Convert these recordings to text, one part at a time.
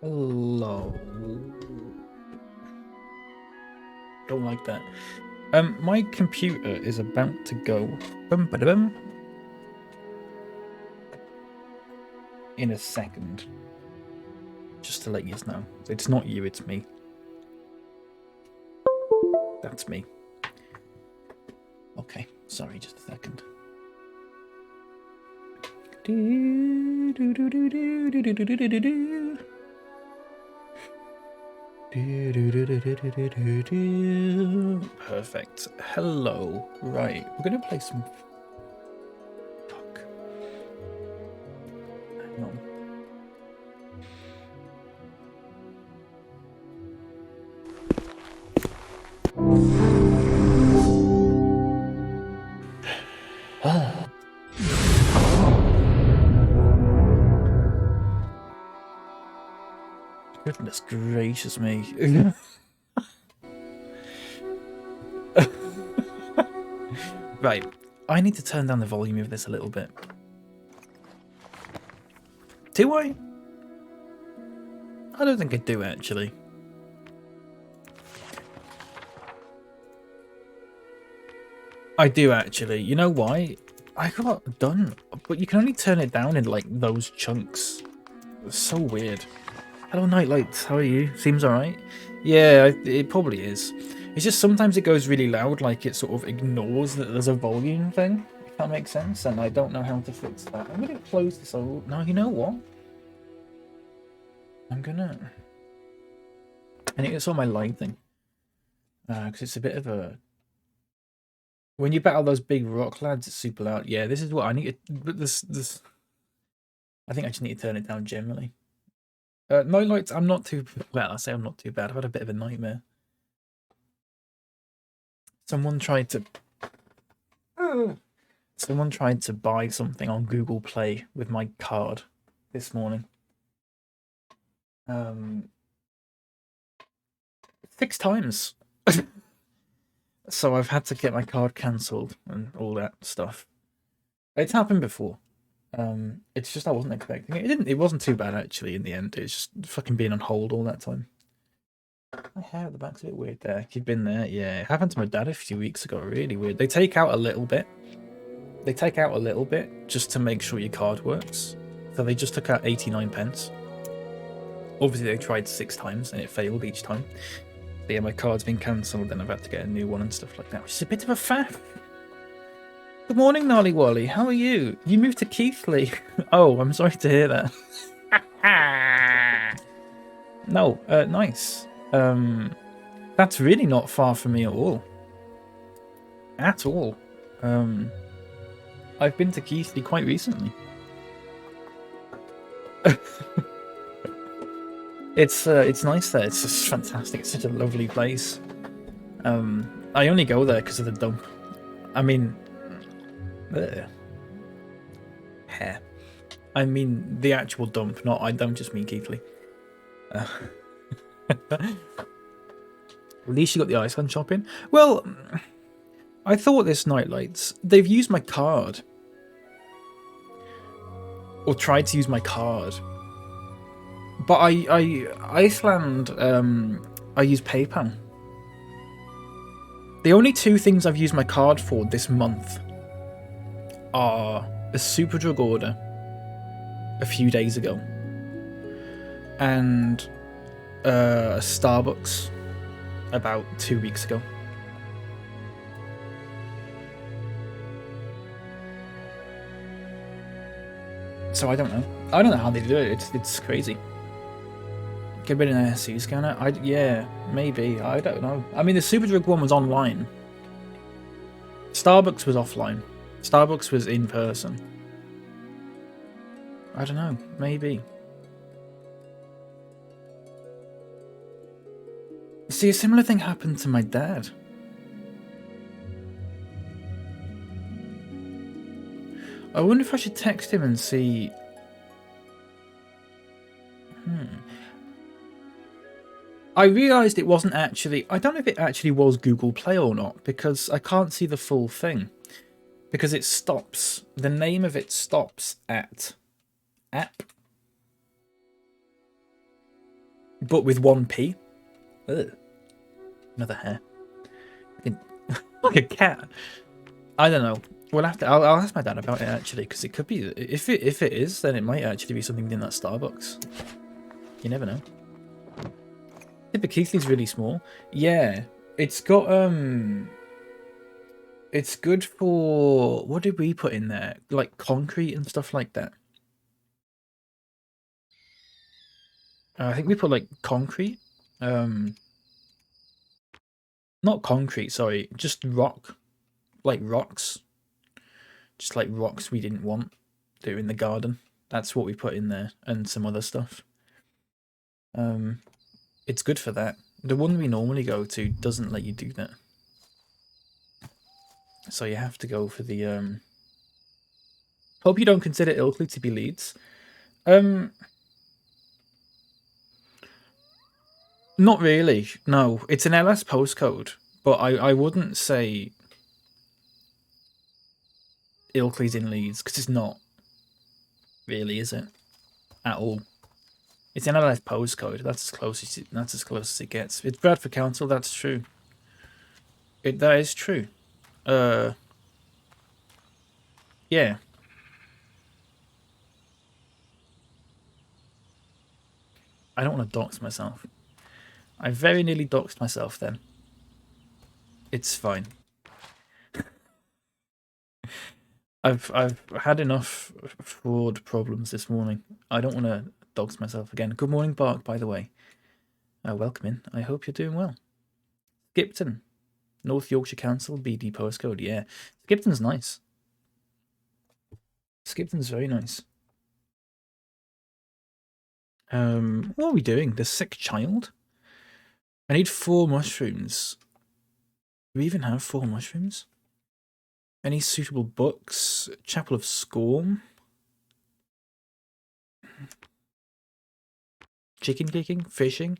Hello. Don't like that. My computer is about to go bum in a second. Just to let you know. It's not you, it's me. That's me. Okay, sorry, just a second. Perfect. Hello. Right, we're gonna play some. Fuck. Hang on. Goodness gracious me. Right, I need to turn down the volume of this a little bit. Do I? I don't think I do, actually. I do, actually. You know why? I got done, but you can only turn it down in, like, those chunks. It's so weird. Hello, Nightlights. How are you? Seems alright. Yeah, it probably is. It's just sometimes it goes really loud, like it sort of ignores that there's a volume thing, if that makes sense, and I don't know how to fix that. I'm going to close this out. No, you know what? I'm going to... I think it's on my lighting. Because it's a bit of a... When you battle those big rock lads, it's super loud. Yeah, this is what I need to... But this... I think I just need to turn it down generally. Nightlights, I'm not too... Well, I say I'm not too bad. I've had a bit of a nightmare. Someone tried to buy something on Google Play with my card this morning. 6 times. So I've had to get my card cancelled and all that stuff. It's happened before. It's just I wasn't expecting it. It wasn't too bad actually in the end. It's just fucking being on hold all that time. My hair at the back's a bit weird there. You've been there? Yeah, it happened to my dad a few weeks ago. Really weird. They take out a little bit. Just to make sure your card works. So they just took out 89 pence. Obviously they tried 6 times and it failed each time. But yeah, my card's been cancelled and I've had to get a new one and stuff like that, which is a bit of a faff. Good morning, Gnarly Wally. How are you? You moved to Keighley. Oh, I'm sorry to hear that. No, nice. That's really not far from me at all. At all. I've been to Keighley quite recently. It's nice there. It's just fantastic. It's such a lovely place. I only go there because of the dump. I mean, hair. I mean the actual dump. I don't just mean Keighley. At least you got the Iceland shopping. Well, I thought this Nightlights. They've used my card. Or tried to use my card. But Iceland, I use PayPal. The only 2 things I've used my card for this month are a Superdrug order a few days ago and a Starbucks about 2 weeks ago. So I don't know. I don't know how they do it. It's crazy. Get rid of an SC scanner? Yeah, maybe. I don't know. I mean, the Superdrug one was online. Starbucks was offline. Starbucks was in person. I don't know. Maybe. See, a similar thing happened to my dad. I wonder if I should text him and see... I realised it wasn't actually... I don't know if it actually was Google Play or not, because I can't see the full thing. Because it stops. The name of it stops at... app. but with one P. Ugh. Another hair. Like a cat. I don't know. We'll have to. I'll ask my dad about it actually, because it could be. If it is, then it might actually be something in that Starbucks. You never know. Yeah, but Keithley's really small. Yeah, it's got it's good for, what did we put in there? Like concrete and stuff like that. I think we put like concrete. Not concrete, sorry, just rock. Like rocks. Just like rocks we didn't want. They're in the garden. That's what we put in there, and some other stuff. It's good for that. The one we normally go to doesn't let you do that. So you have to go for the hope you don't consider Ilkley to be Leeds. Not really. No, it's an LS postcode, but I wouldn't say Ilkley's in Leeds, because it's not really, is it? At all. It's an LS postcode. That's as close as it gets. It's Bradford Council. That's true. That is true. Yeah. I don't want to dox myself. I very nearly doxed myself then. It's fine. I've had enough fraud problems this morning. I don't want to dox myself again. Good morning, Bark, by the way. Welcome in. I hope you're doing well. Skipton, North Yorkshire Council, BD postcode. Yeah, Skipton's nice. Skipton's very nice. What are we doing? The sick child? I need 4 mushrooms. Do we even have 4 mushrooms? Any suitable books? Chapel of Scorn? Chicken kicking? Fishing?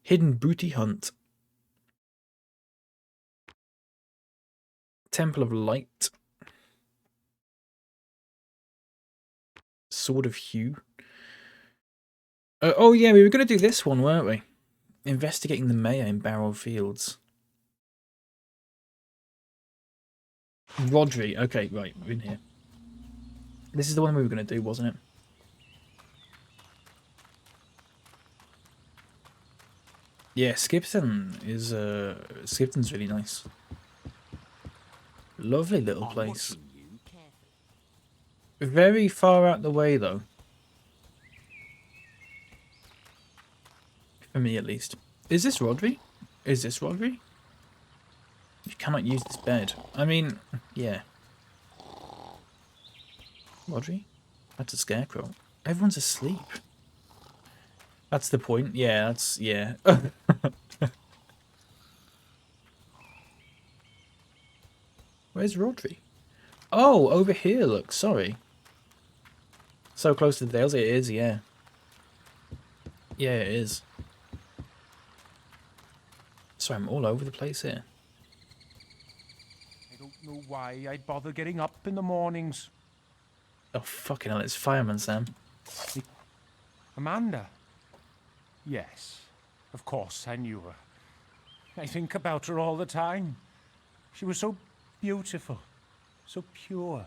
Hidden booty hunt? Temple of Light? Sword of Hugh? Oh yeah, we were going to do this one, weren't we? Investigating the mayor in Barrow Fields. Rodri. Okay, right, we're in here. This is the one we were going to do, wasn't it? Yeah, Skipton is Skipton's really nice. Lovely little place. Very far out the way though. For me at least. Is this Rodri? Is this Rodri? You cannot use this bed. I mean, yeah. Rodri? That's a scarecrow. Everyone's asleep. That's the point. Yeah, that's, yeah. Where's Rodri? Oh, over here, look. Sorry. So close to the Dales. It is, yeah. Yeah, it is. Sorry, I'm all over the place here. I don't know why I'd bother getting up in the mornings. Oh, fucking hell, it's Fireman Sam. Amanda? Yes, of course, I knew her. I think about her all the time. She was so beautiful, so pure.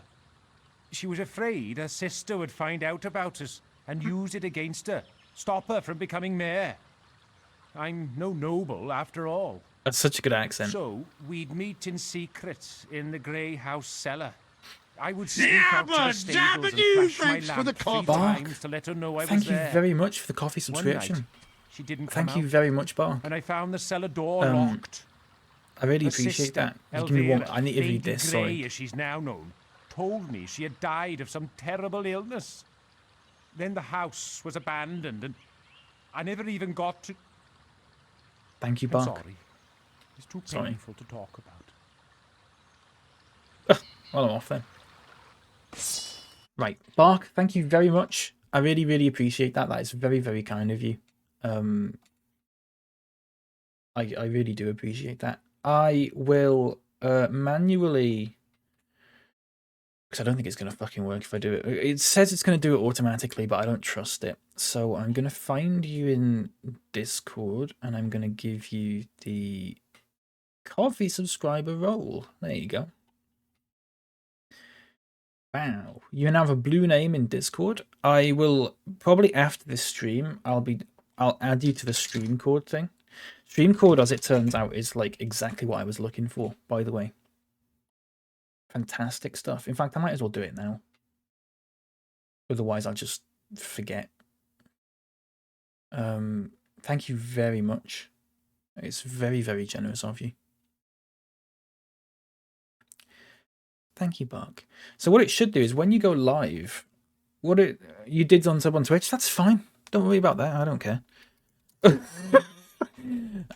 She was afraid her sister would find out about us and use it against her, stop her from becoming mayor. I'm no noble, after all. That's such a good accent. So, we'd meet in secret in the Grey House cellar. I would sneak out to the stables and flash my lamp 3 times to let her know I was there. Thank you very much for the coffee subscription. One night, she didn't come Thank you very much, Bark. And I found the cellar door locked. I really appreciate that. Give me one. I need to read this, sorry. As she's now known, told me she had died of some terrible illness. Then the house was abandoned and I never even got to... Thank you, Bark. I'm sorry. It's too painful to talk about. Well, I'm off then. Right, Bark, thank you very much. I really, really appreciate that. That is very, very kind of you. I really do appreciate that. I will manually Because I don't think it's going to fucking work if I do it. It says it's going to do it automatically, but I don't trust it. So I'm going to find you in Discord, and I'm going to give you the coffee subscriber role. There you go. Wow. You now have a blue name in Discord. I will probably after this stream, I'll add you to the stream cord thing. Stream cord, as it turns out, is like exactly what I was looking for, by the way. Fantastic stuff. In fact, I might as well do it now. Otherwise, I'll just forget. Thank you very much. It's very, very generous of you. Thank you, Bark. So what it should do is when you go live, you did on sub on Twitch, that's fine. Don't worry about that. I don't care.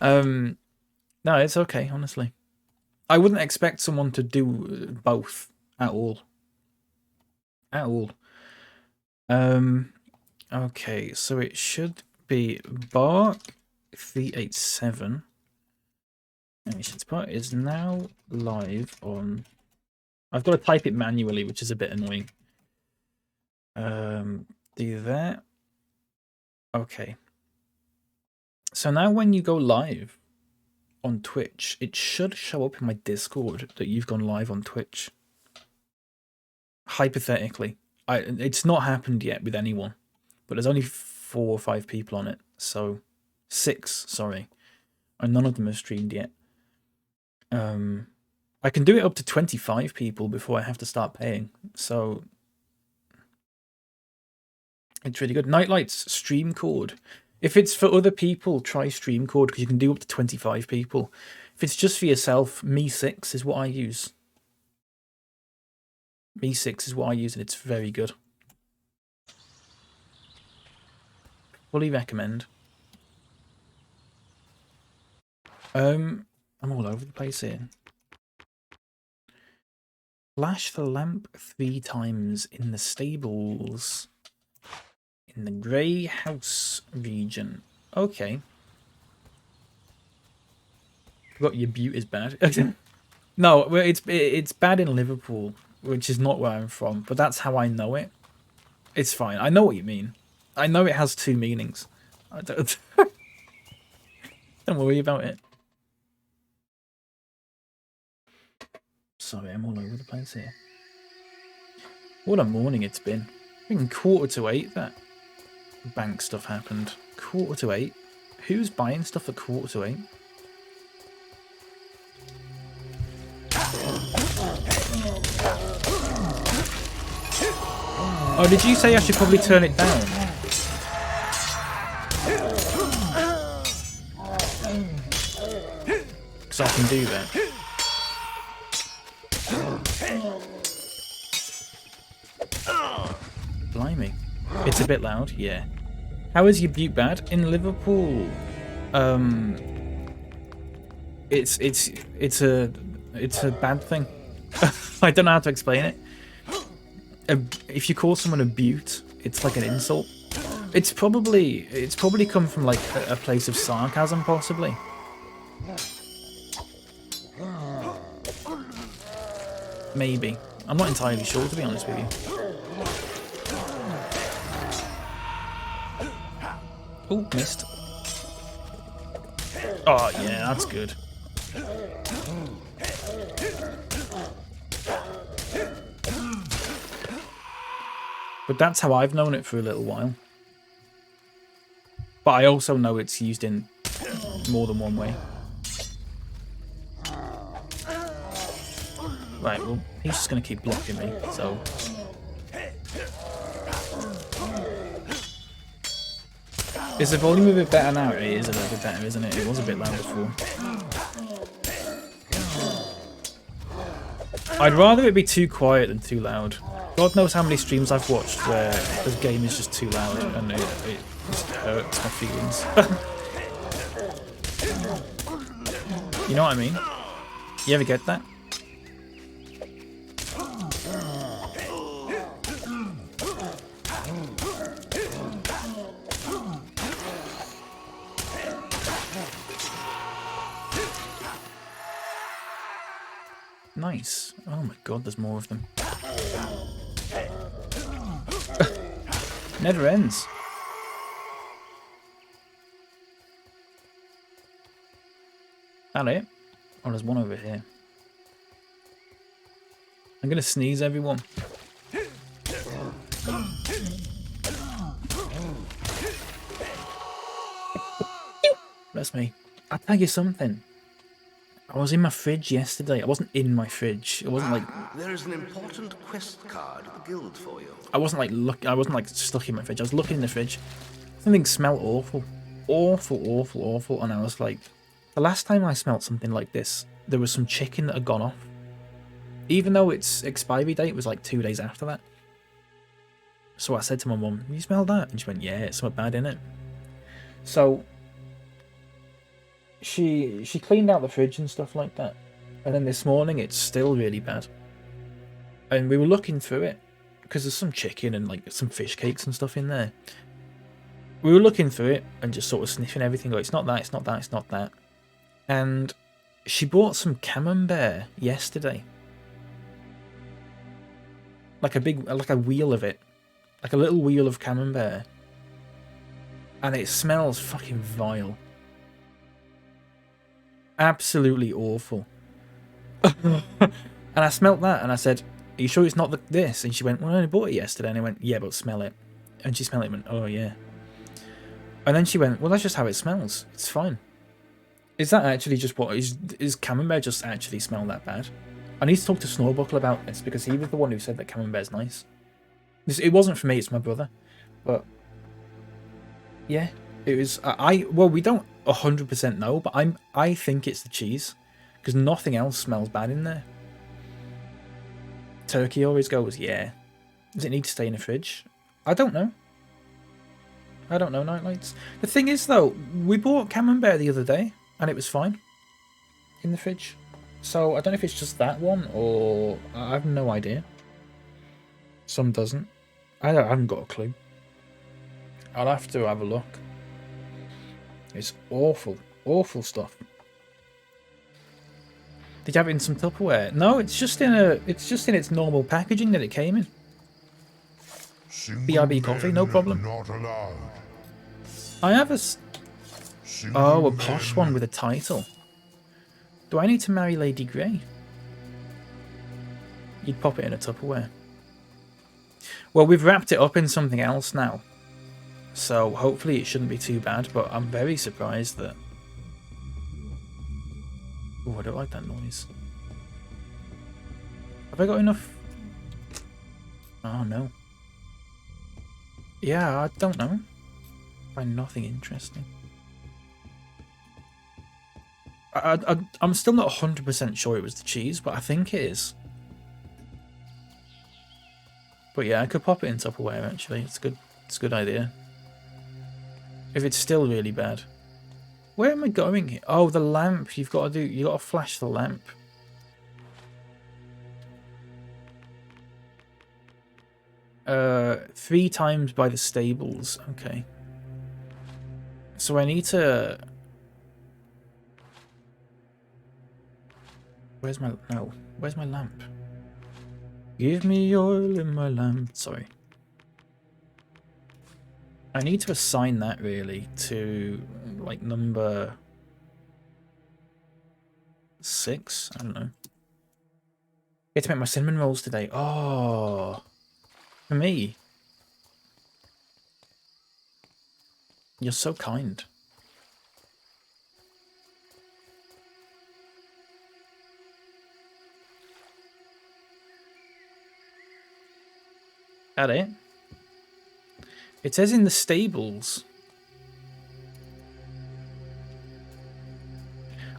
No, it's okay, honestly. I wouldn't expect someone to do both at all. At all. Okay, so it should be Bark387. Animation Spot is now live on. I've got to type it manually, which is a bit annoying. Do that. Okay. So now when you go live on Twitch, it should show up in my Discord that you've gone live on Twitch. Hypothetically. It's not happened yet with anyone, but there's only 4 or 5 people on it. So 6, sorry. And none of them have streamed yet. I can do it up to 25 people before I have to start paying. So it's really good. Nightlight's stream cord. If it's for other people, try stream cord because you can do up to 25 people. If it's just for yourself, Me6 is what I use. Me6 is what I use and it's very good. Fully recommend. I'm all over the place here. Flash the lamp 3 times in the stables. In the grey house region. Okay. Forgot your butte is bad. No, it's bad in Liverpool, which is not where I'm from, but that's how I know it. It's fine. I know what you mean. I know it has 2 meanings. I don't worry about it. Sorry, I'm all over the place here. What a morning it's been. Freaking 7:45 that bank stuff happened. 7:45? Who's buying stuff at 7:45? Oh, did you say I should probably turn it down? Because I can do that. Blimey. It's a bit loud, yeah. How is your butte bad? In Liverpool, it's a bad thing. I don't know how to explain it. If you call someone a butte, it's like an insult. It's probably come from like a place of sarcasm, possibly. Maybe. I'm not entirely sure, to be honest with you. Oh, missed. Oh, yeah, that's good. But that's how I've known it for a little while. But I also know it's used in more than one way. Right, well, he's just going to keep blocking me, so... Is the volume a bit better now? It is a little bit better, isn't it? It was a bit loud before. I'd rather it be too quiet than too loud. God knows how many streams I've watched where the game is just too loud and it just hurts my feelings. You know what I mean? You ever get that? Nice. Oh my god, there's more of them. Never ends. That it? Oh, there's one over here. I'm gonna sneeze, everyone. That's me. I'll tell you something. I was in my fridge yesterday. I wasn't in my fridge. It wasn't like There is an important quest card at the guild for you. I wasn't like stuck in my fridge. I was looking in the fridge. Something smelled awful. Awful. And I was like, the last time I smelled something like this, there was some chicken that had gone off. Even though its expiry date was like 2 days after that. So I said to my mum, "You smell that?" And she went, "Yeah, it's something bad in it." So she cleaned out the fridge and stuff like that. And then this morning it's still really bad. And we were looking through it because there's some chicken and like some fish cakes and stuff in there. We were looking through it and just sort of sniffing everything. Like, it's not that, it's not that, it's not that. And she bought some camembert yesterday. Like a wheel of it. Like a little wheel of camembert. And it smells fucking vile. Absolutely awful. And I smelt that and I said, "Are you sure it's not this?" And she went, "Well, I only bought it yesterday." And I went, "Yeah, but smell it." And she smelled it and went, "Oh, yeah." And then she went, "Well, that's just how it smells. It's fine." Is that actually just what... Is camembert just actually smell that bad? I need to talk to Snorbuckle about this because he was the one who said that camembert's nice. It wasn't for me, it's my brother. But yeah, it was... Well, we don't 100% know, but I think it's the cheese. Because nothing else smells bad in there. Turkey always goes, yeah. Does it need to stay in the fridge? I don't know. I don't know, Nightlights. The thing is, though, we bought camembert the other day, and it was fine. In the fridge. So, I don't know if it's just that one, or... I have no idea. Some doesn't. I haven't got a clue. I'll have to have a look. It's awful. Awful stuff. Did you have it in some Tupperware? No, it's just in its normal packaging that it came in. BRB coffee, no problem. Not allowed. I have a posh one with a title. Do I need to marry Lady Grey? You'd pop it in a Tupperware. Well, we've wrapped it up in something else now. So hopefully it shouldn't be too bad, but I'm very surprised that... Oh, I don't like that noise. Have I got enough? Oh, no. Yeah, I don't know. Find nothing interesting. I'm still not 100% sure it was the cheese, but I think it is. But yeah, I could pop it in Tupperware, actually. It's a good idea. If it's still really bad. Where am I going here? Oh, the lamp. You got to flash the lamp. Three times by the stables. Okay. So I need to... Where's my lamp? Give me oil in my lamp. Sorry. I need to assign that really to like number 6. I don't know. Get to make my cinnamon rolls today. Oh, for me. You're so kind. That it? It says in the stables.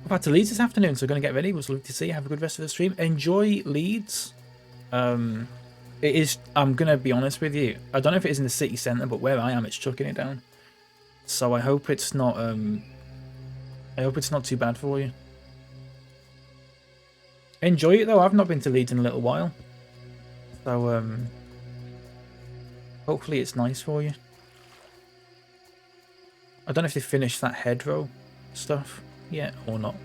I've had to Leeds this afternoon, so we're going to get ready. Was lovely to see you. Have a good rest of the stream. Enjoy Leeds. It is. I'm going to be honest with you. I don't know if it is in the city centre, but where I am, it's chucking it down. So I hope it's not. I hope it's not too bad for you. Enjoy it though. I've not been to Leeds in a little while, so hopefully it's nice for you. I don't know if they finished that hedgerow stuff yet or not.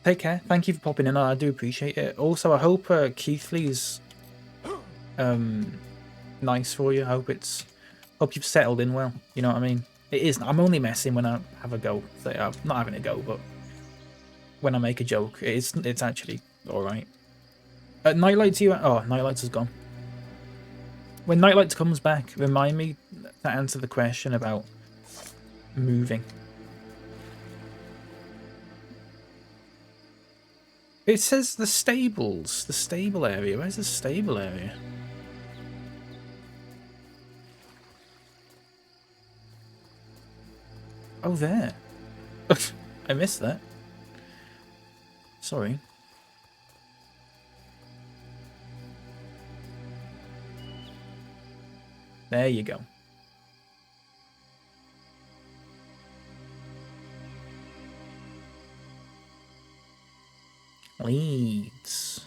Take care. Thank you for popping in. I do appreciate it. Also, I hope Keithley's nice for you. Hope you've settled in well. You know what I mean? It is. I'm only messing when I have a go. So, I'm not having a go, but when I make a joke, it's actually all right. Nightlights, Nightlights is gone. When Nightlights comes back, remind me to answer the question about moving. It says the stables, the stable area. Where's the stable area? Oh, there. I missed that. Sorry. There you go. Leads.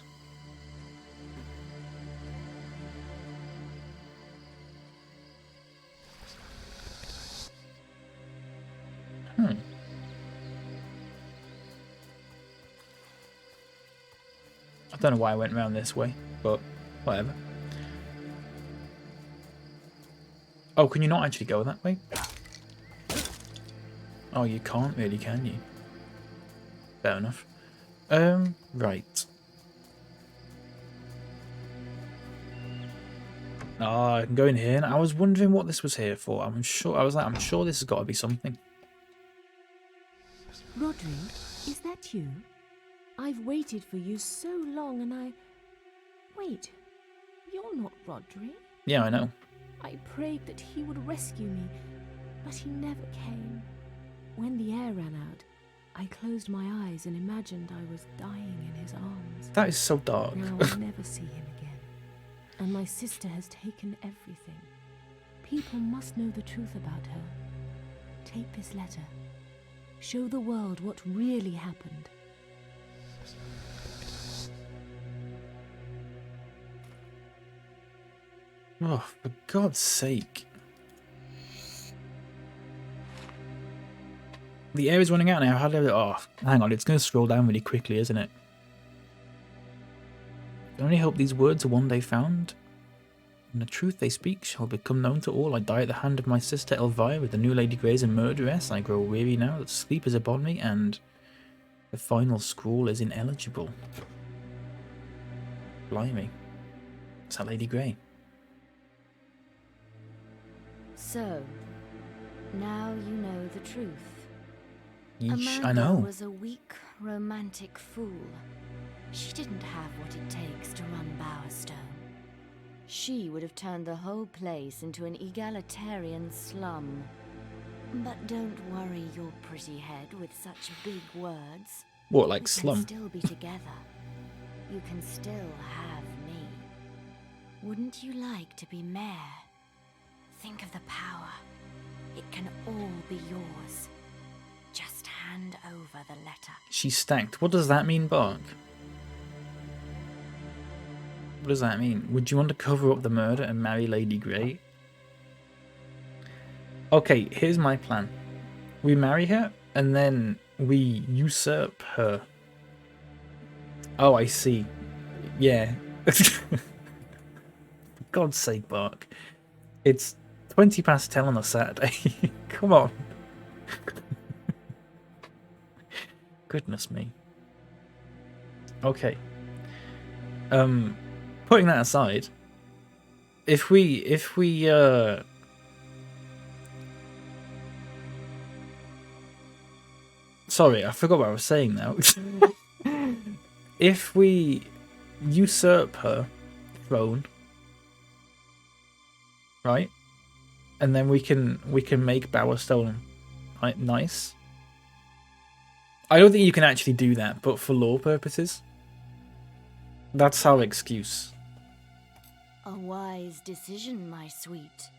I don't know why I went around this way, but whatever. Oh, can you not actually go that way? Oh, you can't really, can you? Fair enough. Right. Oh, I can go in here. I was wondering what this was here for. I'm sure this has got to be something. Rodri, is that you? I've waited for you so long and Wait, you're not Rodri? Yeah, I know. I prayed that he would rescue me, but he never came. When the air ran out, I closed my eyes and imagined I was dying in his arms. That is so dark. Now I'll never see him again. And my sister has taken everything. People must know the truth about her. Take this letter. Show the world what really happened. Oh, for God's sake. The air is running out now. How do I... Oh, hang on. It's going to scroll down really quickly, isn't it? I only hope these words are one day found, and the truth they speak shall become known to all. I die at the hand of my sister Elvira, with the new Lady Grey's a murderess. I grow weary now that sleep is upon me, and the final scrawl is ineligible. Blimey. It's that Lady Grey. So, now you know the truth. Yeesh, I Amanda know. was a weak, romantic fool. She didn't have what it takes to run Bowerstone. She would have turned the whole place into an egalitarian slum. But don't worry your pretty head with such big words. What, like We slum? can still be together. You can still have me. Wouldn't you like to be mayor? Think of the power. It can all be yours. Just hand over the letter. She's stacked. What does that mean, Bark? What does that mean? Would you want to cover up the murder and marry Lady Grey? Okay, here's my plan. We marry her, and then we usurp her. Oh, I see. Yeah. For God's sake, Bark. It's 20 past 10 on a Saturday. Come on. Goodness me. Okay. Putting that aside, if we sorry, I forgot what I was saying now. If we usurp her throne, right? And then we can make Bowerstone nice. I don't think you can actually do that, but for law purposes, that's our excuse. A wise decision, my sweet.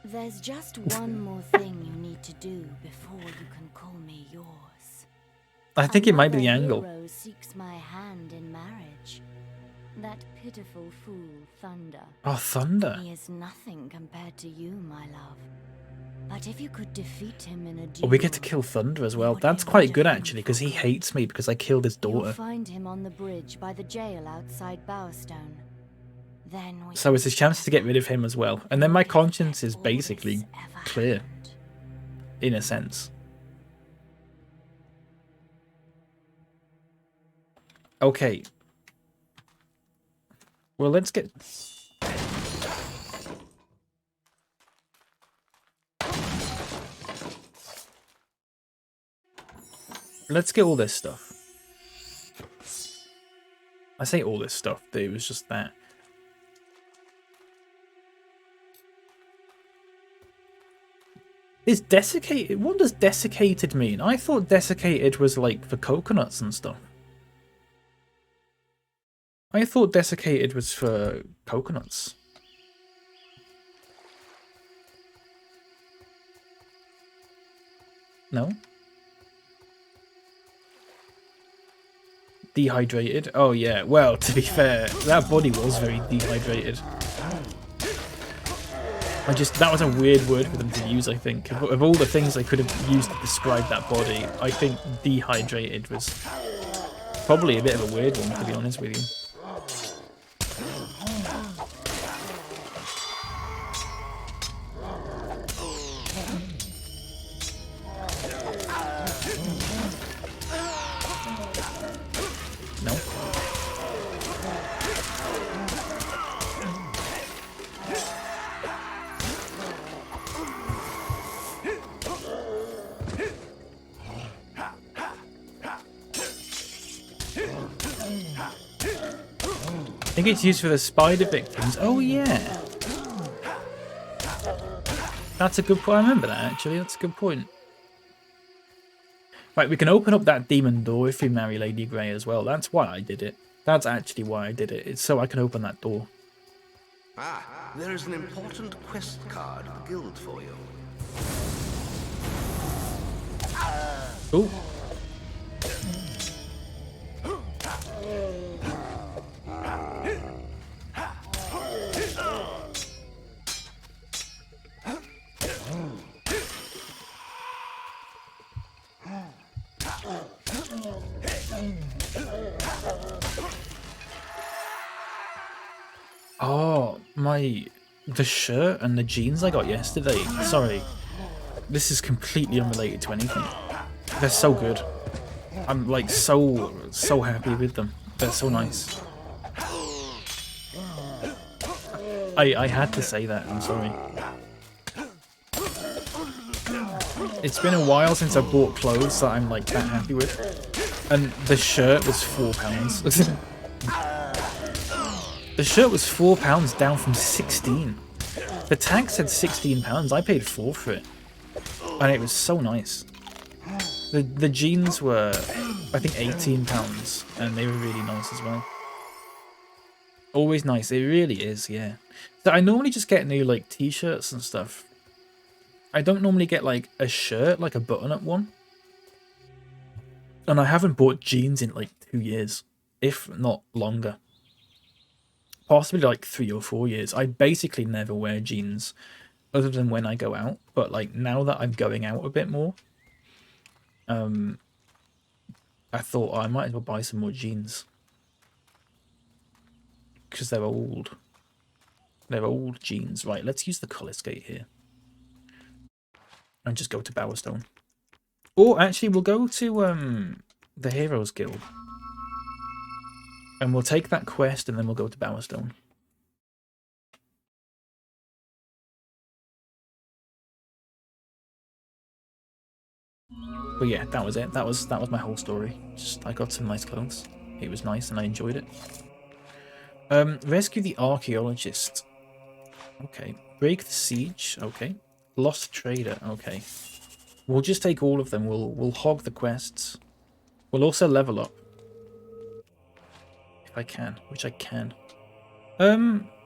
There's just one more thing you need to do before you can call me yours. I think it might be the Another angle. hero seeks my hand in marriage. That pitiful fool, Thunder. Oh, Thunder. He is nothing compared to you, my love. But if you could defeat him in a duel, Oh, we get to kill Thunder as well. That's quite good actually, because he hates me because I killed his you'll daughter. find him on the bridge by the jail outside Bowerstone. Then we So it's his chance to get rid of him as well. And then my conscience is basically clear, in a sense. Okay. Well, let's get... Let's get all this stuff. I say all this stuff, but it was just that. Is desiccated... What does desiccated mean? I thought desiccated was like for coconuts and stuff. I thought desiccated was for coconuts. No? Dehydrated? Oh yeah, well, to be fair, that body was very dehydrated. That was a weird word for them to use, I think. Of all the things they could have used to describe that body, I think dehydrated was probably a bit of a weird one, to be honest with you. No. I think it's used for the spider victims. Oh yeah. That's a good point. I remember that actually. That's a good point. Right, we can open up that demon door if we marry Lady Grey as well. That's why I did it. That's actually why I did it. It's so I can open that door. Ah, there is an important quest card at the guild for you. Ooh. Oh, the shirt and the jeans I got yesterday. Sorry. This is completely unrelated to anything. They're so good. I'm like so happy with them. They're so nice. I had to say that, I'm sorry. It's been a while since I bought clothes that I'm like that happy with. And the shirt was £4. The shirt was £4 down from 16. The tag said £16. I paid 4 for it. And it was so nice. The jeans were, I think, £18, and they were really nice as well. Always nice. It really is, yeah. So I normally just get new like t-shirts and stuff. I don't normally get like a shirt, like a button-up one. And I haven't bought jeans in like 2 years, if not longer. Possibly like 3 or 4 years. I basically never wear jeans other than when I go out. But like now that I'm going out a bit more, I thought I might as well buy some more jeans. Because they're old. They're old jeans. Right, let's use the colour skate here. And just go to Bowerstone. Or actually, we'll go to the Heroes Guild. And we'll take that quest and then we'll go to Bowerstone. But yeah, that was it. That was my whole story. Just I got some nice clothes. It was nice and I enjoyed it. Rescue the archaeologist. Okay. Break the siege. Okay. Lost trader. Okay. We'll just take all of them. We'll hog the quests. We'll also level up. If I can, which I can.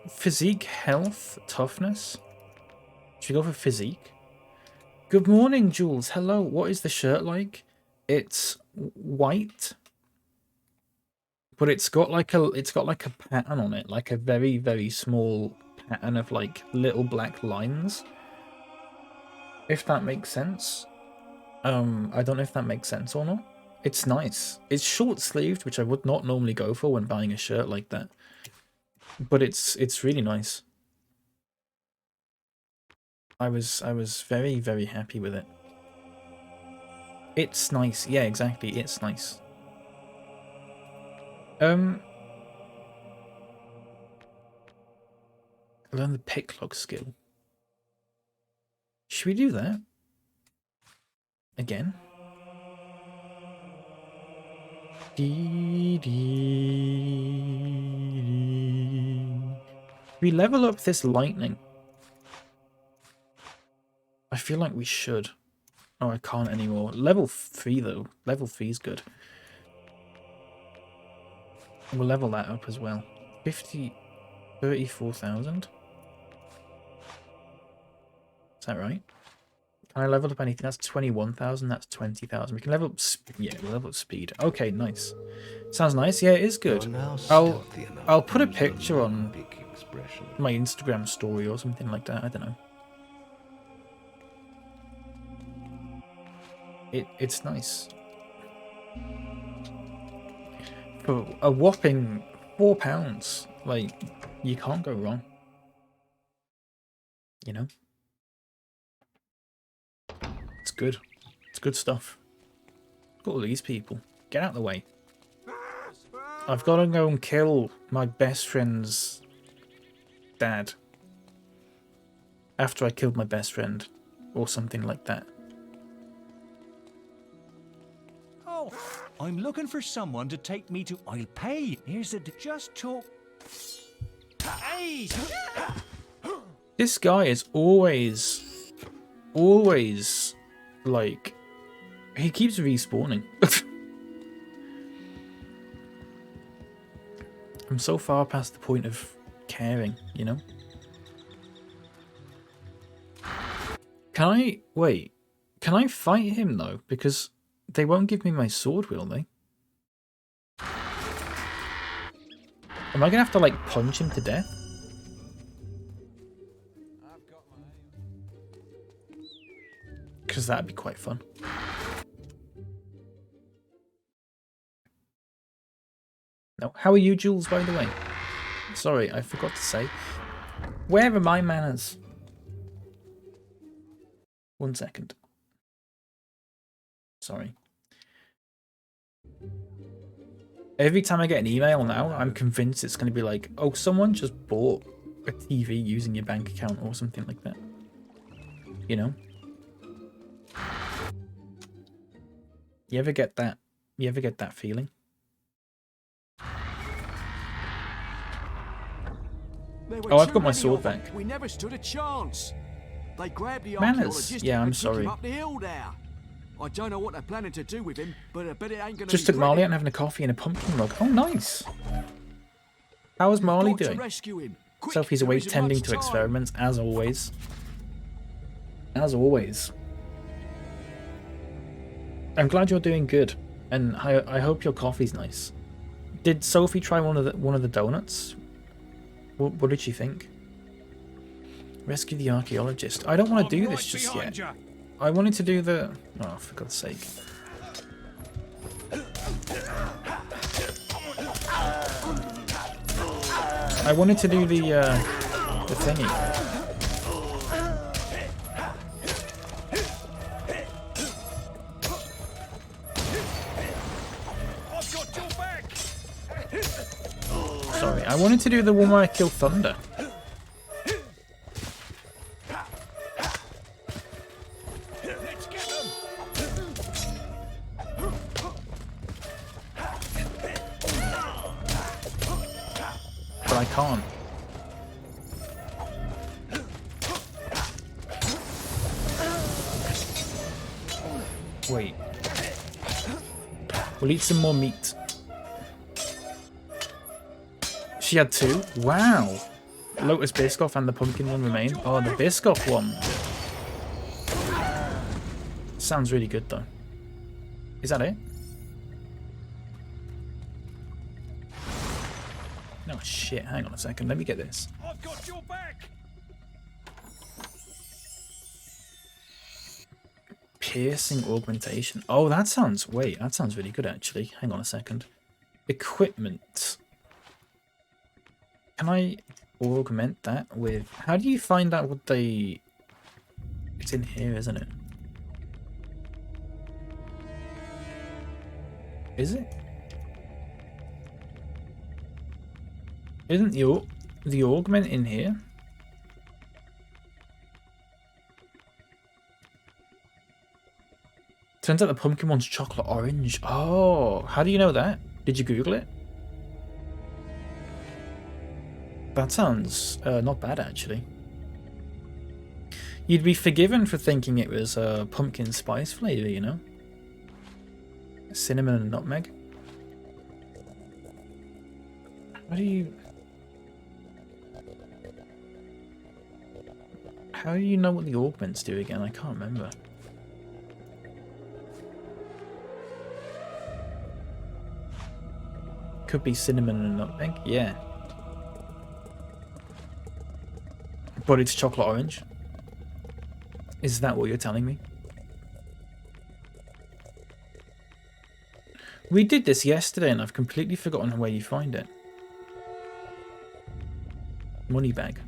Physique, health, toughness. Should we go for physique? Good morning, Jules. Hello. What is the shirt like? It's white. But it's got like a pattern on it, like a very, very small pattern of like little black lines. If that makes sense. I don't know if that makes sense or not. It's nice. It's short-sleeved, which I would not normally go for when buying a shirt like that. But it's really nice. I was very, very happy with it. It's nice. Yeah, exactly. It's nice. Learn the picklock skill. Should we do that? Again? We level up this lightning. I feel like we should. Oh, I can't anymore. Level 3 though. Level 3 is good. We'll level that up as well. 34,000. Is that right? Can I level up anything? That's 21,000. That's 20,000. We can level up. Yeah, we'll level up speed. Okay, nice. Sounds nice. Yeah, it is good. I'll put a picture on my Instagram story or something like that. I don't know. It's nice. For a whopping £4, like, you can't go wrong. You know? It's good. It's good stuff. Look at all these people. Get out of the way. I've got to go and kill my best friend's dad. After I killed my best friend. Or something like that. Oh, I'm looking for someone to take me to... I'll pay. Here's the... Just talk... Hey! This guy is always, like, he keeps respawning. I'm so far past the point of caring, you know? Can I fight him though? Because they won't give me my sword, will they? Am I gonna have to like punch him to death? Because that'd be quite fun. No, how are you, Jules, by the way? Sorry, I forgot to say. Where are my manners? 1 second. Sorry. Every time I get an email now, I'm convinced it's going to be like, oh, someone just bought a TV using your bank account or something like that. You know? You ever get that? You ever get that feeling? Oh, I've got my sword back. We never stood a chance. They grabbed the Manners. archaeologist Yeah, I'm and took sorry. him up the hill there. I don't know what they're planning to do with him, but I bet it ain't gonna Just be took Marley pretty. out and having a coffee and a pumpkin mug. Oh, nice. How is Marley Got to doing? rescue him. Quick, Sophie's there away isn't tending much to time. experiments, as always. As always. I'm glad you're doing good, and I hope your coffee's nice. Did Sophie try one of the donuts? What did she think? Rescue the archaeologist. I don't want to do this just yet. I wanted to do the... Oh, for God's sake. I wanted to do the thingy. Sorry, I wanted to do the one where I kill Thunder. But I can't. Wait. We'll eat some more meat. She had two? Wow. Lotus Biscoff and the pumpkin one remain. Oh, the Biscoff one. Sounds really good though. Is that it? No shit, hang on a second, let me get this. I've got your back. Piercing augmentation. Oh, that sounds... Wait, that sounds really good, actually. Hang on a second. Equipment. Can I augment that with... How do you find out what they... It's in here, isn't it? Is it? Isn't the augment in here? Turns out the pumpkin one's chocolate orange. Oh, how do you know that? Did you Google it? That sounds not bad, actually. You'd be forgiven for thinking it was a pumpkin spice flavor, you know? Cinnamon and nutmeg. How do you... How do you know what the augments do again? I can't remember. Could be cinnamon and nutmeg, yeah. But it's chocolate orange. Is that what you're telling me? We did this yesterday and I've completely forgotten where you find it. Money bag.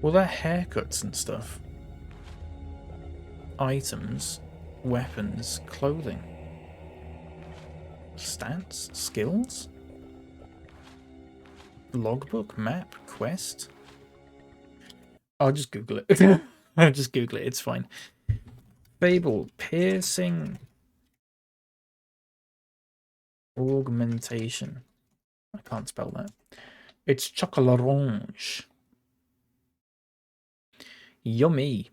Well, they're haircuts and stuff. Items, weapons, clothing. Stats, skills? Logbook, map, quest? I'll just Google it. I'll just Google it, it's fine. Fable, piercing, augmentation. I can't spell that. It's chocolate orange. Yummy.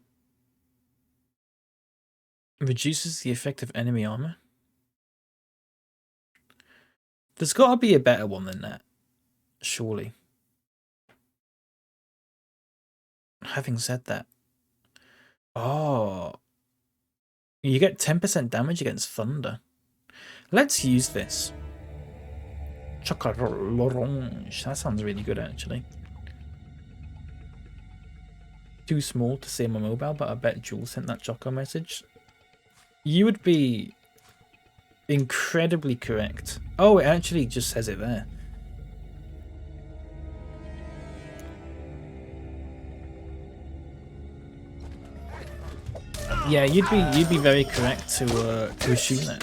Reduces the effect of enemy armor. There's got to be a better one than that. Surely. Having said that. Oh. You get 10% damage against thunder. Let's use this. Chocolate orange. That sounds really good, actually. Too small to see on my mobile, but I bet Jules sent that Choco message. You would be incredibly correct. Oh, it actually just says it there. Yeah, you'd be very correct to assume that.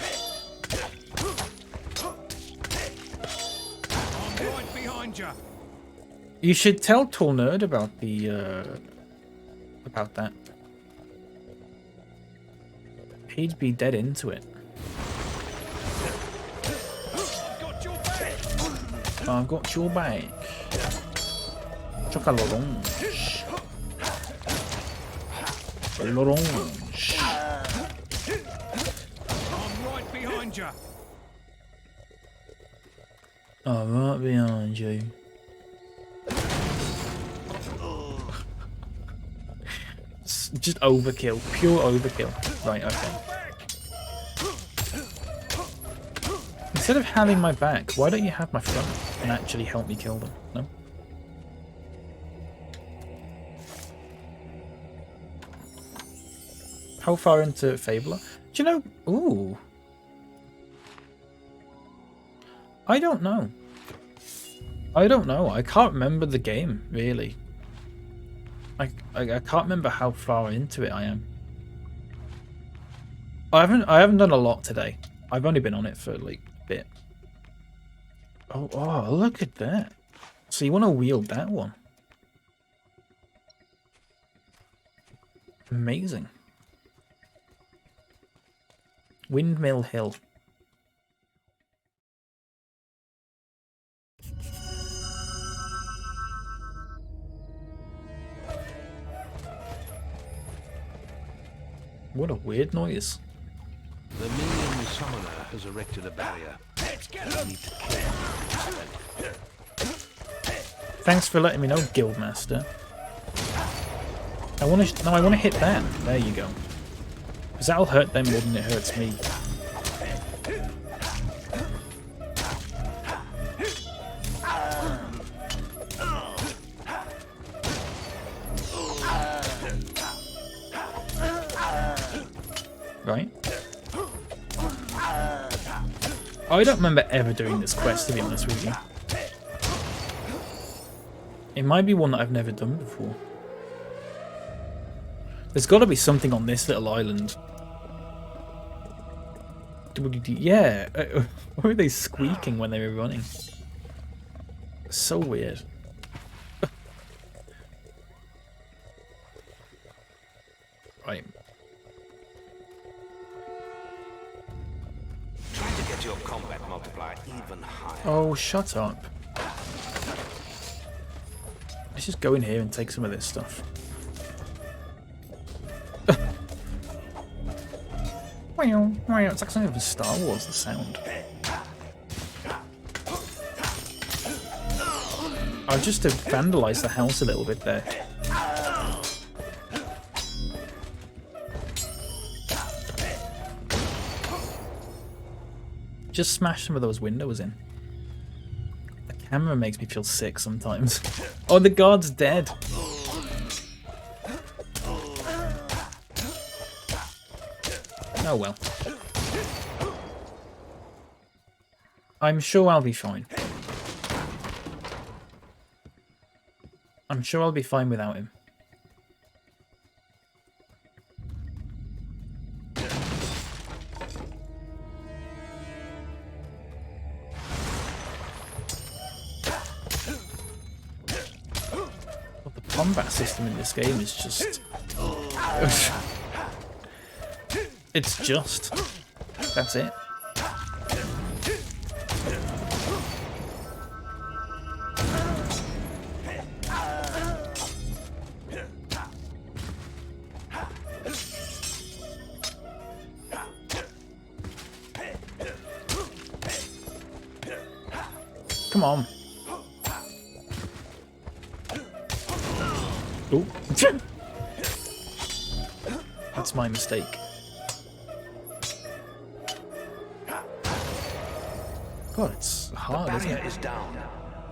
I'm right behind you. You should tell Tall Nerd about the about that. He'd be dead into it. I've got your back. Chocolate orange. Orange. I'm right behind you. I'm right behind you. Just overkill. Pure overkill. Right, okay. Instead of having my back, why don't you have my front and actually help me kill them? No? How far into Fable? Do you know? Ooh. I don't know. I don't know. I can't remember the game, really. I can't remember how far into it I am. I haven't done a lot today. I've only been on it for like a bit. Oh, look at that. So you want to wield that one. Amazing. Windmill Hill. What a weird noise. The minion summoner has erected a barrier. Thanks for letting me know, Guildmaster. I want to hit that. There you go. Because that'll hurt them more than it hurts me. right? I don't remember ever doing this quest, to be honest with you. It might be one that I've never done before. There's got to be something on this little island. Yeah. Why were they squeaking when they were running? So weird. Right. Try to get your combat multiplier even higher. Oh, shut up. Let's just go in here and take some of this stuff. Wow, wow, it's like something from Star Wars, the sound. I've just vandalised the house a little bit there. Just smash some of those windows in. The camera makes me feel sick sometimes. Oh, the guard's dead. Oh well. I'm sure I'll be fine. I'm sure I'll be fine without him. But the combat system in this game is just... It's just. That's it. Come on. Oh. That's my mistake. God, it's hard, isn't it? Is down.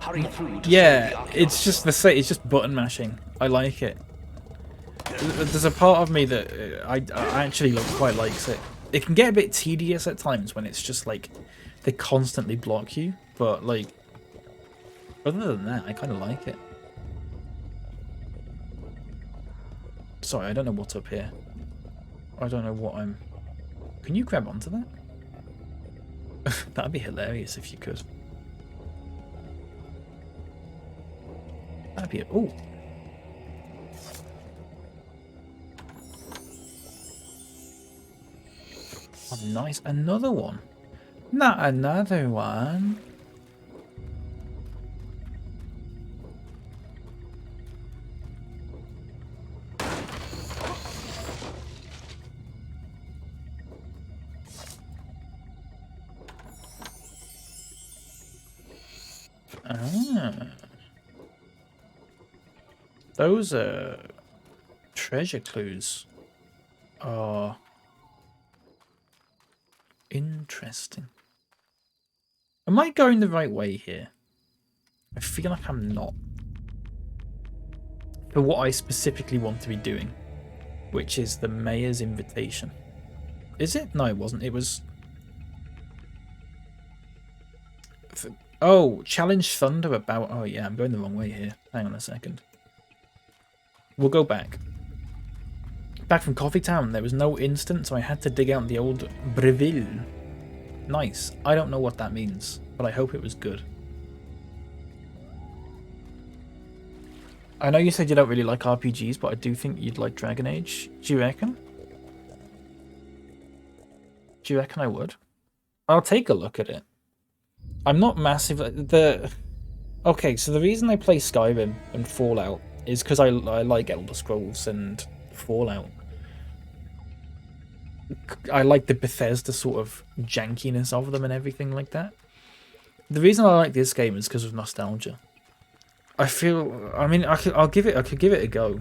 Hurry through to Yeah, it's just it's just button mashing. I like it. There's a part of me that I actually quite likes it. It can get a bit tedious at times when it's just like they constantly block you, but like other than that, I kind of like it. Sorry, I don't know what's up here. I don't know what I'm... Can you grab onto that? That'd be hilarious if you could. That'd be... Oh! Oh, nice. Another one. Not another one. Ah. Those treasure clues are interesting. Am I going the right way here? I feel like I'm not. For what I specifically want to be doing, which is the mayor's invitation. Is it? No, it wasn't. It was... Oh, challenge Thunder about... Oh yeah, I'm going the wrong way here. Hang on a second. We'll go back. Back from Coffee Town, there was no instant, so I had to dig out the old Breville. Nice. I don't know what that means, but I hope it was good. I know you said you don't really like RPGs, but I do think you'd like Dragon Age. Do you reckon? Do you reckon I would? I'll take a look at it. I'm not massive... Okay, so the reason I play Skyrim and Fallout is because I like Elder Scrolls and Fallout. I like the Bethesda sort of jankiness of them and everything like that. The reason I like this game is because of nostalgia. I feel... I mean, I could give it a go.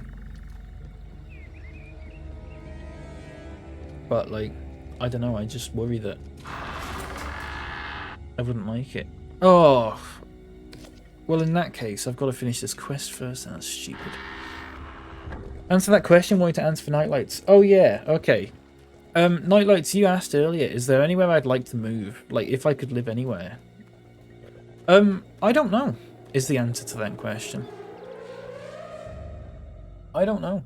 But, like, I don't know, I just worry that I wouldn't like it. Oh! Well, in that case, I've got to finish this quest first. That's stupid. Answer that question. Want you to answer for Nightlights? Oh, yeah. Okay. Nightlights, you asked earlier, is there anywhere I'd like to move? Like, if I could live anywhere? I don't know, is the answer to that question. I don't know.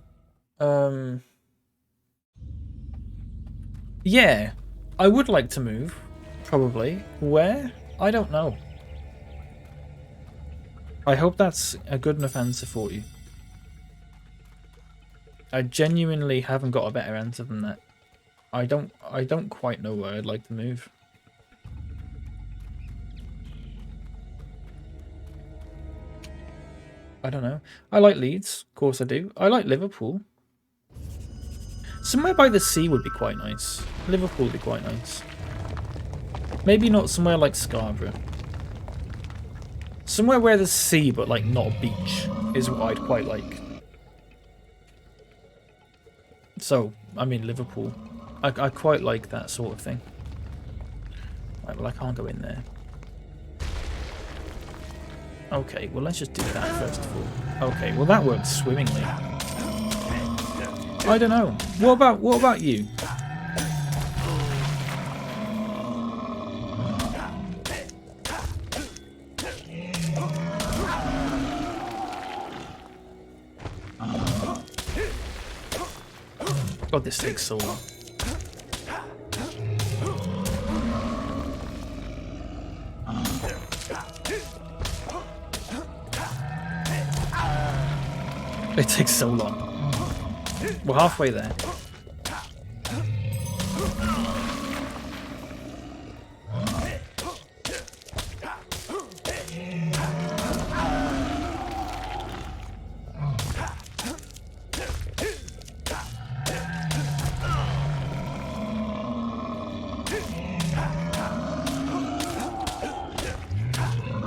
Yeah, I would like to move, probably. Where? I don't know. I hope that's a good enough answer for you. I genuinely haven't got a better answer than that. I don't quite know where I'd like to move. I don't know. I like Leeds, of course I do. I like Liverpool. Somewhere by the sea would be quite nice. Liverpool would be quite nice. Maybe not somewhere like Scarborough. Somewhere where there's sea but like not a beach is what I'd quite like. So, I mean Liverpool. I quite like that sort of thing. Right, well I can't go in there. Okay, well let's just do that first of all. Okay, well that worked swimmingly. I don't know. What about you? God, this takes so long. It takes so long. We're halfway there.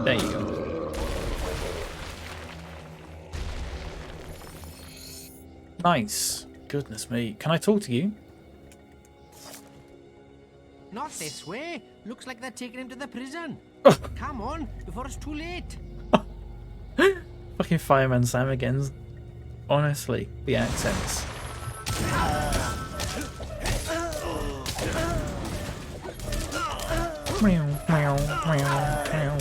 There you go. Nice. Goodness me. Can I talk to you? Not this way. Looks like they're taking him to the prison. Come on, before it's too late. Fucking Fireman Sam again. Honestly, the accents. Meow, meow, meow, meow.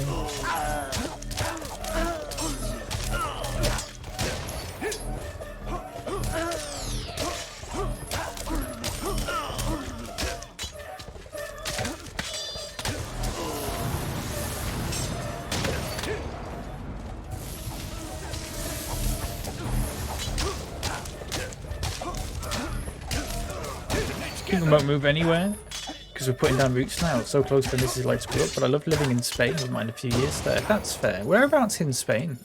People won't move anywhere because we're putting down roots now. It's so close to Mrs. Lights grew up, but I love living in Spain. Wouldn't mind a few years there. That's fair. Whereabouts in Spain?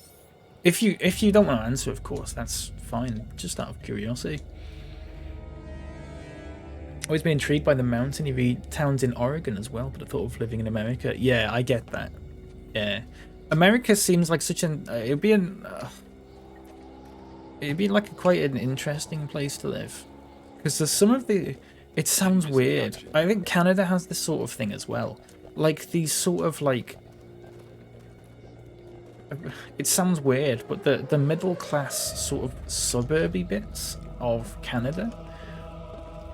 If you don't want to answer, of course, that's fine. Just out of curiosity. Always been intrigued by the mountain. You read towns in Oregon as well, but I thought of living in America. Yeah, I get that. Yeah, America seems like such an. It'd be like quite an interesting place to live, because there's some of the. It sounds weird. I think Canada has this sort of thing as well. Like these sort of like... It sounds weird, but the middle class sort of suburby bits of Canada.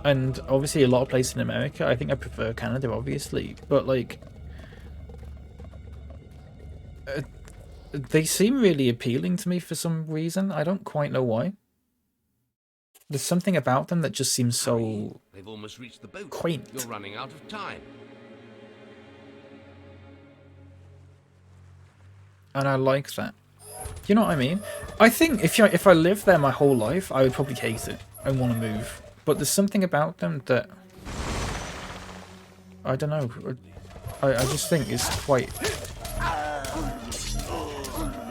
And obviously a lot of places in America. I think I prefer Canada, obviously. But like... they seem really appealing to me for some reason. I don't quite know why. There's something about them that just seems so They've almost reached the boat. quaint. You're running out of time. And I like that. You know what I mean? I think if I lived there my whole life, I would probably hate it and want to move. But there's something about them that... I don't know. I just think it's quite...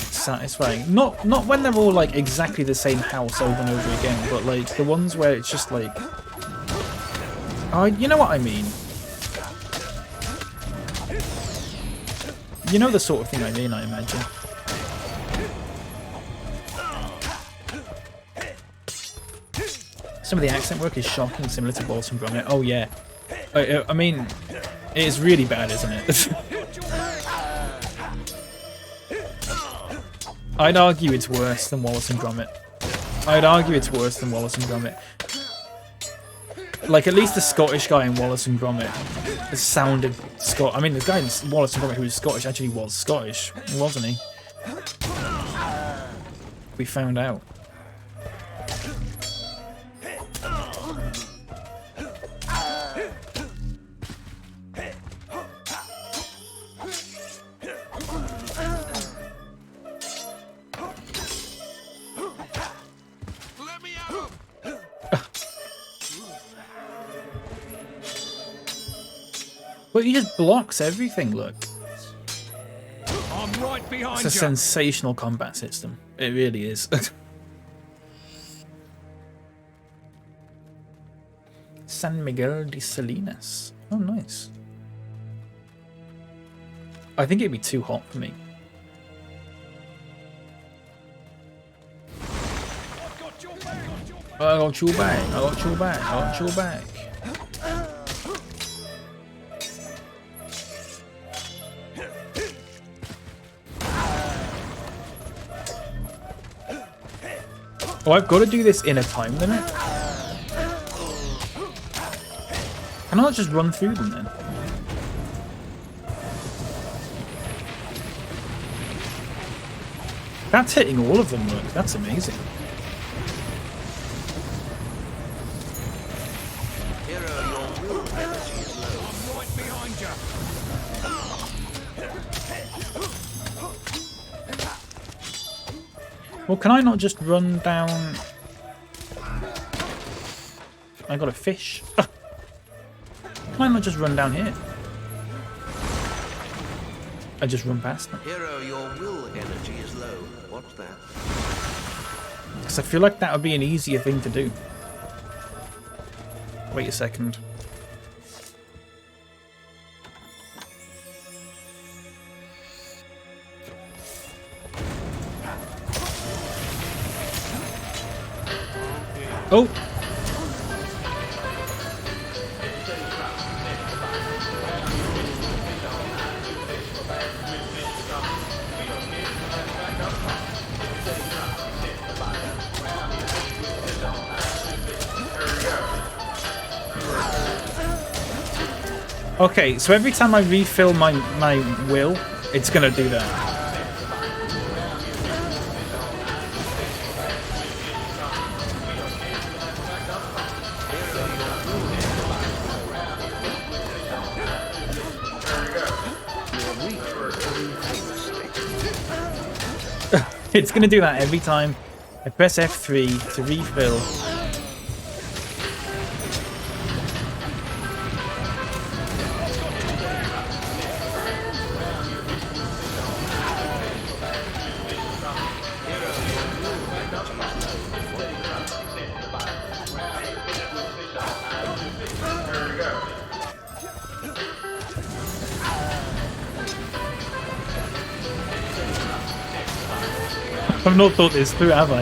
satisfying. Not when they're all like exactly the same house over and over again, but like the ones where it's just like, you know what I mean. You know the sort of thing I mean, I imagine. Some of the accent work is shocking, similar to Wallace and Gromit. Oh yeah, I mean, it is really bad, isn't it? I'd argue it's worse than Wallace and Gromit. I'd argue it's worse than Wallace and Gromit. Like, at least the Scottish guy in Wallace and Gromit sounded Scott. I mean, the guy in Wallace and Gromit who was Scottish actually was Scottish, wasn't he? We found out. But he just blocks everything, look. I'm right behind It's a you. sensational combat system. It really is. San Miguel de Salinas. Oh, nice. I think it'd be too hot for me. I got your back. I got your back. I got your back. Oh, I've got to do this in a time limit? Can I not just run through them then? That's hitting all of them, look. That's amazing. Well, can I not just run down? I got a fish. Can I not just run down here? I just run past them. Hero, your will energy is low. What's that? Because I feel like that would be an easier thing to do. Wait a second. Oh! Okay, so every time I refill my will, it's gonna do that. It's gonna do that every time I press F3 to refill. I've not thought this through, have I?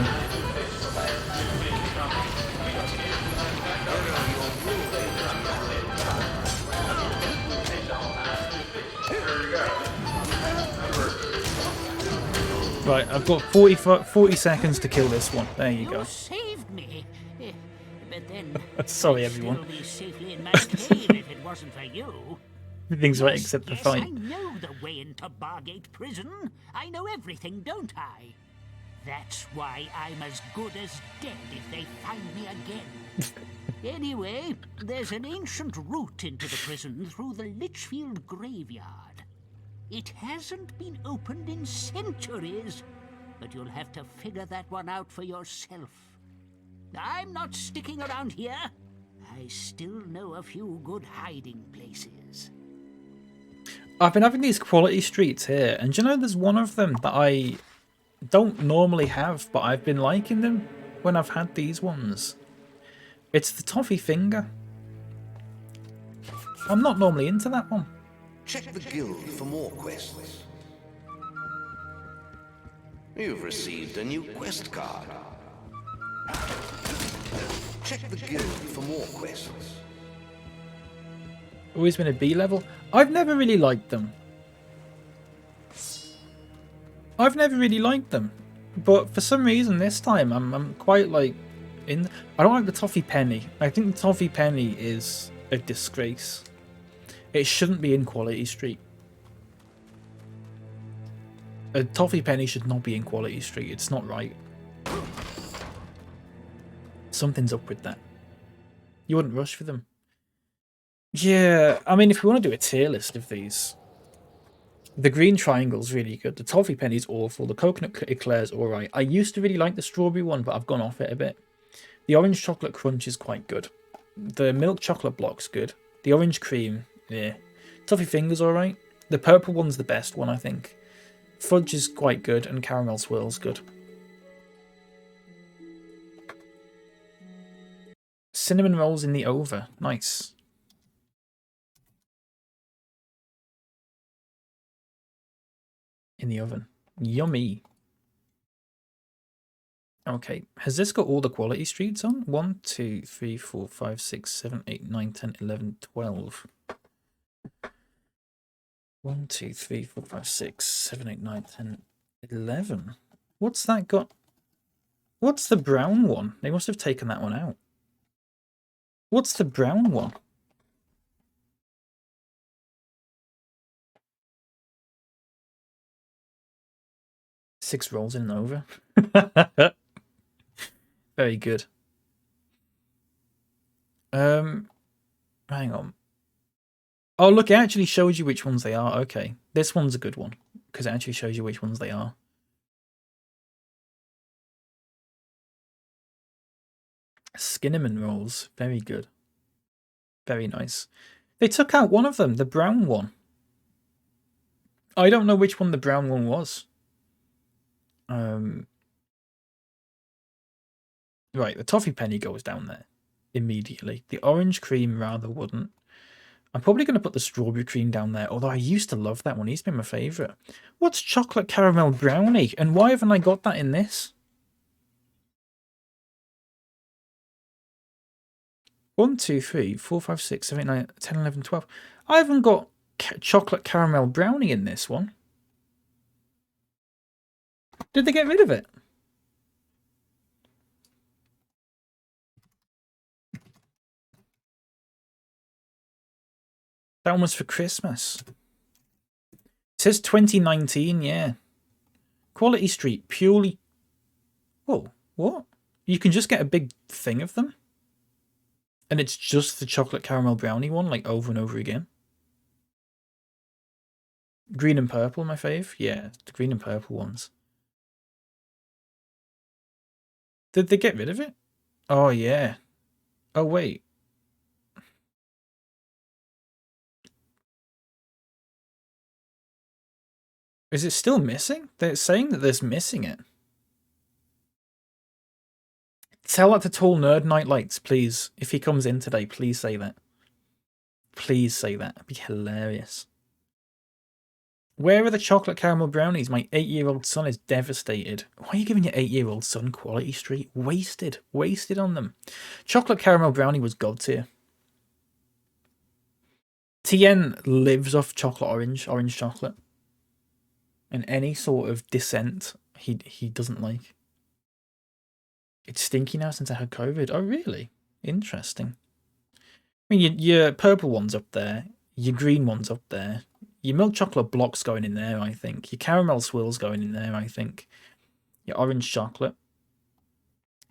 Right, I've got 40 seconds to kill this one. There you go. You saved me. But then Sorry, I'd everyone. still be safely in my cave if it wasn't for you. Everything's right Yes, except the yes, fight. I know the way into Bargate Prison. I know everything, don't I? That's why I'm as good as dead if they find me again. Anyway, there's an ancient route into the prison through the Litchfield graveyard. It hasn't been opened in centuries, but you'll have to figure that one out for yourself. I'm not sticking around here. I still know a few good hiding places. I've been having these quality streets here, and do you know there's one of them that I don't normally have, but I've been liking them when I've had these ones. It's the Toffee Finger. I'm not normally into that one. Check the guild for more quests. You've received a new quest card. Check the guild for more quests. Always been a B level. I've never really liked them. But for some reason this time I'm quite like I don't like the toffee penny. I think the toffee penny is a disgrace. It shouldn't be in Quality Street. A toffee penny should not be in Quality Street. It's not right. Something's up with that. You wouldn't rush for them. Yeah, I mean, if we want to do a tier list of these, the green triangle's really good. The toffee penny's awful. The coconut eclair's alright. I used to really like the strawberry one, but I've gone off it a bit. The orange chocolate crunch is quite good. The milk chocolate block's good. The orange cream, yeah. Toffee finger's alright. The purple one's the best one, I think. Fudge is quite good, and caramel swirl's good. Cinnamon rolls in the over. Nice. In the oven. Yummy. Okay, has this got all the Quality Streets on? 1, 2, 3, 4, 5, 6, 7, 8, 9, 10, 11, 12. 1, 2, 3, 4, 5, 6, 7, 8, 9, 10, 11. What's that got? What's the brown one? They must have taken that one out. What's the brown one? Six rolls in and over. Very good. Hang on. Oh, look, it actually shows you which ones they are. Okay. This one's a good one, because it actually shows you which ones they are. Skinnerman rolls. Very good. Very nice. They took out one of them, the brown one. I don't know which one the brown one was. Right, the toffee penny goes down there immediately. The orange cream rather wouldn't. I'm probably going to put the strawberry cream down there, although I used to love that one. He's been my favourite. What's chocolate caramel brownie? And why haven't I got that in this? 1, 2, 3, 4, 5, 6, 7, 8, 9, 10, 11, 12. I haven't got chocolate caramel brownie in this one. Did they get rid of it? That one was for Christmas. It says 2019, yeah. Quality Street, purely... Whoa, what? You can just get a big thing of them? And it's just the chocolate caramel brownie one, like over and over again? Green and purple, my fave? Yeah, the green and purple ones. Did they get rid of it? Oh, yeah. Oh, wait. Is it still missing? They're saying that there's missing it. Tell that to Tall Nerd Nightlights, please. If he comes in today, please say that. Please say that. It'd be hilarious. Where are the chocolate caramel brownies? My 8-year-old son is devastated. Why are you giving your 8-year-old son Quality Street? Wasted. Wasted on them. Chocolate caramel brownie was god tier. Tien lives off chocolate orange chocolate. And any sort of dissent he doesn't like. It's stinky now since I had COVID. Oh, really? Interesting. I mean, your purple one's up there. Your green one's up there. Your milk chocolate block's going in there, I think. Your caramel swirl's going in there, I think. Your orange chocolate.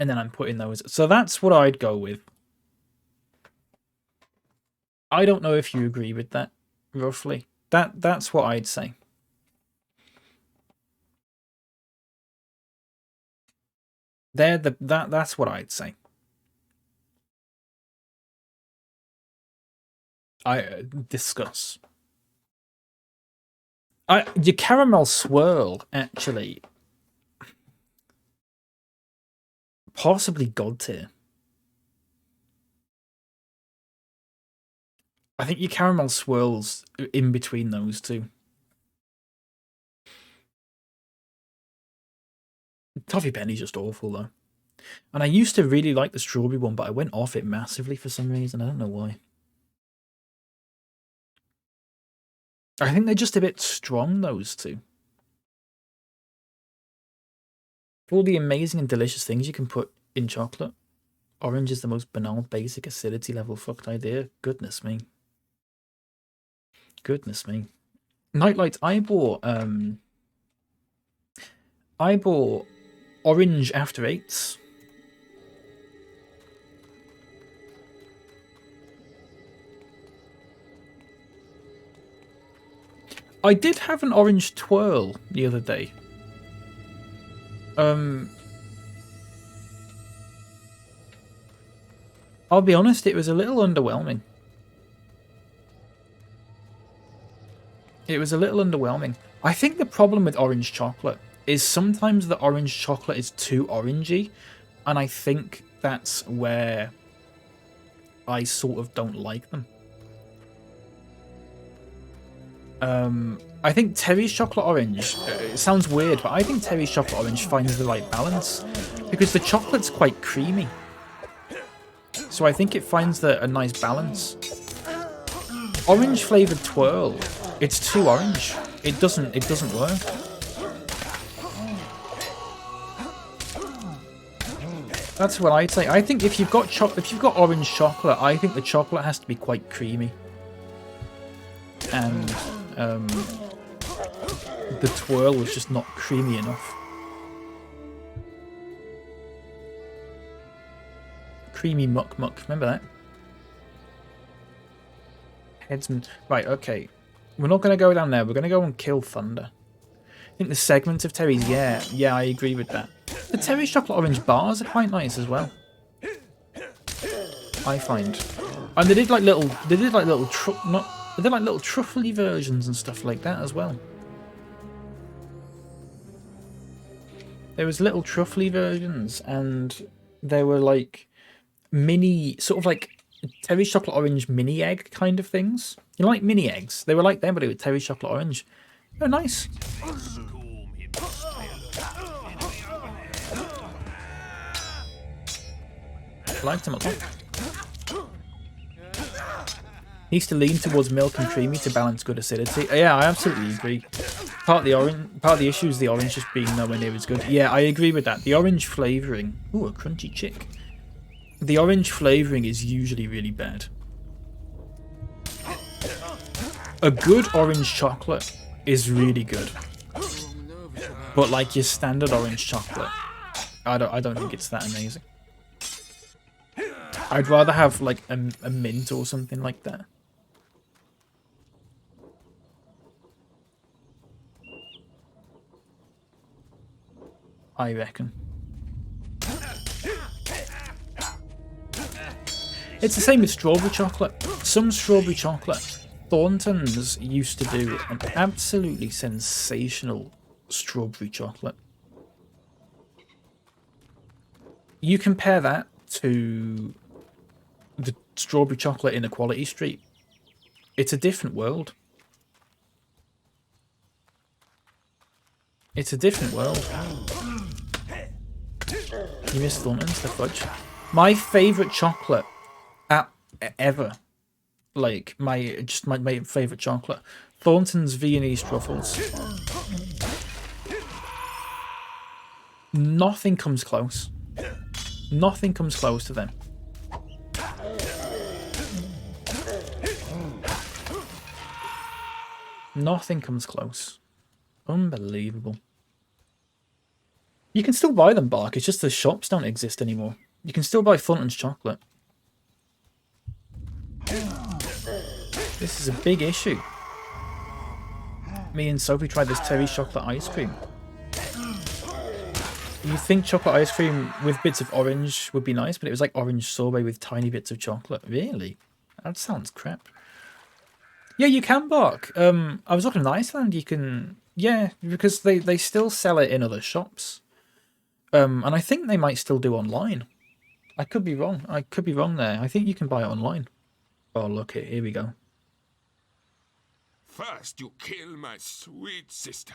And then I'm putting those... So that's what I'd go with. I don't know if you agree with that, roughly. That's what I'd say. That's what I'd say. I discuss. Your caramel swirl actually possibly god tier. I think your caramel swirls in between those two. Toffee penny's just awful though. And I used to really like the strawberry one, but I went off it massively for some reason. I don't know why. I think they're just a bit strong, those two. For all the amazing and delicious things you can put in chocolate, Orange is the most banal, basic acidity level fucked idea. Goodness me. Goodness me. Nightlights, I bought orange after eights. I did have an orange twirl the other day. I'll be honest, it was a little underwhelming. It was a little underwhelming. I think the problem with orange chocolate is sometimes the orange chocolate is too orangey, and I think that's where I sort of don't like them. I think Terry's chocolate orange, it sounds weird, but I think Terry's chocolate orange finds the right balance because the chocolate's quite creamy. So I think it finds a nice balance. Orange flavored twirl, it's too orange. It doesn't work. That's what I'd say. I think if you've got orange chocolate, I think the chocolate has to be quite creamy. And the twirl was just not creamy enough. Creamy muck. Remember that? Headsman. Right, okay. We're not going to go down there. We're going to go and kill Thunder. I think the segment of Terry's, yeah, I agree with that. The Terry's chocolate orange bars are quite nice as well. I find. And they did like little truffly versions and stuff like that as well. There was little truffly versions, and there were like mini, sort of like Terry's chocolate orange mini egg kind of things. You know, like mini eggs. They were like them, but it was Terry's chocolate orange. They're nice. Liked them a lot. Needs to lean towards milk and creamy to balance good acidity. Yeah, I absolutely agree. Part of the issue is the orange just being nowhere near as good. Yeah, I agree with that. The orange flavouring. Ooh, a crunchy chick. The orange flavouring is usually really bad. A good orange chocolate is really good. But like your standard orange chocolate, I don't think it's that amazing. I'd rather have like a mint or something like that. I reckon. It's the same with strawberry chocolate. Some strawberry chocolate, Thornton's used to do an absolutely sensational strawberry chocolate. You compare that to the strawberry chocolate in Equality Street, it's a different world. It's a different world. You miss Thornton's, the fudge. My favourite chocolate ever, like my favourite chocolate, Thornton's Viennese truffles. Nothing comes close. Nothing comes close to them. Nothing comes close. Unbelievable. You can still buy them, Bark. It's just the shops don't exist anymore. You can still buy Thornton's chocolate. This is a big issue. Me and Sophie tried this Terry's chocolate ice cream. You think chocolate ice cream with bits of orange would be nice, but it was like orange sorbet with tiny bits of chocolate. Really? That sounds crap. Yeah, you can, Bark. I was looking in Iceland. You can, yeah, because they still sell it in other shops. And I think they might still do online. I could be wrong. I could be wrong there. I think you can buy it online. Oh, look, here we go. First you kill my sweet sister,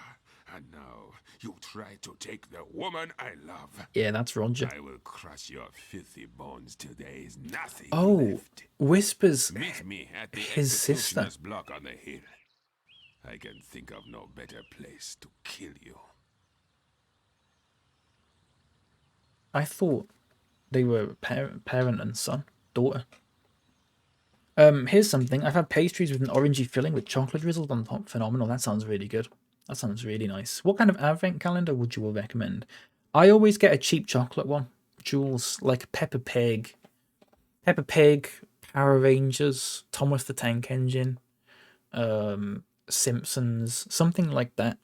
and now you try to take the woman I love. Yeah, that's Roger. I will crush your filthy bones till there is nothing left. Whispers Meet me at the his sister. executioner's block on the hill. I can think of no better place to kill you. I thought They were parent and son, daughter. Here's something. I've had pastries with an orangey filling with chocolate drizzled on top. Phenomenal. That sounds really good. That sounds really nice. What kind of advent calendar would you all recommend? I always get a cheap chocolate one. Jules, like Peppa Pig, Power Rangers, Thomas the Tank Engine, Simpsons, something like that.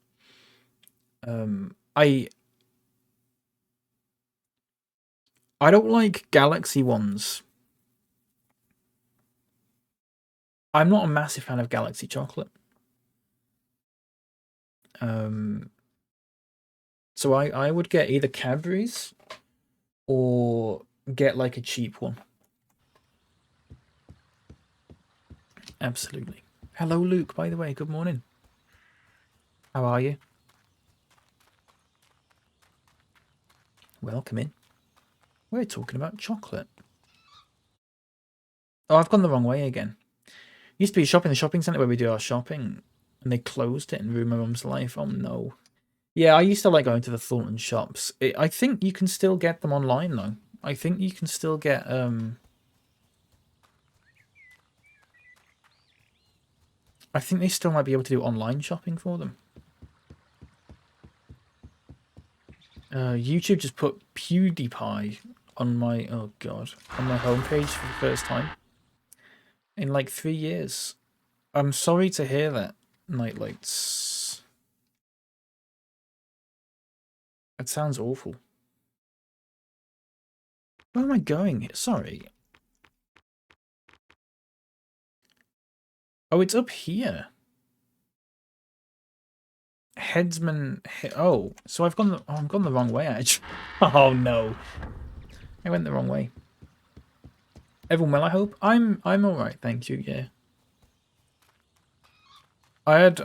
I don't like Galaxy ones. I'm not a massive fan of Galaxy chocolate. So I would get either Cadbury's or get like a cheap one. Absolutely. Hello, Luke, by the way. Good morning. How are you? Welcome in. We're talking about chocolate. Oh, I've gone the wrong way again. Used to be a shop in the shopping centre where we do our shopping, and they closed it and ruined my mum's life. Oh no. Yeah, I used to like going to the Thornton shops. I think you can still get them online though. I think you can still get I think they still might be able to do online shopping for them. YouTube just put PewDiePie on my on my homepage for the first time in like 3 years. I'm sorry to hear that, Nightlights. That sounds awful. Where am I going? Sorry. Oh, it's up here. Headsman. Oh, so I've gone. I've gone the wrong way. Actually. Oh no, I went the wrong way. Everyone well, I hope. I'm all right, thank you. Yeah. I had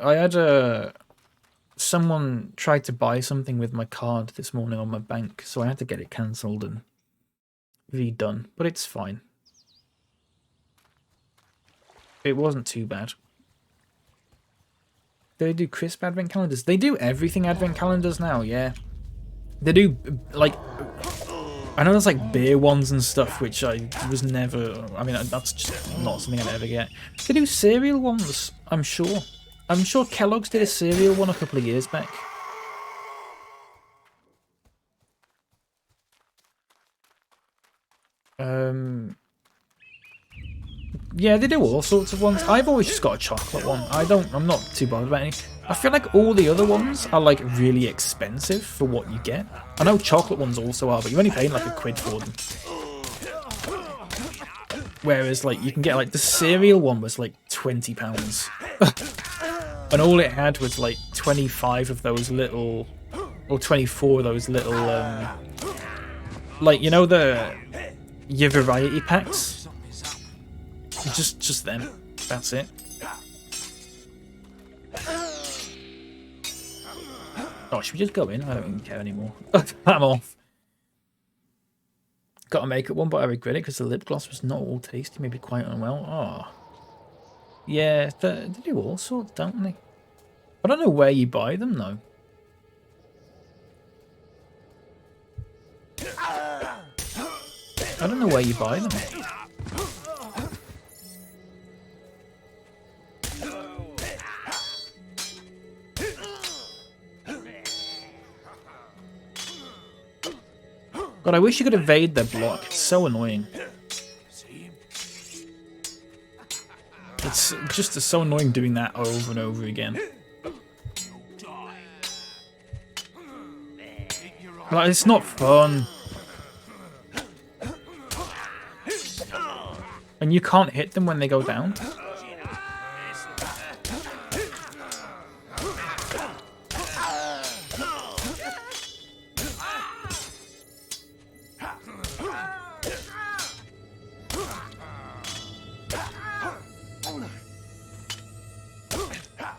someone tried to buy something with my card this morning on my bank, so I had to get it cancelled and redone. But it's fine. It wasn't too bad. They do crisp advent calendars. They do everything advent calendars now, yeah. They do, like, I know there's like beer ones and stuff, which I was never, I mean, that's just not something I'd ever get. They do cereal ones, I'm sure. I'm sure Kellogg's did a cereal one a couple of years back. Yeah, they do all sorts of ones. I've always just got a chocolate one. I'm not too bothered about any. I feel like all the other ones are like really expensive for what you get. I know chocolate ones also are, but you're only paying like £1 for them. Whereas like you can get like the cereal one was like £20. And all it had was like 25 of those little, or 24 of those little, like, you know, your variety packs? Just them. That's it. Oh, should we just go in? I don't even care anymore. I'm off. Got a makeup one, but I regret it because the lip gloss was not all tasty, maybe quite unwell. Oh. Yeah, they do all sorts, don't they? I don't know where you buy them, though. I don't know where you buy them. God, I wish you could evade their block. It's so annoying. It's just so annoying doing that over and over again. Like, it's not fun. And you can't hit them when they go down.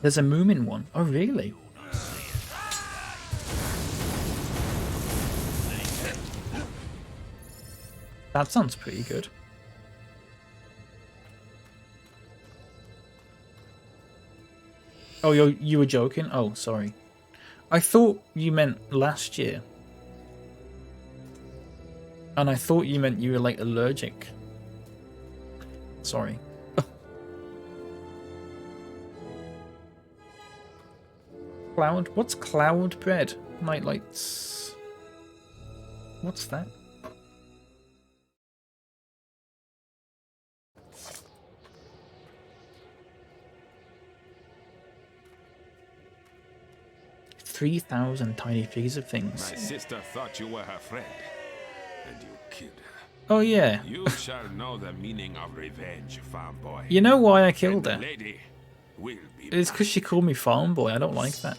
There's a Moomin one. Oh, really? That sounds pretty good. Oh, you were joking? Oh, sorry. I thought you meant last year. And I thought you meant you were like allergic. Sorry. Cloud? What's cloud bread? Nightlights. What's that? $3,000 tiny piece of things. My sister thought you were her friend, and you killed her. Oh yeah. You shall know the meaning of revenge, farm boy. You know why I killed And her? the lady will be It's because she called me farm boy. I don't like that.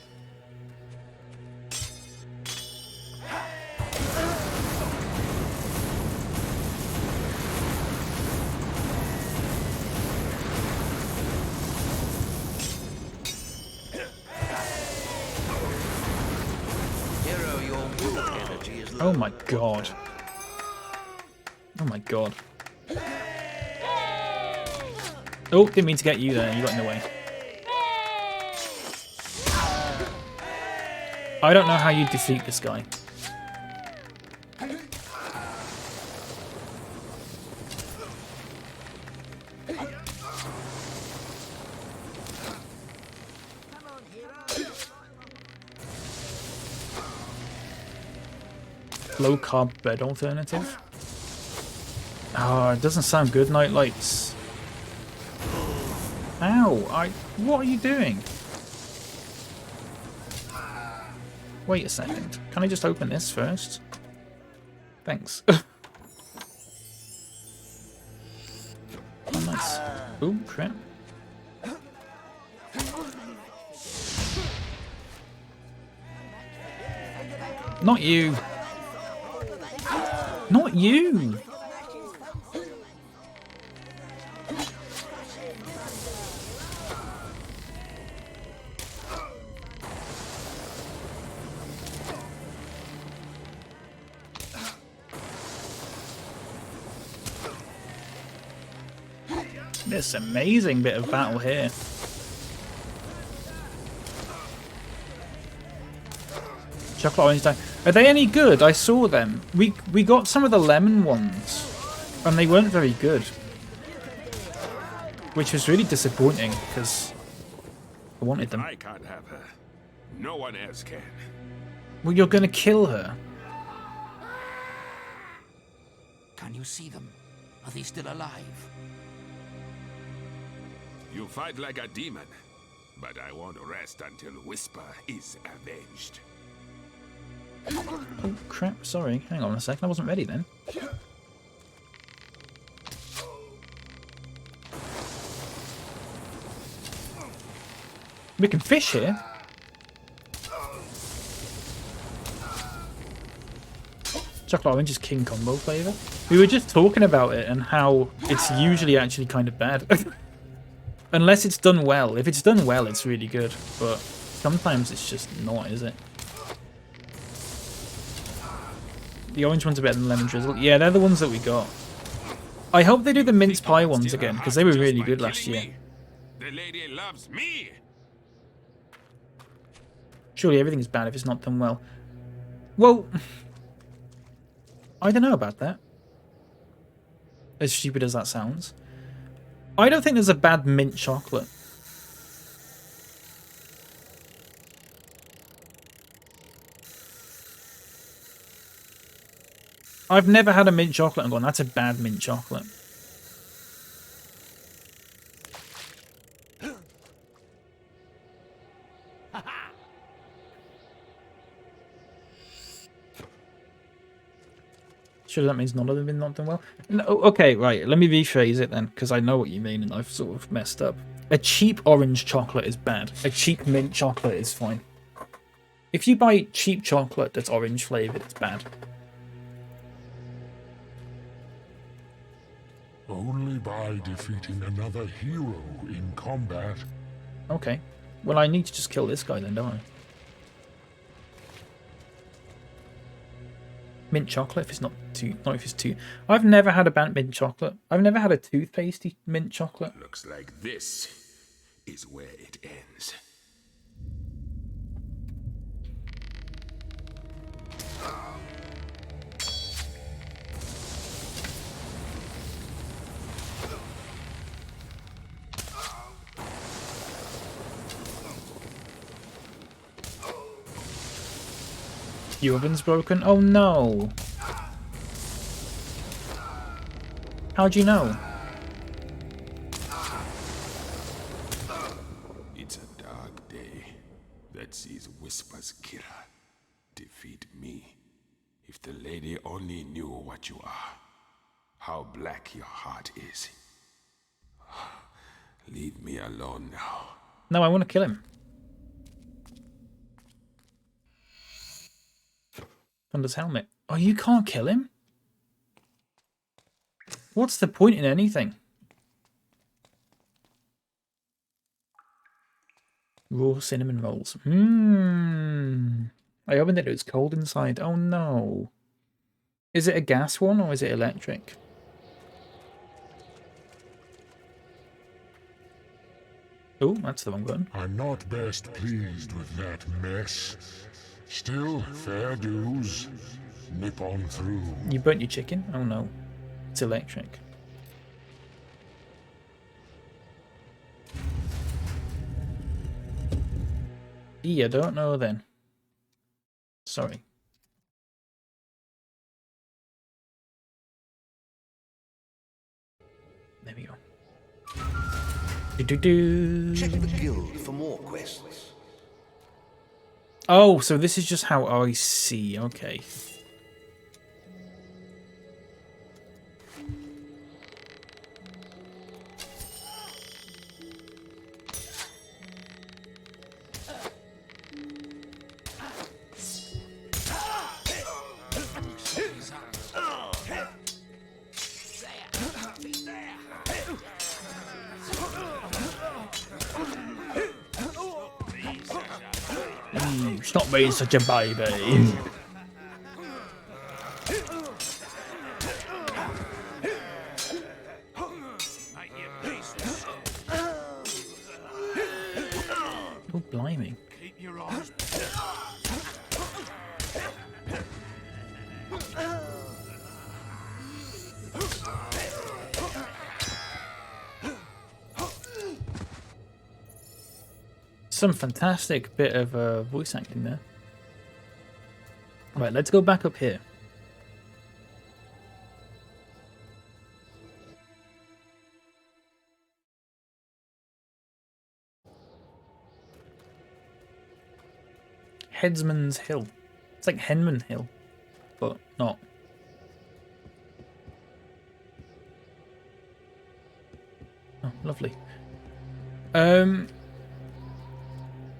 Hero, your will energy is low. Oh my god. Oh my god. Oh, didn't mean to get you there. You got in the way. I don't know how you defeat this guy. Low carb bread alternative. Oh, it doesn't sound good. Night lights. Ow! What are you doing? Wait a second. Can I just open this first? Thanks. Oh, nice. Oh, crap. Not you! Not you! This amazing bit of battle here. Chocolate orange dye. Are they any good? I saw them. We got some of the lemon ones, and they weren't very good, which was really disappointing because I wanted them. I can't have her. No one else can. Well, you're gonna kill her. Can you see them? Are they still alive? You fight like a demon, but I won't rest until Whisper is avenged. Oh crap, sorry. Hang on a second, I wasn't ready then. We can fish here. Chocolate orange is king combo flavour. We were just talking about it and how it's usually actually kind of bad. Unless it's done well. If it's done well, it's really good. But sometimes it's just not, is it? The orange ones are better than lemon drizzle. Yeah, they're the ones that we got. I hope they do the mince pie ones again, because they were really good last year. The lady loves me. Surely everything's bad if it's not done well. Well, I don't know about that. As stupid as that sounds. I don't think there's a bad mint chocolate. I've never had a mint chocolate and gone, that's a bad mint chocolate. Sure, that means none of them have been not done well. No, okay, right, let me rephrase it then, because I know what you mean and I've sort of messed up. A cheap orange chocolate is bad. A cheap mint chocolate is fine. If you buy cheap chocolate that's orange flavoured, it's bad. Only by defeating another hero in combat. Okay. Well, I need to just kill this guy then, don't I? Mint chocolate if it's not if it's too... I've never had a bad mint chocolate. I've never had a toothpastey mint chocolate. Looks like this is where it ends. Your oven's broken? Oh no! How'd you know? It's a dark day that sees Whisper's killer defeat me. If the lady only knew what you are, how black your heart is. Leave me alone now. No, I want to kill him. Thunder's helmet. Oh, you can't kill him? What's the point in anything? Raw cinnamon rolls. I opened it, it was cold inside. Oh no. Is it a gas one or is it electric? Oh, that's the wrong button. I'm not best pleased with that mess. Still, fair dues. Nip on through. You burnt your chicken? Oh no. It's electric. I don't know then. Sorry. There we go. Check the guild for more quests. Oh, so this is just how I see. Okay. Stop being such a baby. Oh, blimey. Keep your eyes. Some fantastic bit of voice acting there. Right, let's go back up here. Headsman's Hill. It's like Henman Hill, but not. Oh, lovely.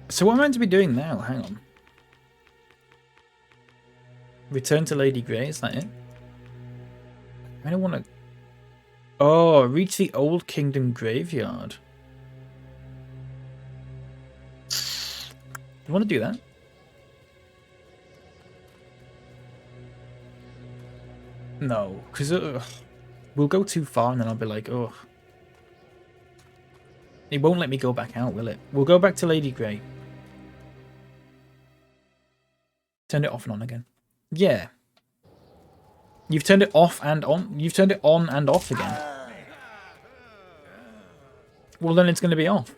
So what am I meant to be doing now? Hang on. Return to Lady Grey, is that it? I don't want to... Oh, reach the Old Kingdom Graveyard. Do you want to do that? No, because we'll go too far and then I'll be like, oh. It won't let me go back out, will it? We'll go back to Lady Grey. Turn it off and on again. Yeah. You've turned it off and on. You've turned it on and off again. Well, then it's going to be off.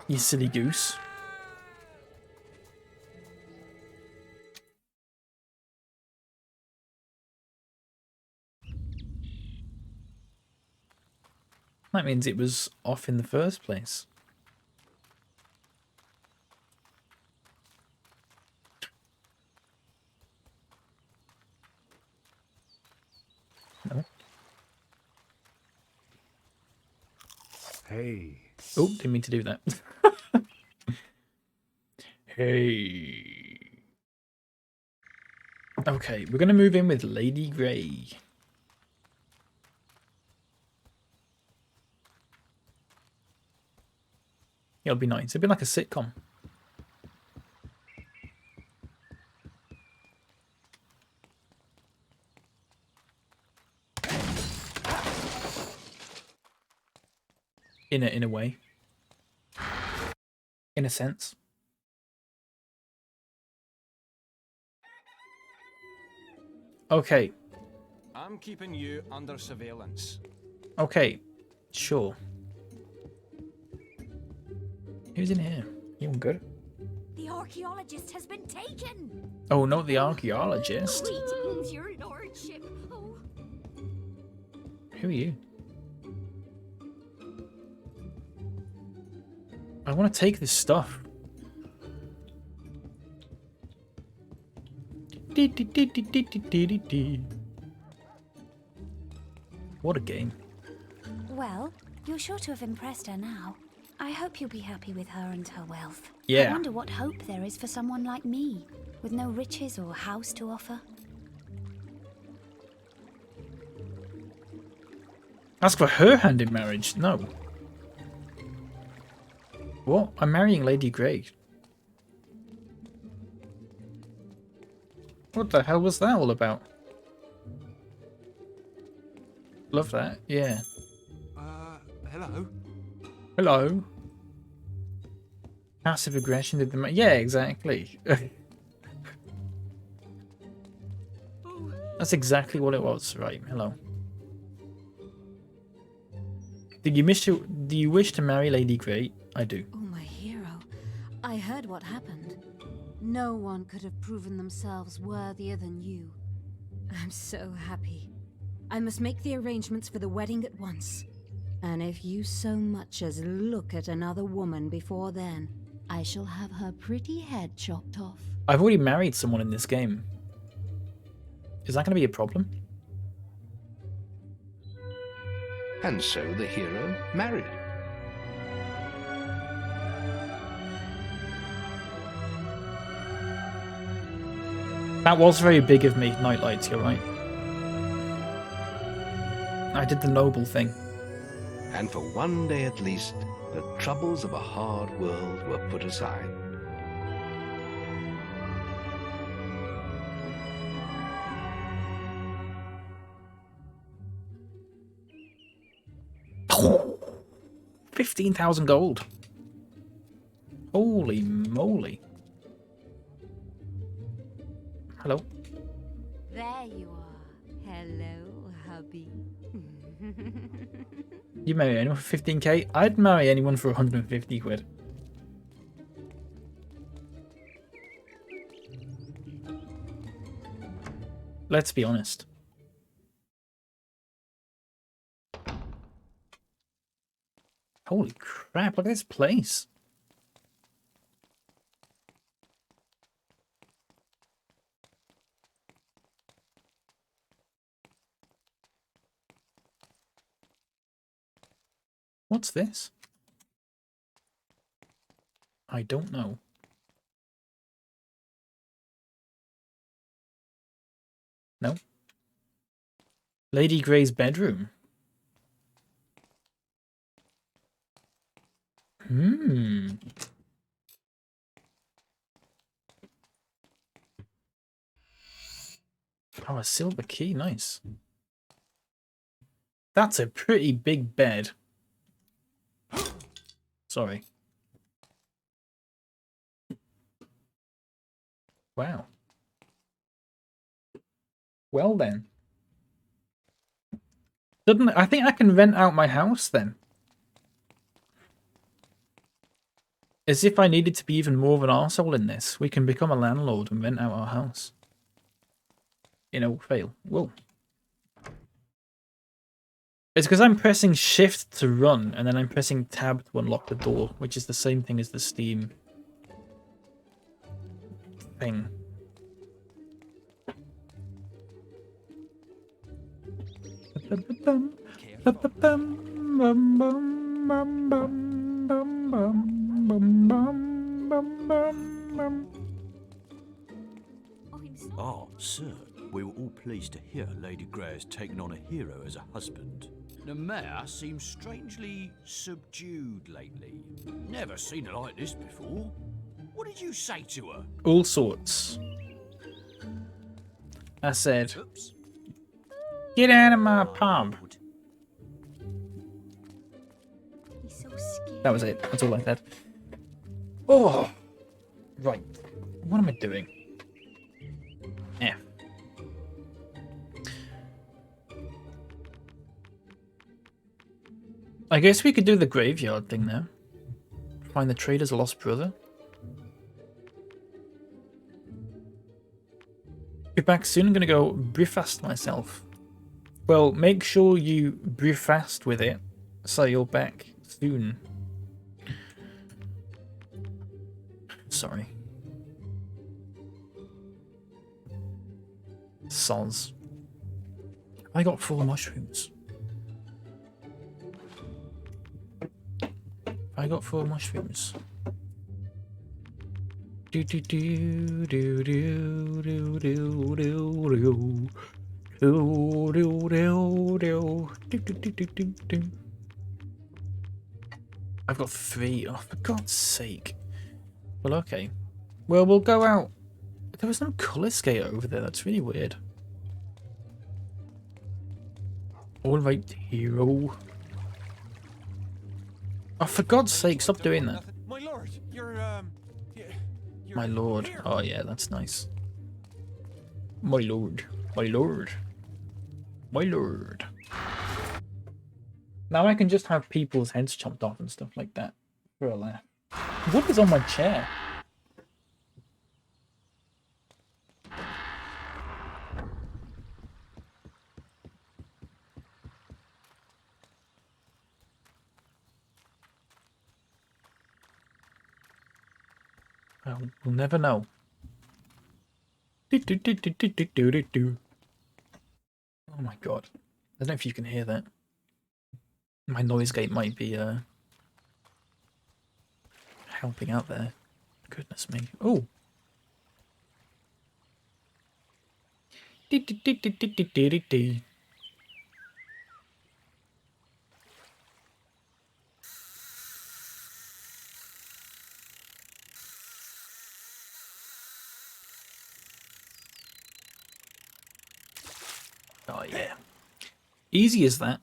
You silly goose. That means it was off in the first place. No. Hey. Oh, didn't mean to do that. Hey. Okay, we're going to move in with Lady Grey. It'll be nice. It'll be like a sitcom. In a way. In a sense. Okay. I'm keeping you under surveillance. Okay. Sure. Who's in here? You all good? The archaeologist has been taken! Oh, not the archaeologist. Greetings, your lordship. Oh. Who are you? I want to take this stuff. What a game. Well, you're sure to have impressed her now. I hope you'll be happy with her and her wealth. Yeah. I wonder what hope there is for someone like me, with no riches or house to offer. Ask for her hand in marriage? No. What? I'm marrying Lady Grey. What the hell was that all about? Love that, yeah. Hello? Hello. Passive aggression did the yeah, exactly. That's exactly what it was. Right, hello. Do you wish to marry Lady Grey? I do. Oh, my hero. I heard what happened. No one could have proven themselves worthier than you. I'm so happy. I must make the arrangements for the wedding at once. And if you so much as look at another woman before then, I shall have her pretty head chopped off. I've already married someone in this game. Is that going to be a problem? And so the hero married. That was very big of me, Nightlights, you're right. I did the noble thing. And for one day at least, the troubles of a hard world were put aside. Oh, 15,000 gold. Holy moly. Hello. There you are. Hello, hubby. You marry anyone for 15k? I'd marry anyone for 150 quid. Let's be honest. Holy crap, look at this place. What's this? I don't know. No. Lady Grey's bedroom. Hmm. Oh, a silver key. Nice. That's a pretty big bed. Sorry. Wow. Well then. Suddenly, I think I can rent out my house then. As if I needed to be even more of an arsehole in this. We can become a landlord and rent out our house. You know, fail. Whoa. It's because I'm pressing shift to run, and then I'm pressing tab to unlock the door, which is the same thing as the Steam thing. Ah, sir, we were all pleased to hear Lady Grey has taken on a hero as a husband. The mayor seems strangely subdued lately. Never seen her like this before. What did you say to her? All sorts. I said, Oops. get out of my pub. He's so scared. That was it. That's all I said. Oh, right. What am I doing? Yeah. I guess we could do the graveyard thing now. Find the trader's lost brother. Be back soon. I'm going to go brew fast myself. Well, make sure you brew fast with it, so you're back soon. Sorry. Soz. I got 4 mushrooms. I got 4 mushrooms. Do do do do do do do do do. I've got 3. Oh, for God's sake. Well, okay. Well, we'll go out. There was no colour skater over there. That's really weird. All right, hero. Oh, for God's sake, stop doing that. My lord, you're My lord. Oh, yeah, that's nice. My lord. My lord. My lord. Now I can just have people's heads chopped off and stuff like that for a laugh. What is on my chair? Well, we'll never know. Oh my god. I don't know if you can hear that. My noise gate might be helping out there. Goodness me. Oh. Oh yeah. Easy as that.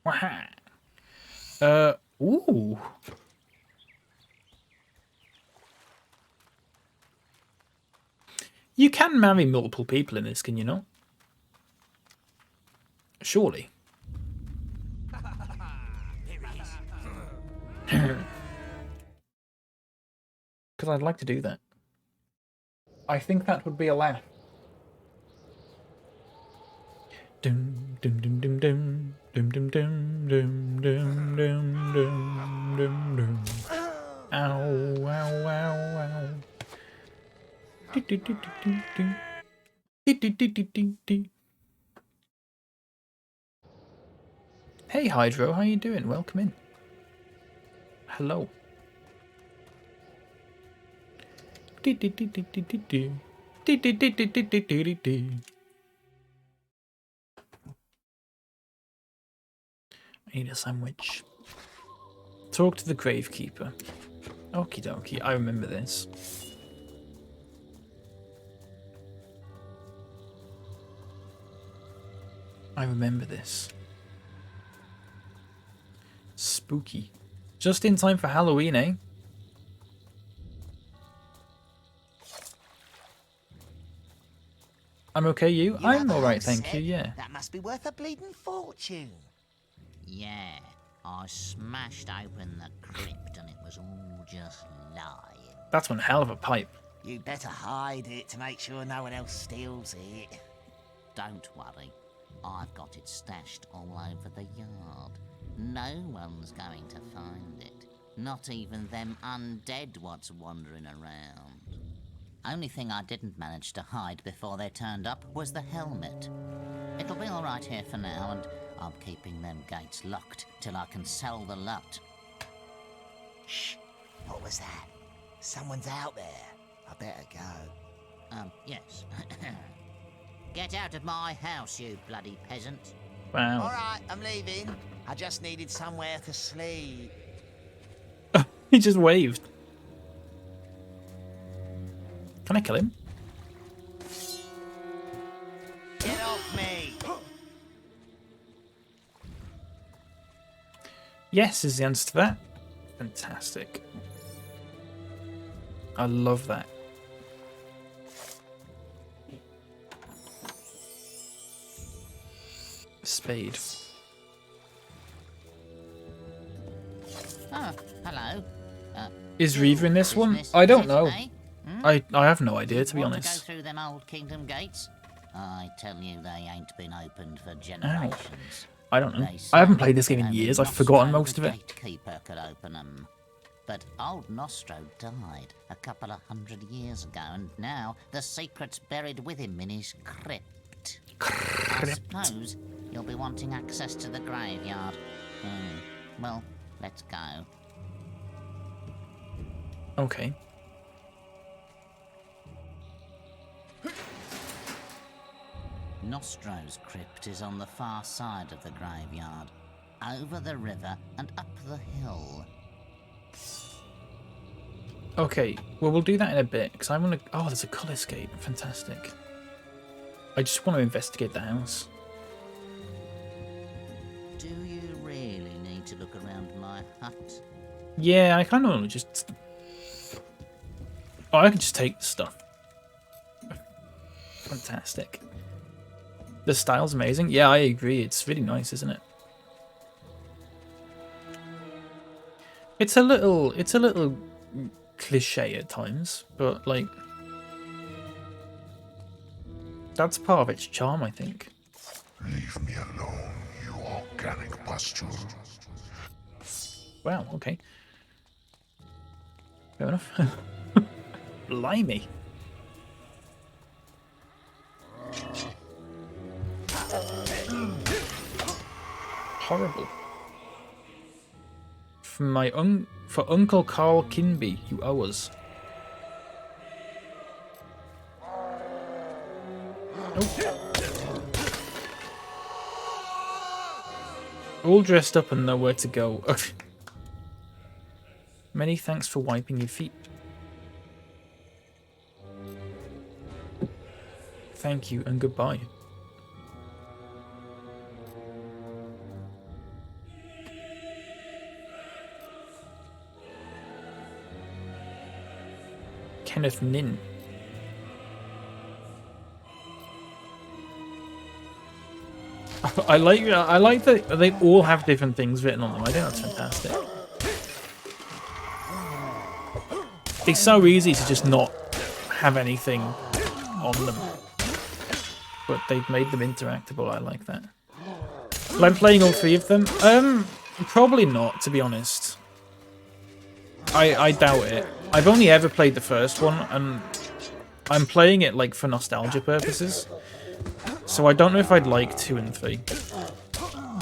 Waha. Ooh. You can marry multiple people in this, can you not? Surely. Because I'd like to do that. I think that would be a laugh. Dum dum dum dum dum dum dum dum dum dum dum dum dum dum. Ow ow ow ow. Do, do, do, do, do, do. Do, do, do, do, do, do. Hey Hydro, how you doing? Welcome in. Hello. Do, do, do, do, do, do, do. Do, do, do, do, do, do, do, do. I need a sandwich. Talk to the gravekeeper. Okie dokie, I remember this. I remember this. Spooky. Just in time for Halloween, eh? I'm okay, you? I'm alright, thank you, yeah. That must be worth a bleeding fortune. Yeah, I smashed open the crypt and it was all just lying. That's one hell of a pipe. You better hide it to make sure no one else steals it. Don't worry, I've got it stashed all over the yard. No one's going to find it. Not even them undead what's wandering around. Only thing I didn't manage to hide before they turned up was the helmet. It'll be all right here for now, and I'm keeping them gates locked till I can sell the lot. Shh! What was that? Someone's out there. I better go. Yes. Get out of my house, you bloody peasant. Wow. All right, I'm leaving. I just needed somewhere to sleep. He just waved. Can I kill him? Get off me! Yes is the answer to that. Fantastic. I love that. Spade. Oh, hello. Is Reaver in this one? I don't know. I have no idea, to be Want honest. to go through them old kingdom gates? I tell you, they ain't been opened for generations. I don't know. They I haven't say played this game in only years. I've forgotten Nostro, most the of it. Gatekeeper could open them. But old Nostro died a couple of 100 years ago, and now the secret's buried with him in his crypt. I suppose you'll be wanting access to the graveyard. Well, let's go. Okay. Nostro's crypt is on the far side of the graveyard, over the river and up the hill. Okay, well, we'll do that in a bit, because I want to... Oh, there's a colour escape. Fantastic. I just want to investigate the house. Do you really need to look around my hut? Yeah, I kind of want to just... Oh, I can just take the stuff. Fantastic. The style's amazing. Yeah, I agree. It's really nice, isn't it? It's a little cliche at times, but like that's part of its charm, I think. Leave me alone, you organic pustule. Wow, okay. Fair enough. Blimey. Horrible. For Uncle Carl Kinby, you owe us. All dressed up and nowhere to go. Many thanks for wiping your feet. Thank you and goodbye. Kenneth Nin. I like that they all have different things written on them. I think that's fantastic. It's so easy to just not have anything on them, but they've made them interactable. I like that. Well, I'm playing all three of them. Probably not, to be honest. I doubt it. I've only ever played the first one, and I'm playing it like for nostalgia purposes. So I don't know if I'd like 2 and 3.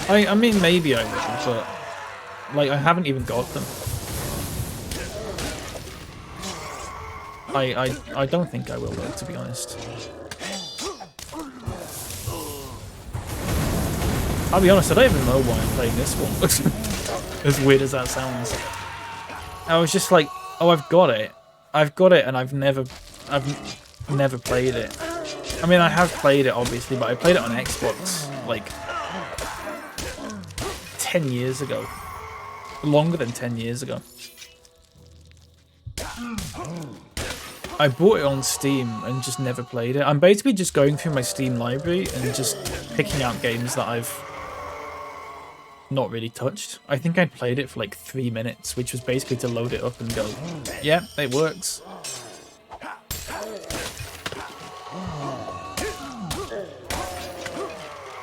I mean, maybe I will, but like I haven't even got them. I don't think I will though, to be honest. I'll be honest, I don't even know why I'm playing this one. As weird as that sounds. I was just like, oh, I've got it, and I've never played it. I mean, I have played it obviously, but I played it on Xbox like 10 years ago, longer than 10 years ago. I bought it on Steam and just never played it. I'm basically just going through my Steam library and just picking out games that I've not really touched. I think I played it for like 3 minutes, which was basically to load it up and go, yeah, it works.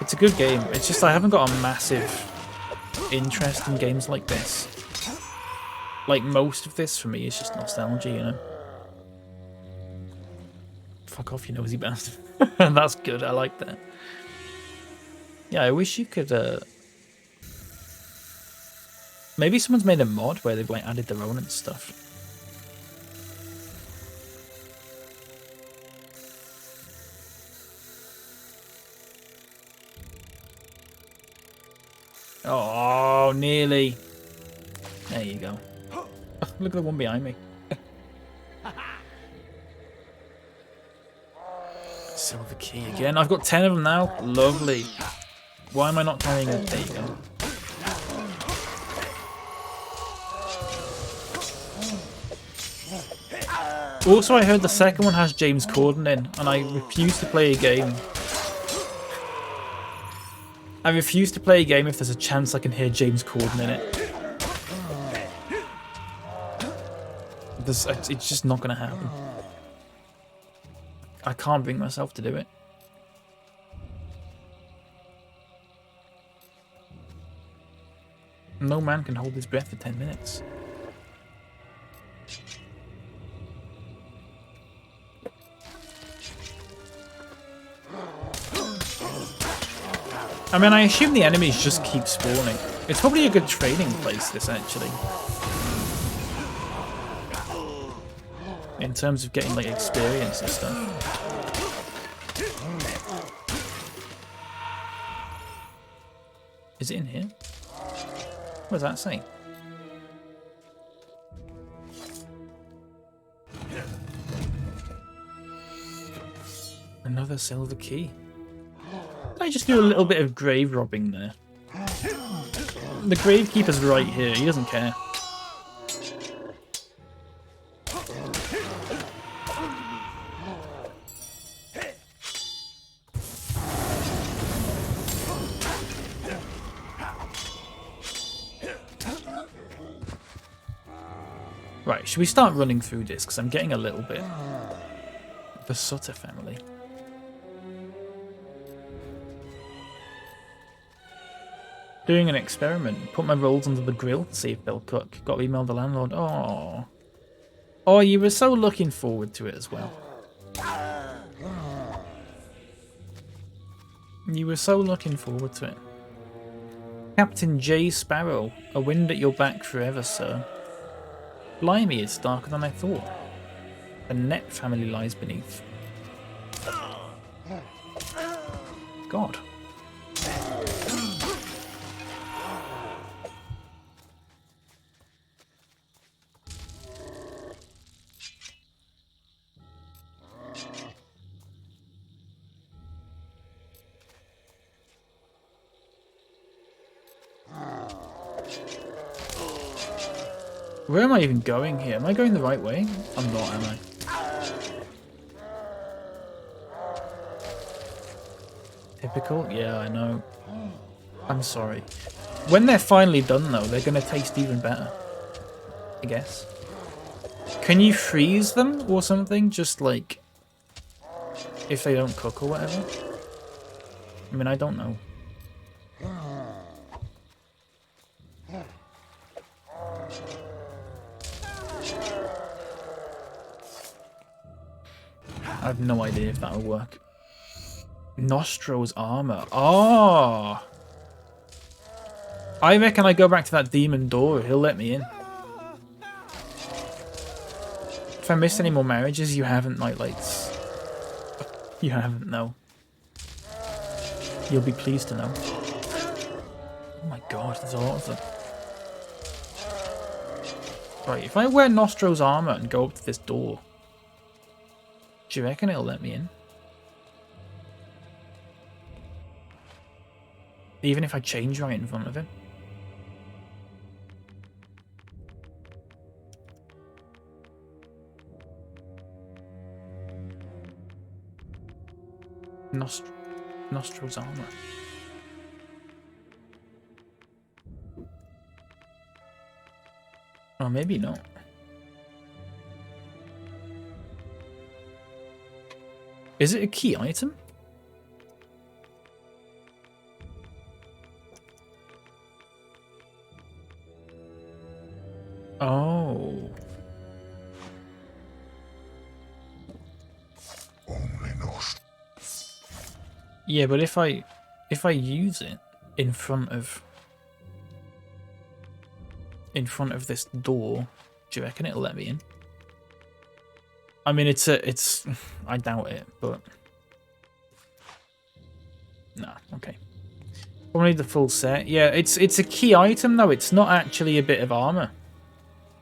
It's a good game. It's just I haven't got a massive interest in games like this. Like most of this for me is just nostalgia, you know. Fuck off, you nosy bastard. That's good. I like that. Yeah, I wish you could. Maybe someone's made a mod where they've like added their own and stuff. Oh, nearly. There you go. Look at the one behind me. Silver key again. I've got 10 of them now. Lovely. Why am I not carrying it? There you go. Also, I heard the second one has James Corden in, and I refuse to play a game. I refuse to play a game if there's a chance I can hear James Corden in it. It's just not going to happen. I can't bring myself to do it. No man can hold his breath for 10 minutes. I mean, I assume the enemies just keep spawning. It's probably a good trading place, this, actually. In terms of getting, like, experience and stuff. Is it in here? What does that say? Another silver key. Did I just do a little bit of grave robbing there? The gravekeeper's right here. He doesn't care. Right, should we start running through this? Because I'm getting a little bit. The Sutter family. Doing an experiment. Put my rolls under the grill to see if they'll cook. Got to email the landlord. Oh. Oh, you were so looking forward to it as well. You were so looking forward to it. Captain J. Sparrow. A wind at your back forever, sir. Blimey, it's darker than I thought. The net family lies beneath. God. Where am I even going here? Am I going the right way? I'm not, am I? Typical? Yeah, I know. I'm sorry. When they're finally done, though, they're going to taste even better. I guess. Can you freeze them or something? Just like... if they don't cook or whatever? I mean, I don't know. I have no idea if that'll work. Nostro's armor. Oh! I reckon I go back to that demon door. He'll let me in. If I missed any more marriages, you haven't, Nightlights. You haven't, no. You'll be pleased to know. Oh my god, there's a lot of them. Right, if I wear Nostro's armor and go up to this door, do you reckon it'll let me in? Even if I change right in front of him? Nostro's armor. Or maybe not. Is it a key item? Oh. Yeah, but if I use it in front of this door, do you reckon it'll let me in? I mean, it's I doubt it, but nah, okay. Probably the full set. Yeah, it's a key item though. It's not actually a bit of armor.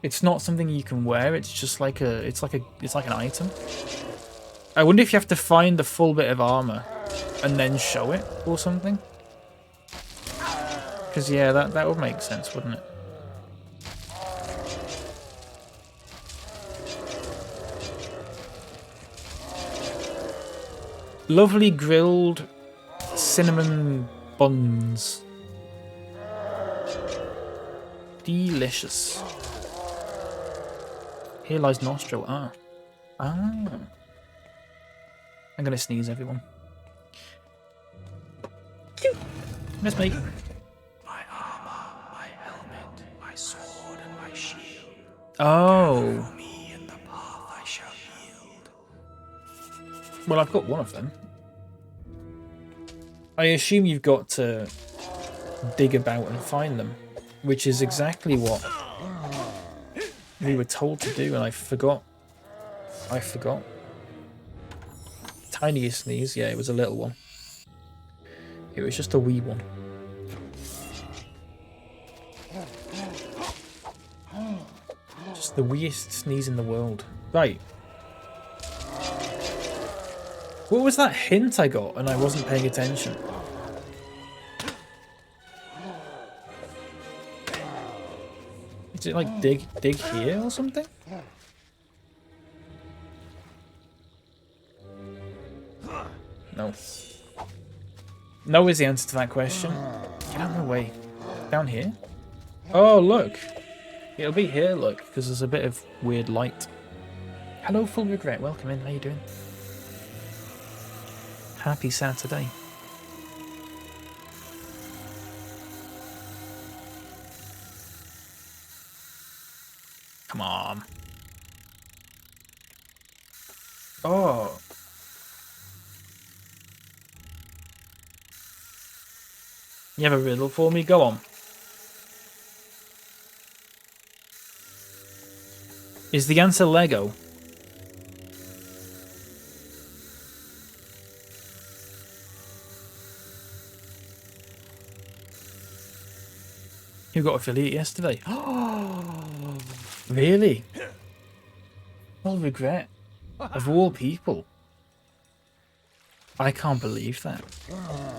It's not something you can wear. It's just like it's like an item. I wonder if you have to find the full bit of armor and then show it or something. Because yeah, that would make sense, wouldn't it? Lovely grilled cinnamon buns. Delicious. Here lies Nostro. Ah. I'm gonna sneeze, everyone. Miss me. My armor, my helmet, my sword, and my shield. Oh. For me in the path I shall yield. Well, I've got one of them. I assume you've got to dig about and find them, which is exactly what we were told to do, and I forgot. Tiniest sneeze, yeah, it was a little one. It was just a wee one. Just the weeest sneeze in the world. Right. What was that hint I got and I wasn't paying attention? Is it like dig here or something? No. No is the answer to that question. Get out of my way. Down here? Oh, look. It'll be here, look, because there's a bit of weird light. Hello, Full Regret. Welcome in. How you doing? Happy Saturday. Come on. Oh. You have a riddle for me? Go on. Is the answer Lego? You got affiliate yesterday. Oh, really? Full Regret. Of all people. I can't believe that.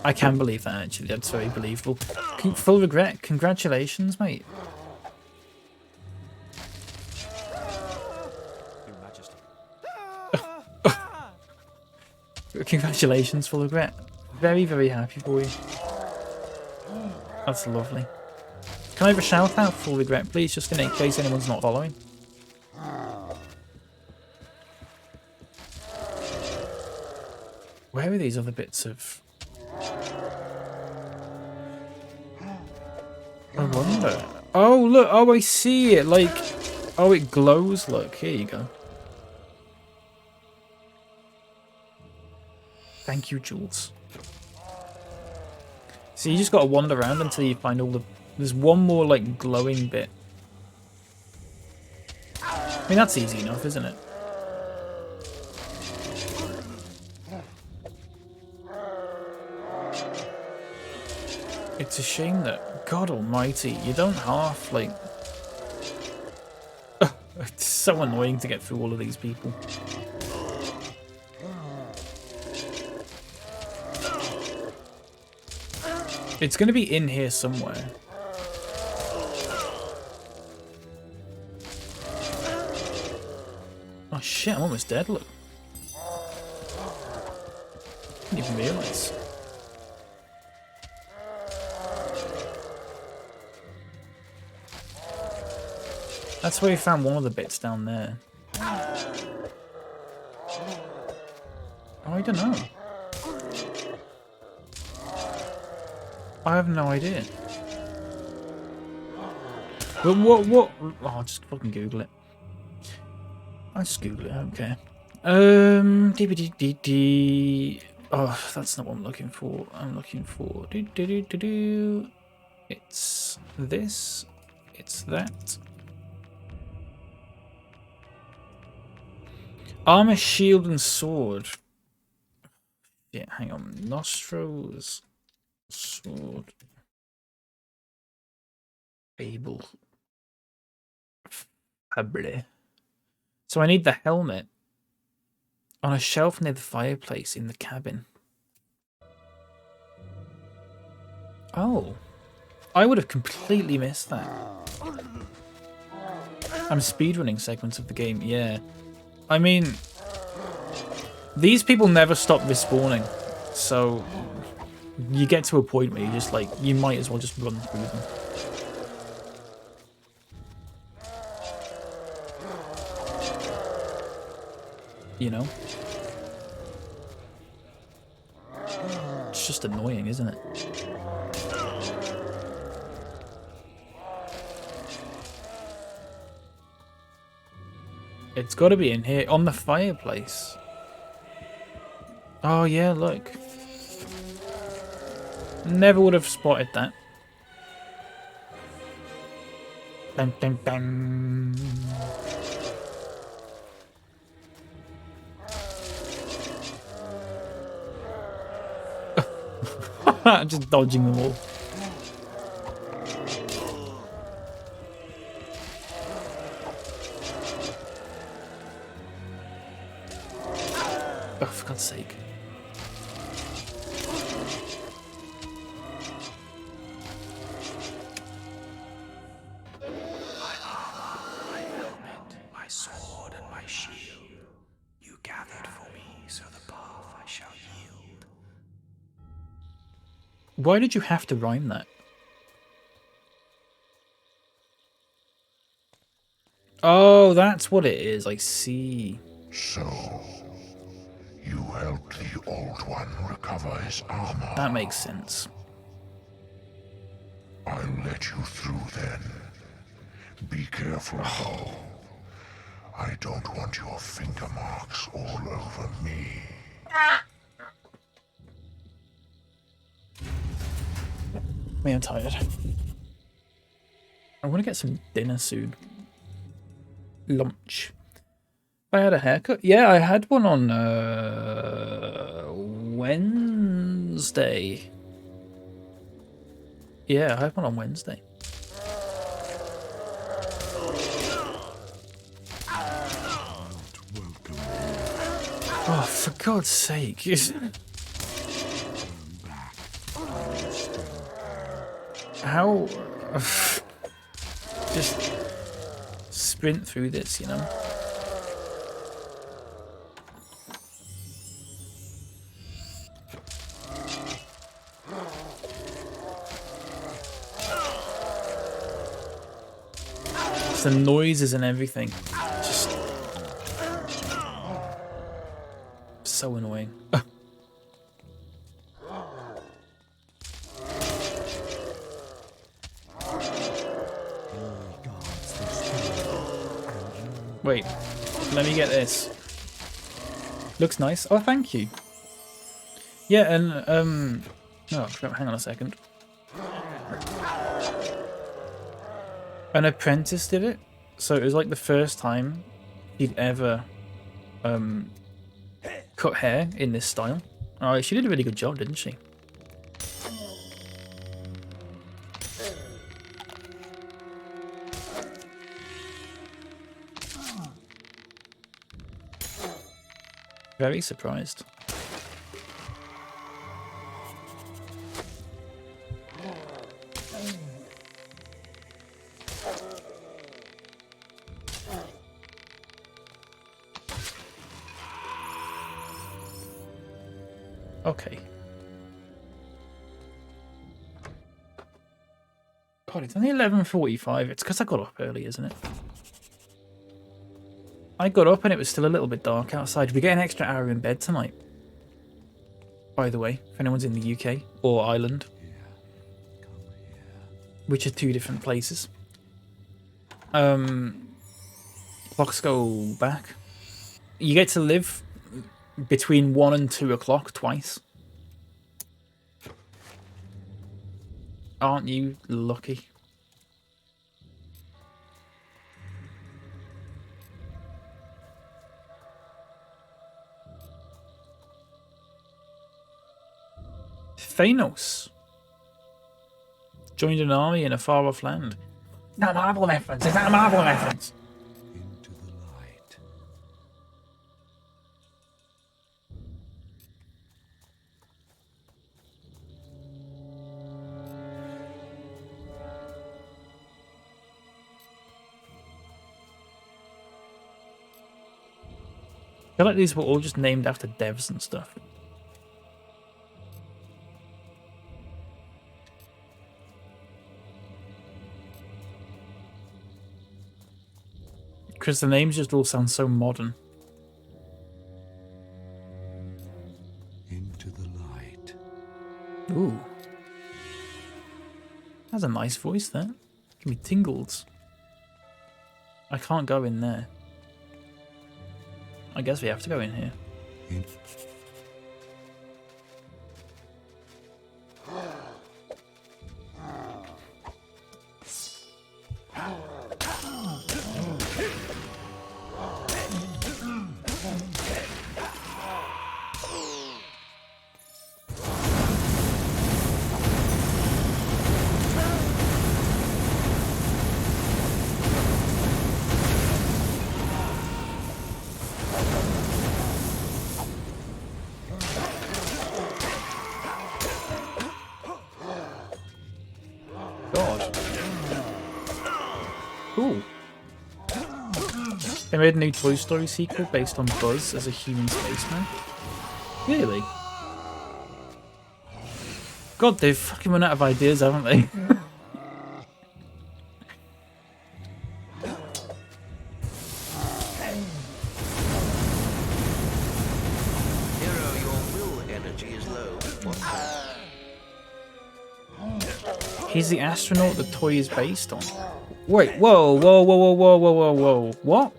I can believe that, actually. That's very believable. Full Regret. Congratulations, mate. Your Majesty. Congratulations, Full Regret. Very, very happy for you. That's lovely. Can I have a shout out, Full Regret, please, just in case anyone's not following? Where are these other bits of... I wonder. Oh, look. Oh, I see it. Like, oh, it glows. Look, here you go. Thank you, Jules. So you just got to wander around until you find all the... There's one more, like, glowing bit. I mean, that's easy enough, isn't it? It's a shame that, God almighty, you don't half, like... It's so annoying to get through all of these people. It's going to be in here somewhere. Oh shit, I'm almost dead, look. Didn't even realise. That's where we found one of the bits down there. Oh, I don't know. I have no idea. But what? Oh, I'll just fucking Google it. I'll just Google it, I don't care. DVD. Oh, that's not what I'm looking for. I'm looking for... It's this. It's that. Armor, shield, and sword. Yeah, hang on. Nostrils. Sword. Fable. Fable. So I need the helmet on a shelf near the fireplace in the cabin. Oh. I would have completely missed that. I'm speedrunning segments of the game, yeah. I mean, these people never stop respawning, so you get to a point where you just like, you might as well just run through them. You know? It's just annoying, isn't it? It's got to be in here on the fireplace. Oh yeah, look. Never would have spotted that. Dun, dun, dun. Just dodging them all. Oh, for God's sake. My sword and my shield, you gathered for me, so the path I shall yield. Why did you have to rhyme that? Oh, that's what it is. I see. So, you helped the Old One recover his armor. That makes sense. I'll let you through then. Be careful, though. I don't want your finger marks all over me. Man, I'm tired. I want to get some dinner soon. Lunch. I had a haircut. Yeah, I had one on Wednesday. Yeah, I had one on Wednesday. Oh, for God's sake. How... Just sprint through this, you know? It's the noises and everything. Just... so annoying. Wait, let me get this. Looks nice. Oh, thank you. Yeah, and oh, hang on a second. An apprentice did it, so it was like the first time he'd ever cut hair in this style. Oh, she did a really good job, didn't she? Very surprised. Okay. God, it's only 11:45. It's because I got up early, isn't it? I got up and it was still a little bit dark outside. We get an extra hour in bed tonight. By the way, if anyone's in the UK or Ireland, which are two different places. Clocks go back. You get to live between 1 and 2 o'clock twice. Aren't you lucky? Thanos joined an army in a far-off land. Is that a Marvel reference? Is that a Marvel reference? Into the light. I feel like these were all just named after devs and stuff. Because the names just all sound so modern. Into the light. Ooh. That's a nice voice there. Give me tingles. I can't go in there. I guess we have to go in here. Cool. They made a new Toy Story sequel based on Buzz as a human spaceman. Really? God, they've fucking run out of ideas, haven't they? Hero, your will energy is low. He's the astronaut the toy is based on. Wait, whoa, whoa, whoa, whoa, whoa, whoa, whoa, whoa. What?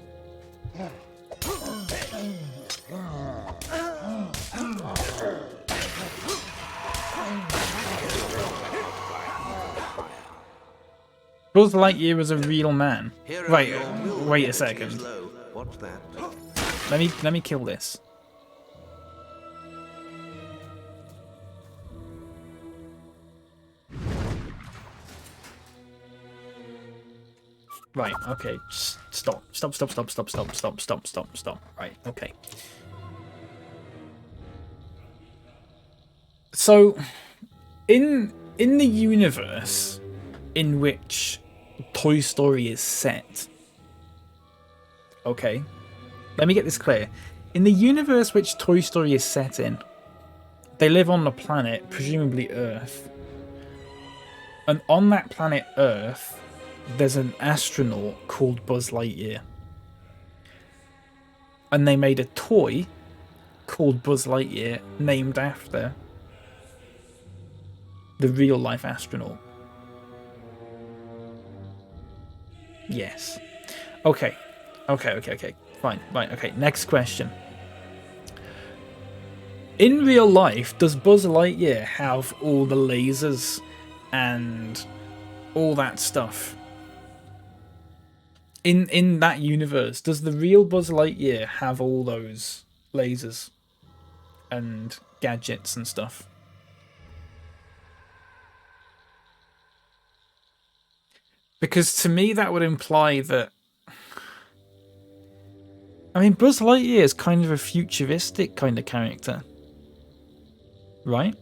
Buzz Lightyear was a real man. Right, wait a second. What's that? Let me kill this. Right, okay. Stop. Right, okay. So, in the universe in which Toy Story is set, okay, let me get this clear. In the universe which Toy Story is set in, they live on a planet, presumably Earth, and on that planet Earth, there's an astronaut called Buzz Lightyear. And they made a toy called Buzz Lightyear named after the real life astronaut. Yes. Okay. Fine. Right, okay. Next question. In real life, does Buzz Lightyear have all the lasers and all that stuff? In that universe, does the real Buzz Lightyear have all those lasers and gadgets and stuff? Because to me that would imply that... I mean, Buzz Lightyear is kind of a futuristic kind of character. Right?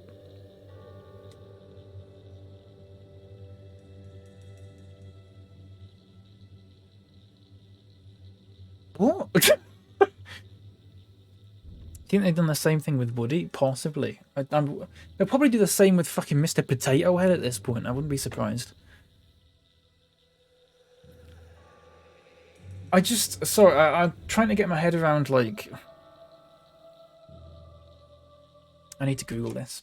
What? Do you think they've done the same thing with Woody? Possibly. They'll probably do the same with fucking Mr. Potato Head at this point. I wouldn't be surprised. Sorry, I'm trying to get my head around, like... I need to Google this.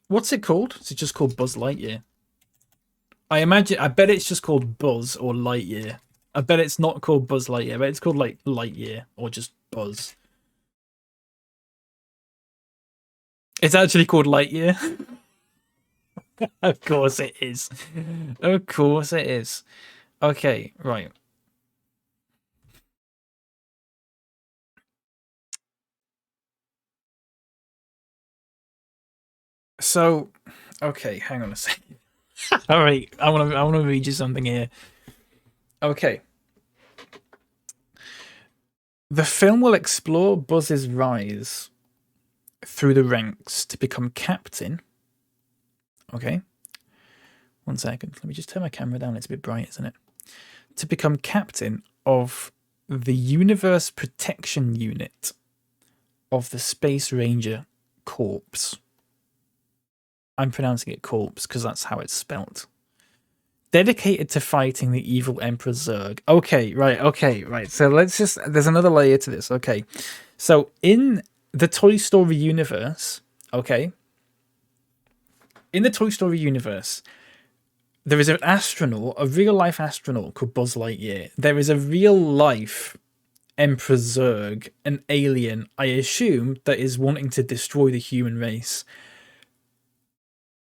What's it called? Is it just called Buzz Lightyear? I bet it's just called Buzz or Lightyear. I bet it's not called Buzz Lightyear, but it's called, like, Lightyear or just Buzz. It's actually called Lightyear. Of course it is. Of course it is. Okay, right. So, okay, hang on a second. All right, I want to read you something here. Okay. The film will explore Buzz's rise through the ranks to become captain. Okay. 1 second. Let me just turn my camera down. It's a bit bright, isn't it? To become captain of the Universe Protection Unit of the Space Ranger Corps. I'm pronouncing it Corps because that's how it's spelt. Dedicated to fighting the evil Emperor Zurg. Okay, right. So there's another layer to this. Okay. So in the Toy Story universe, okay, in the Toy Story universe, there is an astronaut, a real life astronaut called Buzz Lightyear. There is a real life Emperor Zurg, an alien, I assume, that is wanting to destroy the human race.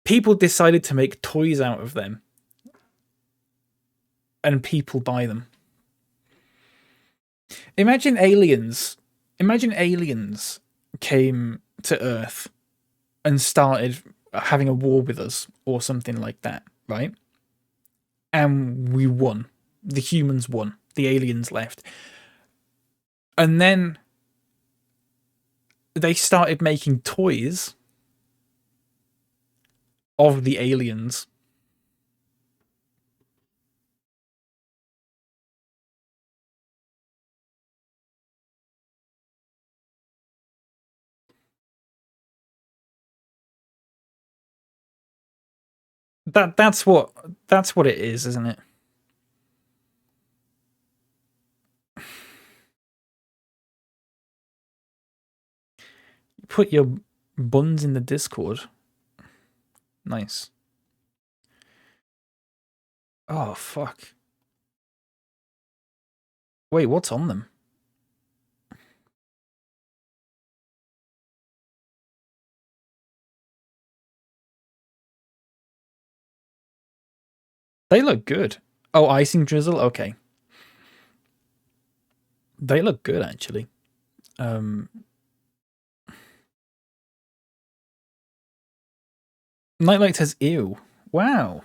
People decided to make toys out of them. And people buy them. Imagine aliens came to Earth and started having a war with us or something like that, right? And we won. The humans won. The aliens left. And then they started making toys of the aliens. That's what it is, isn't it? Put your buns in the Discord. Nice. Oh, fuck. Wait, what's on them? They look good. Oh, icing drizzle? Okay. They look good, actually. Nightlight says, ew. Wow.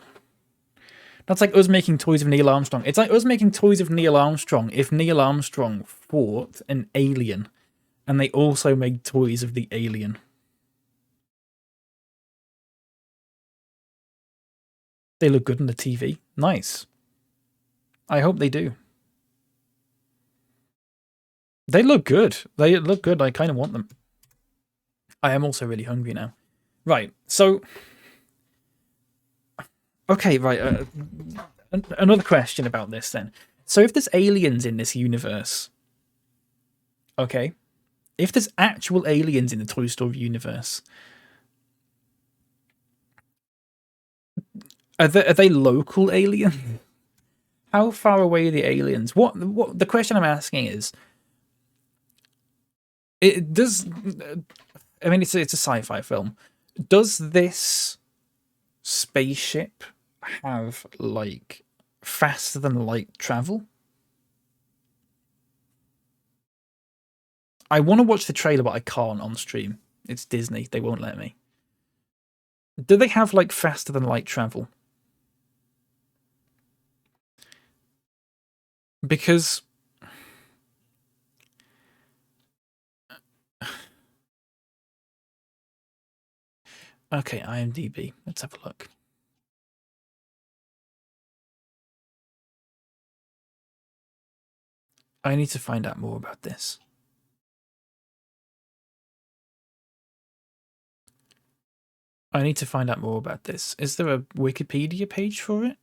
That's like us making toys of Neil Armstrong. It's like us making toys of Neil Armstrong if Neil Armstrong fought an alien and they also made toys of the alien. They look good on the TV. Nice. I hope they do. They look good. They look good. I kind of want them. I am also really hungry now. Right, so... Okay, right. Another question about this then. So if there's aliens in this universe, okay, if there's actual aliens in the Toy Story universe, are they local aliens? How far away are the aliens? What the question I'm asking is, it does. I mean, it's a sci-fi film. Does this spaceship have like faster than light travel? I want to watch the trailer, but I can't on stream. It's Disney. They won't let me. Do they have like faster than light travel? Because okay, IMDb. Let's have a look. I need to find out more about this. I need to find out more about this. Is there a Wikipedia page for it?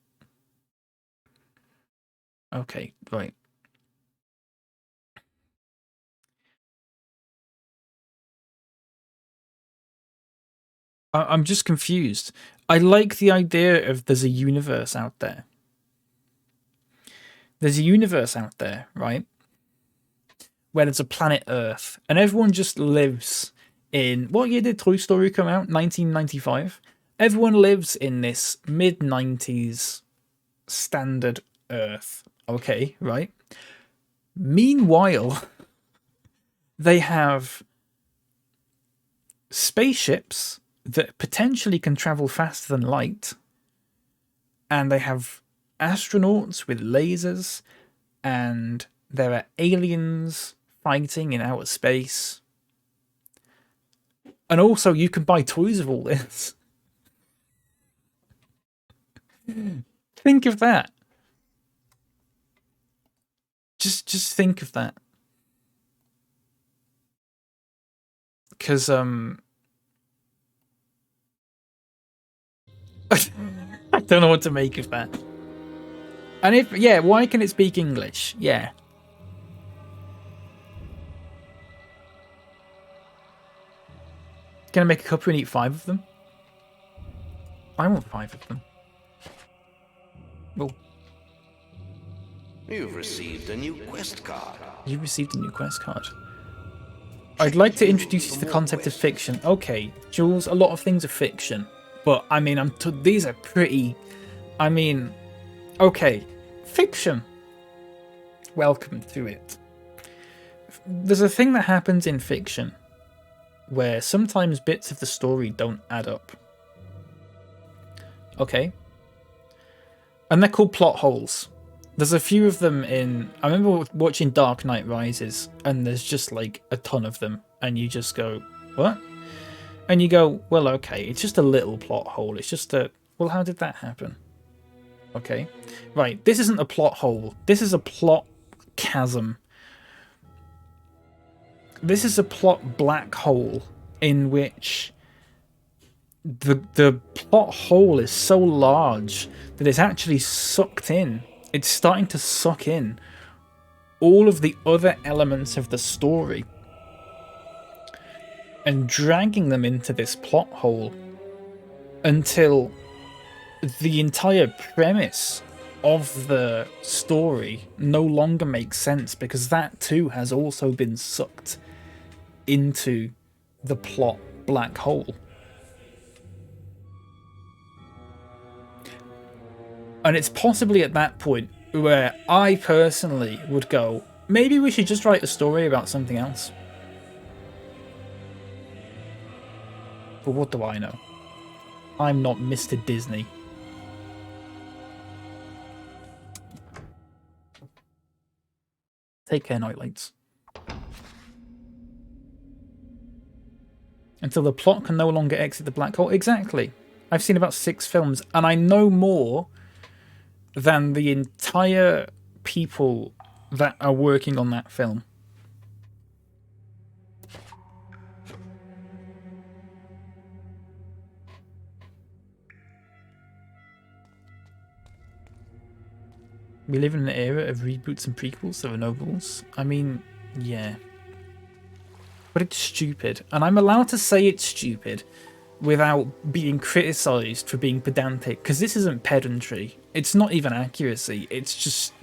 Okay, right. I'm just confused. I like the idea of there's a universe out there. There's a universe out there, right? Where there's a planet Earth, and everyone just lives in... What year did Toy Story come out? 1995? Everyone lives in this mid-90s standard Earth. Okay, right? Meanwhile, they have spaceships that potentially can travel faster than light, and they have astronauts with lasers, and there are aliens fighting in outer space. And also, you can buy toys of all this. Think of that. Just think of that. Because, I don't know what to make of that. And if, yeah, why can it speak English? Yeah. Gonna make a couple and eat 5 of them? I want 5 of them. Oh. You've received a new quest card. You received a new quest card. I'd like to introduce you to the concept of fiction. Okay, Jules, a lot of things are fiction. But, I mean, these are pretty... I mean... Okay, fiction. Welcome to it. There's a thing that happens in fiction where sometimes bits of the story don't add up. Okay? And they're called plot holes. There's a few of them in... I remember watching Dark Knight Rises, and there's just like a ton of them, and you just go, what? And you go, well, okay, it's just a little plot hole. It's just a... Well, how did that happen? Okay. Right, this isn't a plot hole. This is a plot chasm. This is a plot black hole in which the plot hole is so large that it's actually sucked in. It's starting to suck in all of the other elements of the story and dragging them into this plot hole until the entire premise of the story no longer makes sense, because that too has also been sucked into the plot black hole. And it's possibly at that point where I personally would go, maybe we should just write a story about something else. But what do I know? I'm not Mr. Disney. Take care, Nightlights. Until the plot can no longer exit the black hole. Exactly. I've seen about 6 films, and I know more than the entire people that are working on that film. We live in an era of reboots and prequels that are no rules. I mean, yeah. But it's stupid, and I'm allowed to say it's stupid without being criticised for being pedantic, because this isn't pedantry. It's not even accuracy. It's just...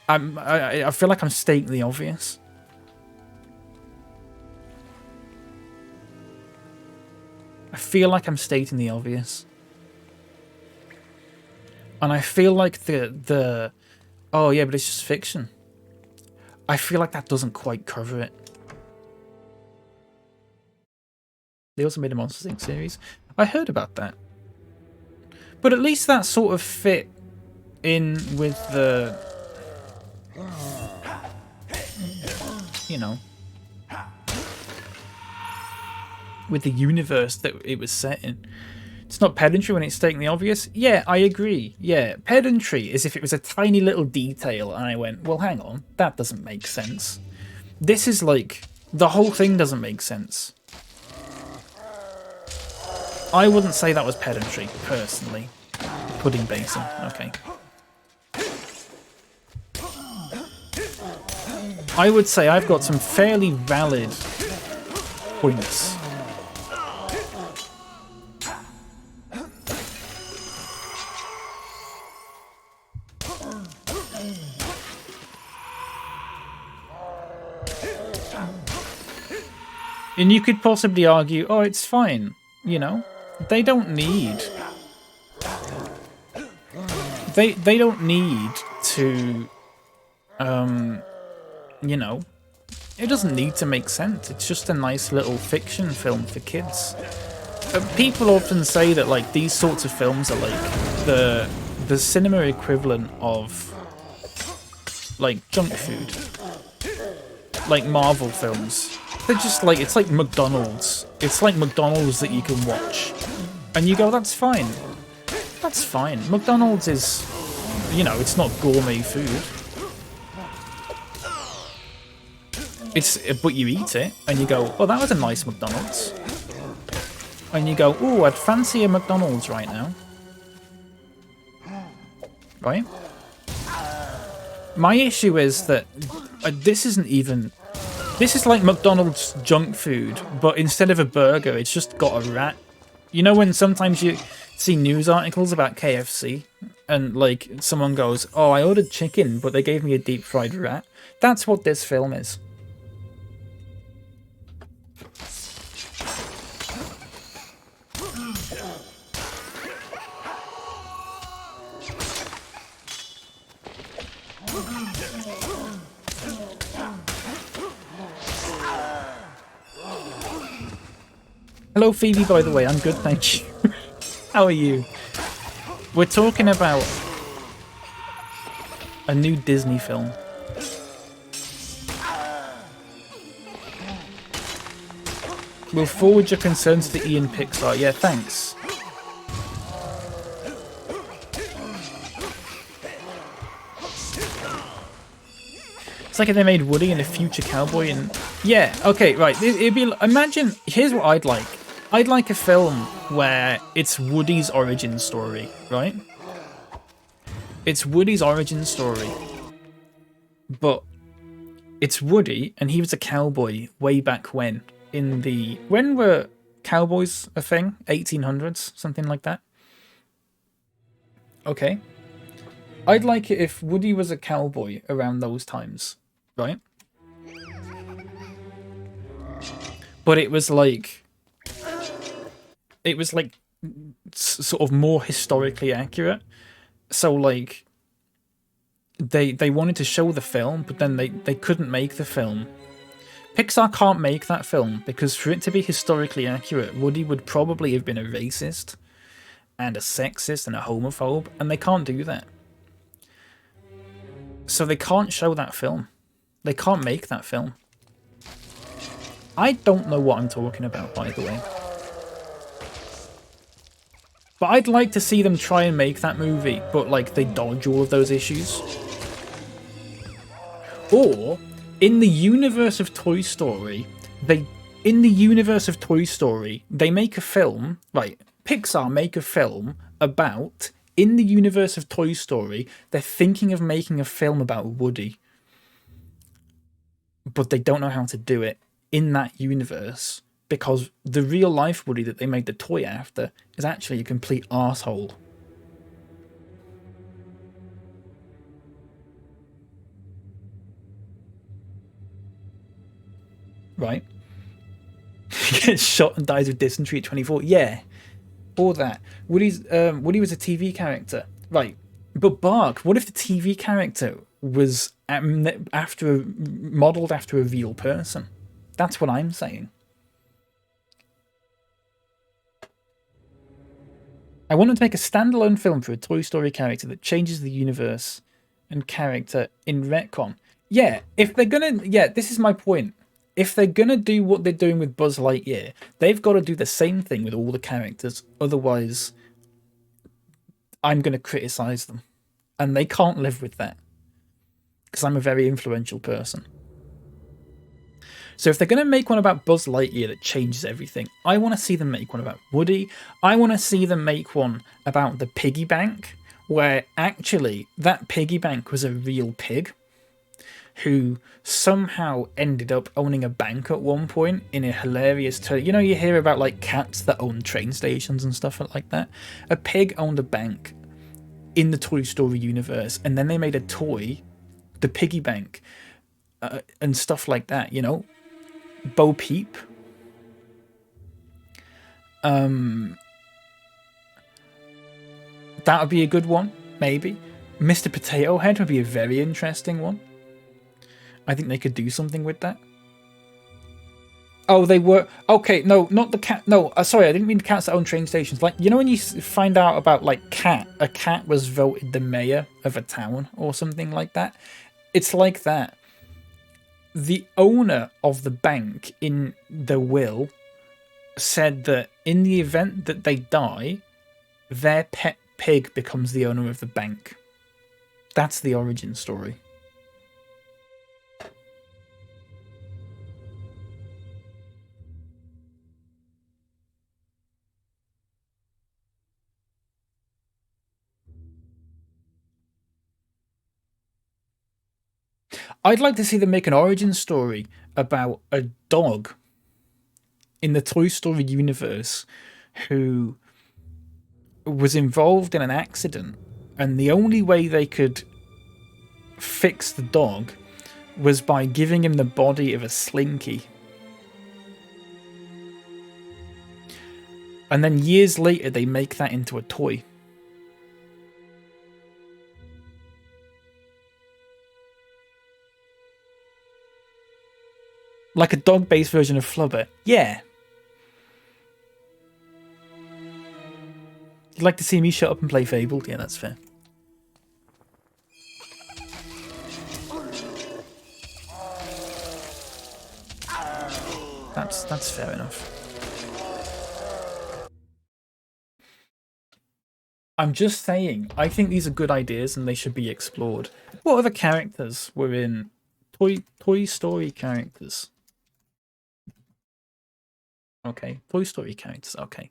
I feel like I'm stating the obvious. I feel like I'm stating the obvious. And I feel like the oh yeah, but it's just fiction. I feel like that doesn't quite cover it. They also made a Monsters Inc. series. I heard about that. But at least that sort of fit in with the... You know. With the universe that it was set in. It's not pedantry when it's stating the obvious. Yeah, I agree. Yeah, pedantry is if it was a tiny little detail and I went, well, hang on, that doesn't make sense. This is like, the whole thing doesn't make sense. I wouldn't say that was pedantry, personally. Pudding basin, okay. I would say I've got some fairly valid points. And you could possibly argue, oh, it's fine, you know? They don't need... They don't need to... you know... It doesn't need to make sense. It's just a nice little fiction film for kids. People often say that, like, these sorts of films are, like, the cinema equivalent of, like, junk food. Like Marvel films. They're just like, it's like McDonald's. It's like McDonald's that you can watch. And you go, that's fine. That's fine. McDonald's is, you know, it's not gourmet food. But you eat it, and you go, oh, that was a nice McDonald's. And you go, oh, I'd fancy a McDonald's right now. Right? My issue is that this isn't even... This is like McDonald's junk food, but instead of a burger, it's just got a rat. You know when sometimes you see news articles about KFC and like someone goes, "Oh, I ordered chicken, but they gave me a deep fried rat." That's what this film is. Hello, Phoebe, by the way. I'm good, thank you. How are you? We're talking about a new Disney film. We'll forward your concerns to Ian Pixar. Yeah, thanks. It's like if they made Woody and a future cowboy and... Yeah, okay, right. It'd be... Imagine... Here's what I'd like. I'd like a film where it's Woody's origin story, right? It's Woody's origin story. But it's Woody and he was a cowboy way back when. In the... When were cowboys a thing? 1800s? Something like that? Okay. I'd like it if Woody was a cowboy around those times, right? But it was like sort of more historically accurate. So like they wanted to show the film, but then they couldn't make the film. Pixar can't make that film because for it to be historically accurate, Woody would probably have been a racist and a sexist and a homophobe, and they can't do that. So they can't show that film. They can't make that film. I don't know what I'm talking about, by the way. But I'd like to see them try and make that movie, but like they dodge all of those issues. Or in the universe of Toy Story, they make a film, right? Pixar make a film about, in the universe of Toy Story, they're thinking of making a film about Woody. But they don't know how to do it in that universe because the real life Woody that they made the toy after is actually a complete arsehole. Right? He gets shot and dies of dysentery at 24. Yeah. All that. Woody was a TV character. Right. But Bark, what if the TV character was modeled after a real person? That's what I'm saying. I wanted to make a standalone film for a Toy Story character that changes the universe and character in retcon. Yeah, if they're gonna... Yeah, this is my point. If they're gonna do what they're doing with Buzz Lightyear, they've got to do the same thing with all the characters. Otherwise, I'm gonna criticize them. And they can't live with that. Because I'm a very influential person. So if they're going to make one about Buzz Lightyear that changes everything, I want to see them make one about Woody. I want to see them make one about the piggy bank, where actually that piggy bank was a real pig who somehow ended up owning a bank at one point in a hilarious turn. You know, you hear about like cats that own train stations and stuff like that. A pig owned a bank in the Toy Story universe, and then they made a toy, the piggy bank, and stuff like that, you know? Bo Peep. That would be a good one, maybe. Mr. Potato Head would be a very interesting one. I think they could do something with that. Oh, they were... Okay, no, not the cat... No, sorry, I didn't mean the cats that own train stations. Like, you know when you find out about, like, a cat was voted the mayor of a town or something like that? It's like that. The owner of the bank in the will said that in the event that they die, their pet pig becomes the owner of the bank. That's the origin story. I'd like to see them make an origin story about a dog in the Toy Story universe who was involved in an accident, and the only way they could fix the dog was by giving him the body of a slinky. And then years later, they make that into a toy. Like a dog-based version of Flubber. Yeah. You'd like to see me shut up and play Fable? Yeah, that's fair. That's fair enough. I'm just saying, I think these are good ideas and they should be explored. What other characters were in Toy Story characters? Okay, Toy Story characters, okay.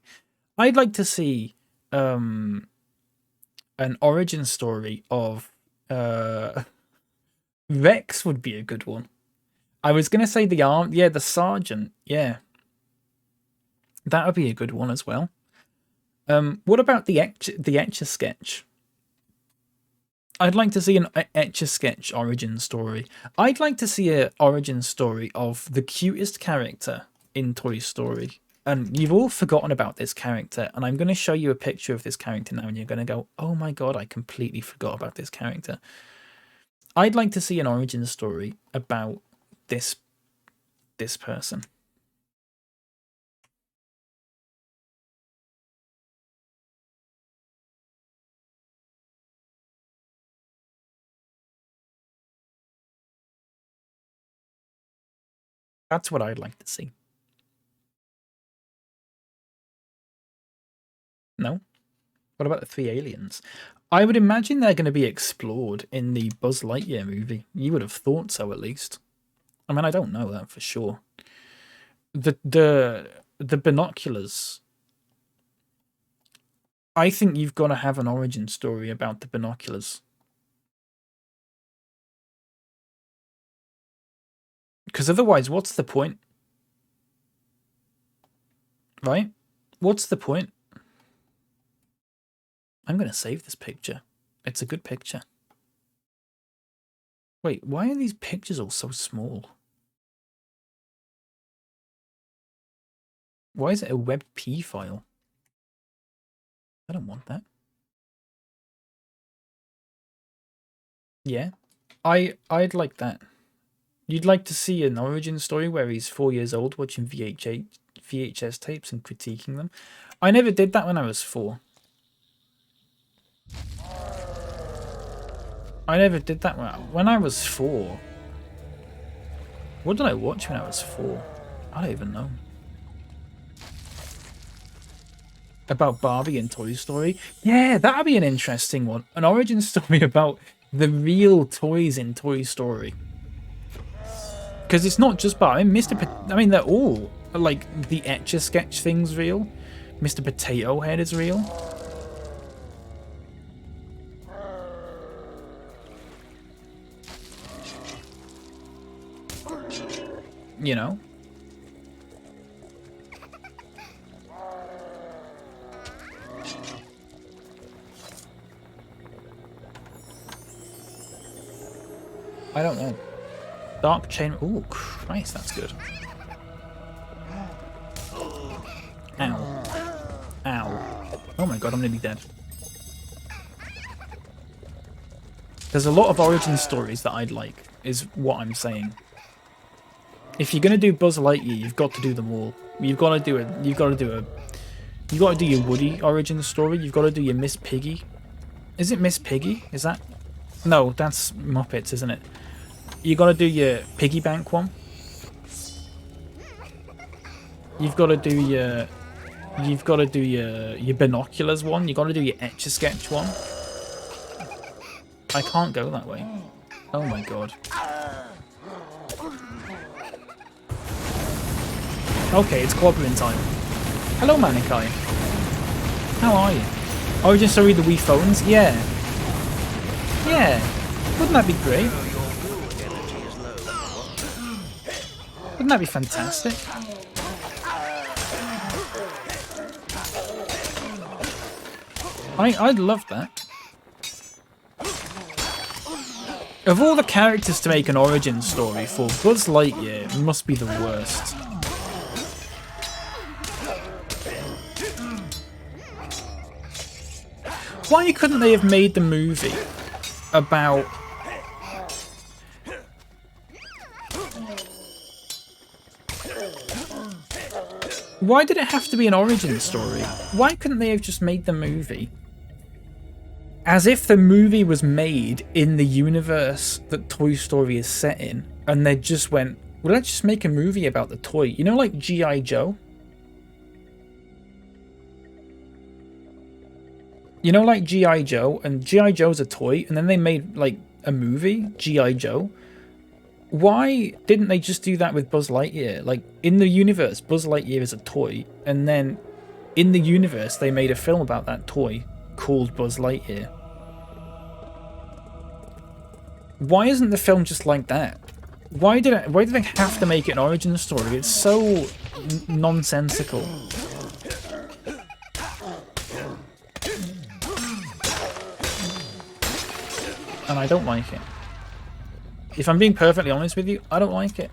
I'd like to see an origin story of Rex would be a good one. I was gonna say the sergeant, yeah. That would be a good one as well. What about the Etch-a-Sketch? I'd like to see an Etch-a-Sketch origin story. I'd like to see an origin story of the cutest character in Toy Story. And you've all forgotten about this character, and I'm going to show you a picture of this character now, and you're going to go, oh my god, I completely forgot about this character. I'd like to see an origin story about this person. That's what I'd like to see. No? What about the 3 aliens? I would imagine they're going to be explored in the Buzz Lightyear movie. You would have thought so, at least. I mean, I don't know that for sure. The binoculars. I think you've got to have an origin story about the binoculars. Because otherwise, what's the point? Right? What's the point? I'm going to save this picture. It's a good picture. Wait, why are these pictures all so small? Why is it a WebP file? I don't want that. Yeah, I'd like that. You'd like to see an origin story where he's 4 years old watching VHS tapes and critiquing them. I never did that when I was 4. I never did that when I was 4. What did I watch when I was 4? I don't even know. About Barbie and Toy Story? Yeah, that'd be an interesting one. An origin story about the real toys in Toy Story. Because it's not just Barbie. I mean, they're all, like, the Etch-a-Sketch thing's real. Mr. Potato Head is real. You know? I don't know. Dark Chain. Ooh, Christ, that's good. Ow. Ow. Oh my god, I'm nearly dead. There's a lot of origin stories that I'd like, is what I'm saying. If you're gonna do Buzz Lightyear, you've got to do them all. You've got to do it. You've got to do your Woody origin story. You've got to do your Miss Piggy. Is it Miss Piggy? Is that? No, that's Muppets, isn't it? You got to do your piggy bank one. You've got to do your. You've got to do your binoculars one. You got to do your Etch-a-Sketch one. I can't go that way. Oh my god. Okay, it's clobbering time. Hello, Manikai. How are you? Origin story of the Wii phones? Yeah. Yeah. Wouldn't that be great? Wouldn't that be fantastic? I'd love that. Of all the characters to make an origin story for, Buzz Lightyear must be the worst. Why couldn't they have made the movie about... Why did it have to be an origin story? Why couldn't they have just made the movie as if the movie was made in the universe that Toy Story is set in, and they just went, well, let's just make a movie about the toy. You know, like G.I. Joe? You know, like G.I. Joe, and G.I. Joe's a toy, and then they made, like, a movie, G.I. Joe. Why didn't they just do that with Buzz Lightyear? Like, in the universe, Buzz Lightyear is a toy, and then in the universe, they made a film about that toy called Buzz Lightyear. Why isn't the film just like that? Why did they have to make it an origin story? It's so nonsensical. And I don't like it. If I'm being perfectly honest with you, I don't like it.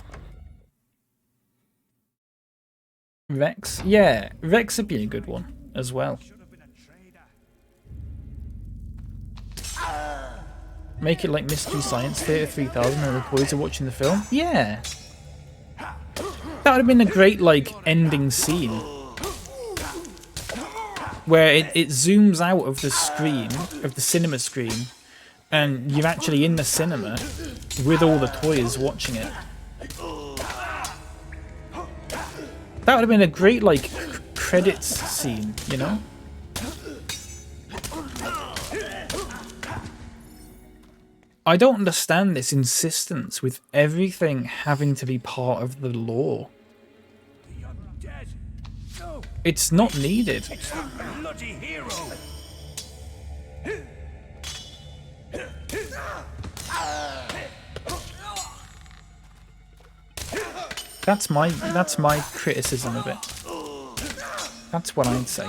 Rex? Yeah, Rex would be a good one as well. Make it like Mystery Science Theater 3000 and the boys are watching the film? Yeah. That would have been a great, like, ending scene. Where it zooms out of the screen, of the cinema screen, and you're actually in the cinema with all the toys watching it. That would have been a great, like, credits scene, you know? I don't understand this insistence with everything having to be part of the lore. It's not needed. It's the bloody hero. That's my criticism of it. That's what I'd say.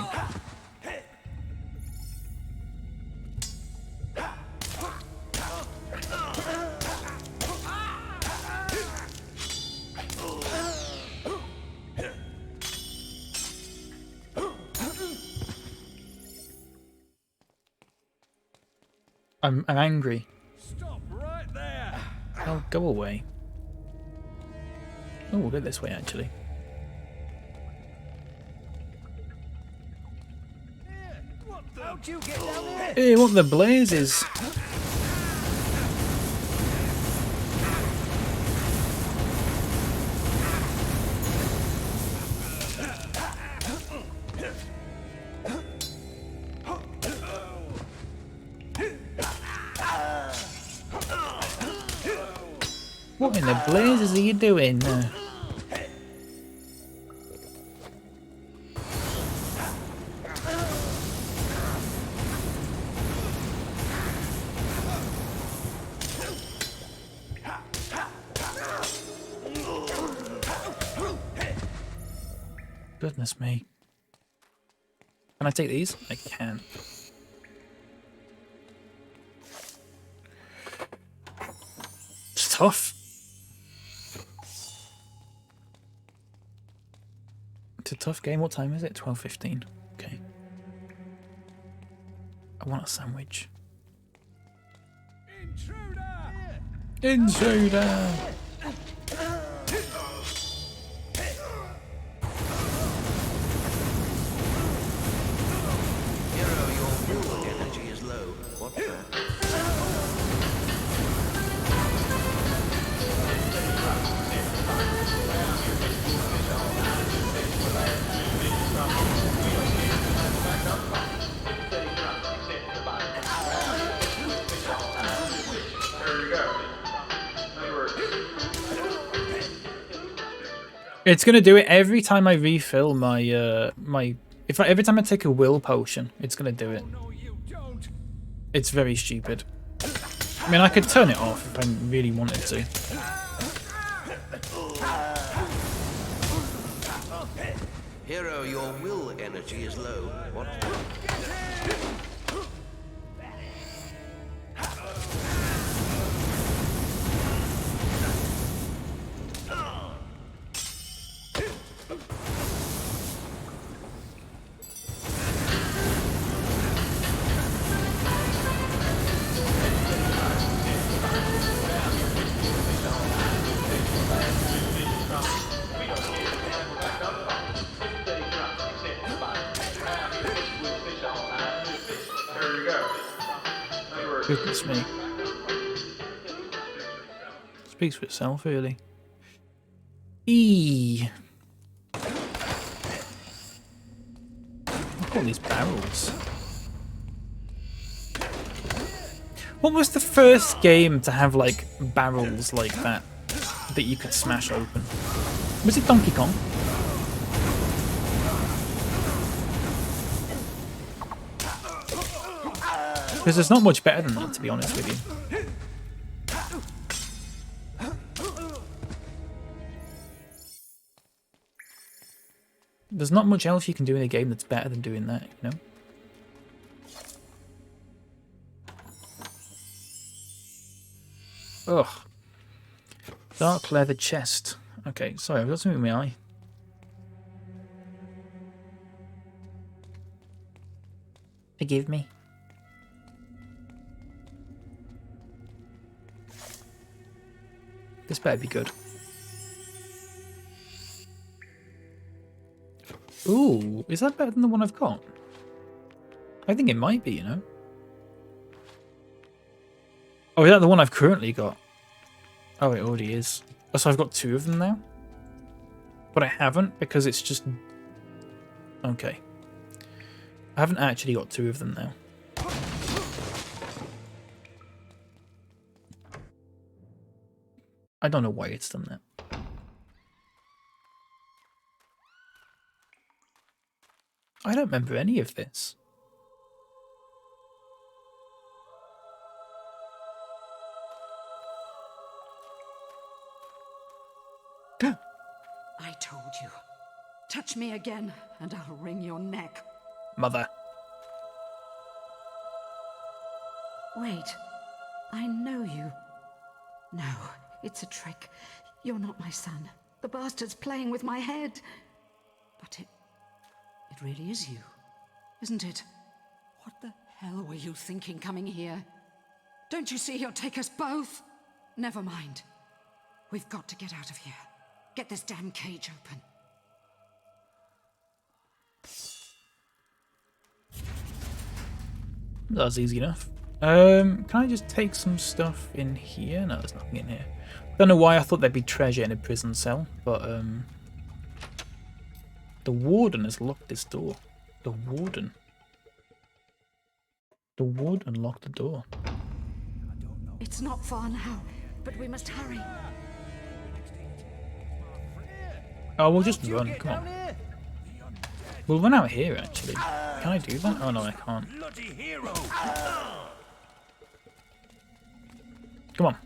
I'm angry. Stop right there. Oh, go away. Oh, we'll go this way, actually. How'd you get down there? Hey, what the blazes? What in the blazes are you doing? Goodness me. Can I take these? I can. It's tough. It's a tough game. What time is it? 12:15. Okay. I want a sandwich. Intruder! Hero, your will energy is low. What's that? It's gonna do it every time I refill my every time I take a will potion, it's gonna do it. It's very stupid. I mean, I could turn it off if I really wanted to. Hero, your will energy is low. What's that? Goodness me. Speaks for itself, really. Look at all these barrels. What was the first game to have, like, barrels like that you could smash open? Was it Donkey Kong? Because there's not much better than that, to be honest with you. There's not much else you can do in a game that's better than doing that, you know? Ugh. Dark leather chest. Okay, sorry, I've got something in my eye. Forgive me. This better be good. Ooh, is that better than the one I've got? I think it might be, you know? Oh, is that the one I've currently got? Oh, it already is. Oh, so I've got 2 of them now? But I haven't because it's just... Okay. I haven't actually got 2 of them now. I don't know why it's done that. I don't remember any of this. I told you. Touch me again, and I'll wring your neck. Mother. Wait. I know you. No, it's a trick. You're not my son. The bastard's playing with my head. But it really is you, isn't it? What the hell were you thinking coming here? Don't you see he'll take us both? Never mind. We've got to get out of here. Get this damn cage open. That was easy enough. Can I just take some stuff in here? No, there's nothing in here. Don't know why I thought there'd be treasure in a prison cell, but the warden has locked this door. The warden. The warden locked the door. It's not far now, but we must hurry. Oh, we'll just run. Come on. We'll run out here, actually. Can I do that? Oh, no, I can't. Come on.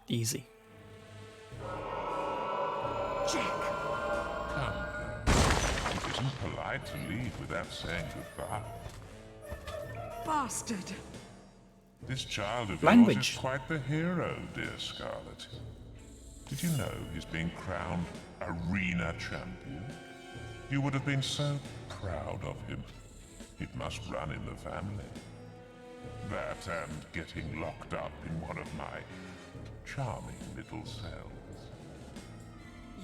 Easy. Jack! Come. It isn't polite to leave without saying goodbye. Bastard! This child of Language. yours is quite the hero, dear Scarlet. Did you know he's being crowned arena champion? You would have been so proud of him. It must run in the family. That and getting locked up in one of my charming little cells.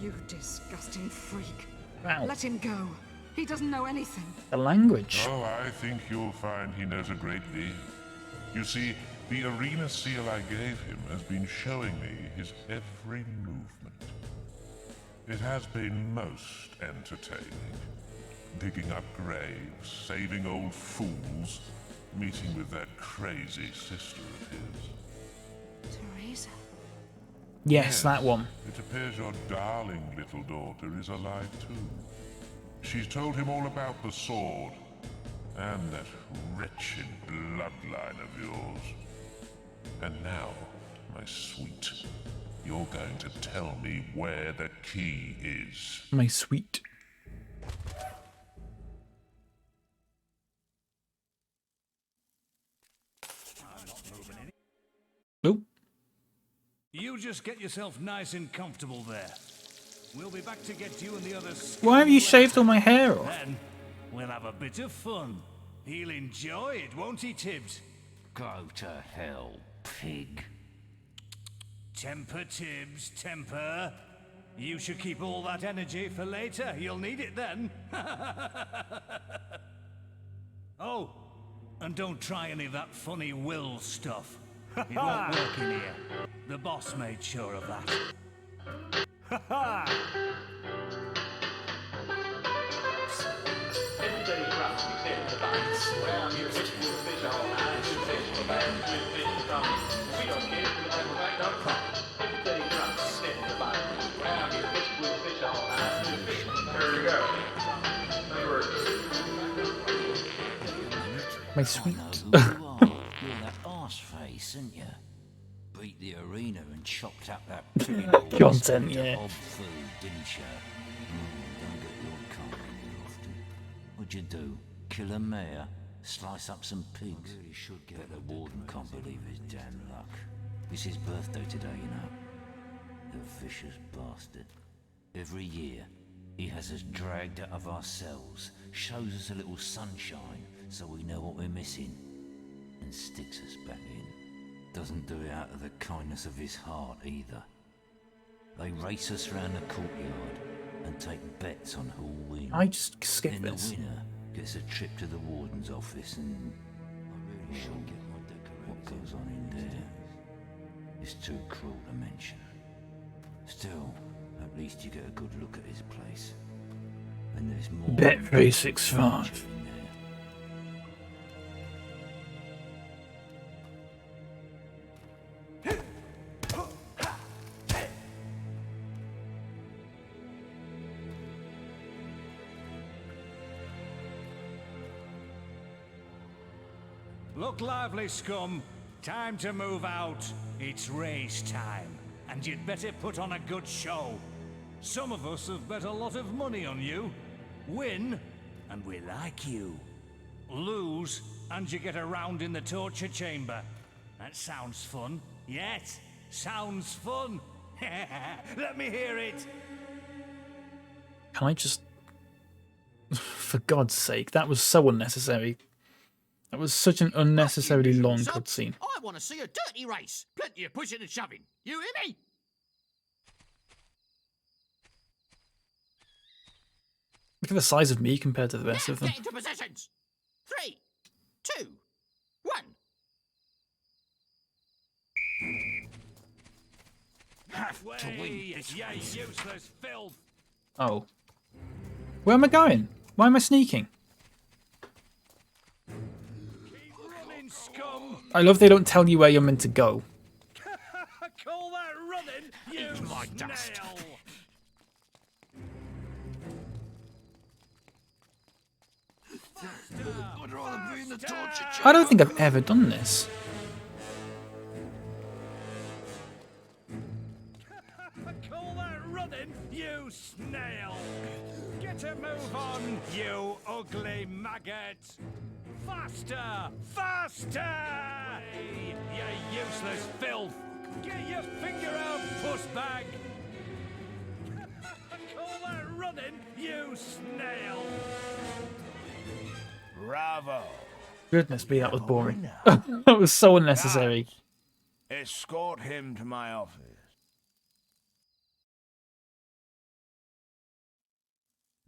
You disgusting freak. Wow. Let him go. He doesn't know anything. The language. Oh, I think you'll find he knows a great deal. You see, the arena seal I gave him has been showing me his every movement. It has been most entertaining. Digging up graves, saving old fools, meeting with that crazy sister of his. Teresa? Yes, that one. It appears your darling little daughter is alive too. She's told him all about the sword, and that wretched bloodline of yours. And now, my sweet, you're going to tell me where the key is. My sweet. Nope. You just get yourself nice and comfortable there. We'll be back to get you and the others. Why have you shaved all my hair off? Then we'll have a bit of fun. He'll enjoy it, won't he, Tibbs? Go to hell, pig. Temper, Tibbs, temper. You should keep all that energy for later. You'll need it then. Oh, and don't try any of that funny will stuff. It won't work in here. The boss made sure of that. My sweet. You're that arse face, aren't you? Beat the arena and chopped up that pretty Content, yeah. Ob food, didn't you? Don't get your company often. What'd you do? Kill a mare? Slice up some pigs? I really should get the warden can't believe his damn luck. It's his birthday today, you know. The vicious bastard. Every year, he has us dragged out of our cells, shows us a little sunshine so we know what we're missing, and sticks us back in. Doesn't do it out of the kindness of his heart either. They race us round the courtyard and take bets on who'll win. I just skip then this. The winner gets a trip to the warden's office, and I really should get my decorators. What goes on in there is too cruel to mention. Still, at least you get a good look at his place. And there's more. Bet 365. Look lively, scum. Time to move out. It's race time. And you'd better put on a good show. Some of us have bet a lot of money on you. Win, and we like you. Lose, and you get a round in the torture chamber. That sounds fun. Yes, sounds fun. Let me hear it. Can I just... For God's sake, that was so unnecessary. That was such an unnecessarily long cutscene. I want to see a dirty race. Plenty of pushing and shoving. You hear me? Look at the size of me compared to the rest of them. Get into positions. 3, 2, 1. Have to win this race. Useless filth. Oh. Where am I going? Why am I sneaking? Running, scum. I love they don't tell you where you're meant to go. Call that running, you my dust. snail. I'd rather be in the torture chamber. I don't think I've ever done this. Call that running, you snail. Get a move on, you ugly maggot. Faster! Faster! Hey, you useless filth! Get your finger out, pussbag! Call that running, you snail! Bravo. Goodness me, that was boring. That was so unnecessary. Escort him to my office.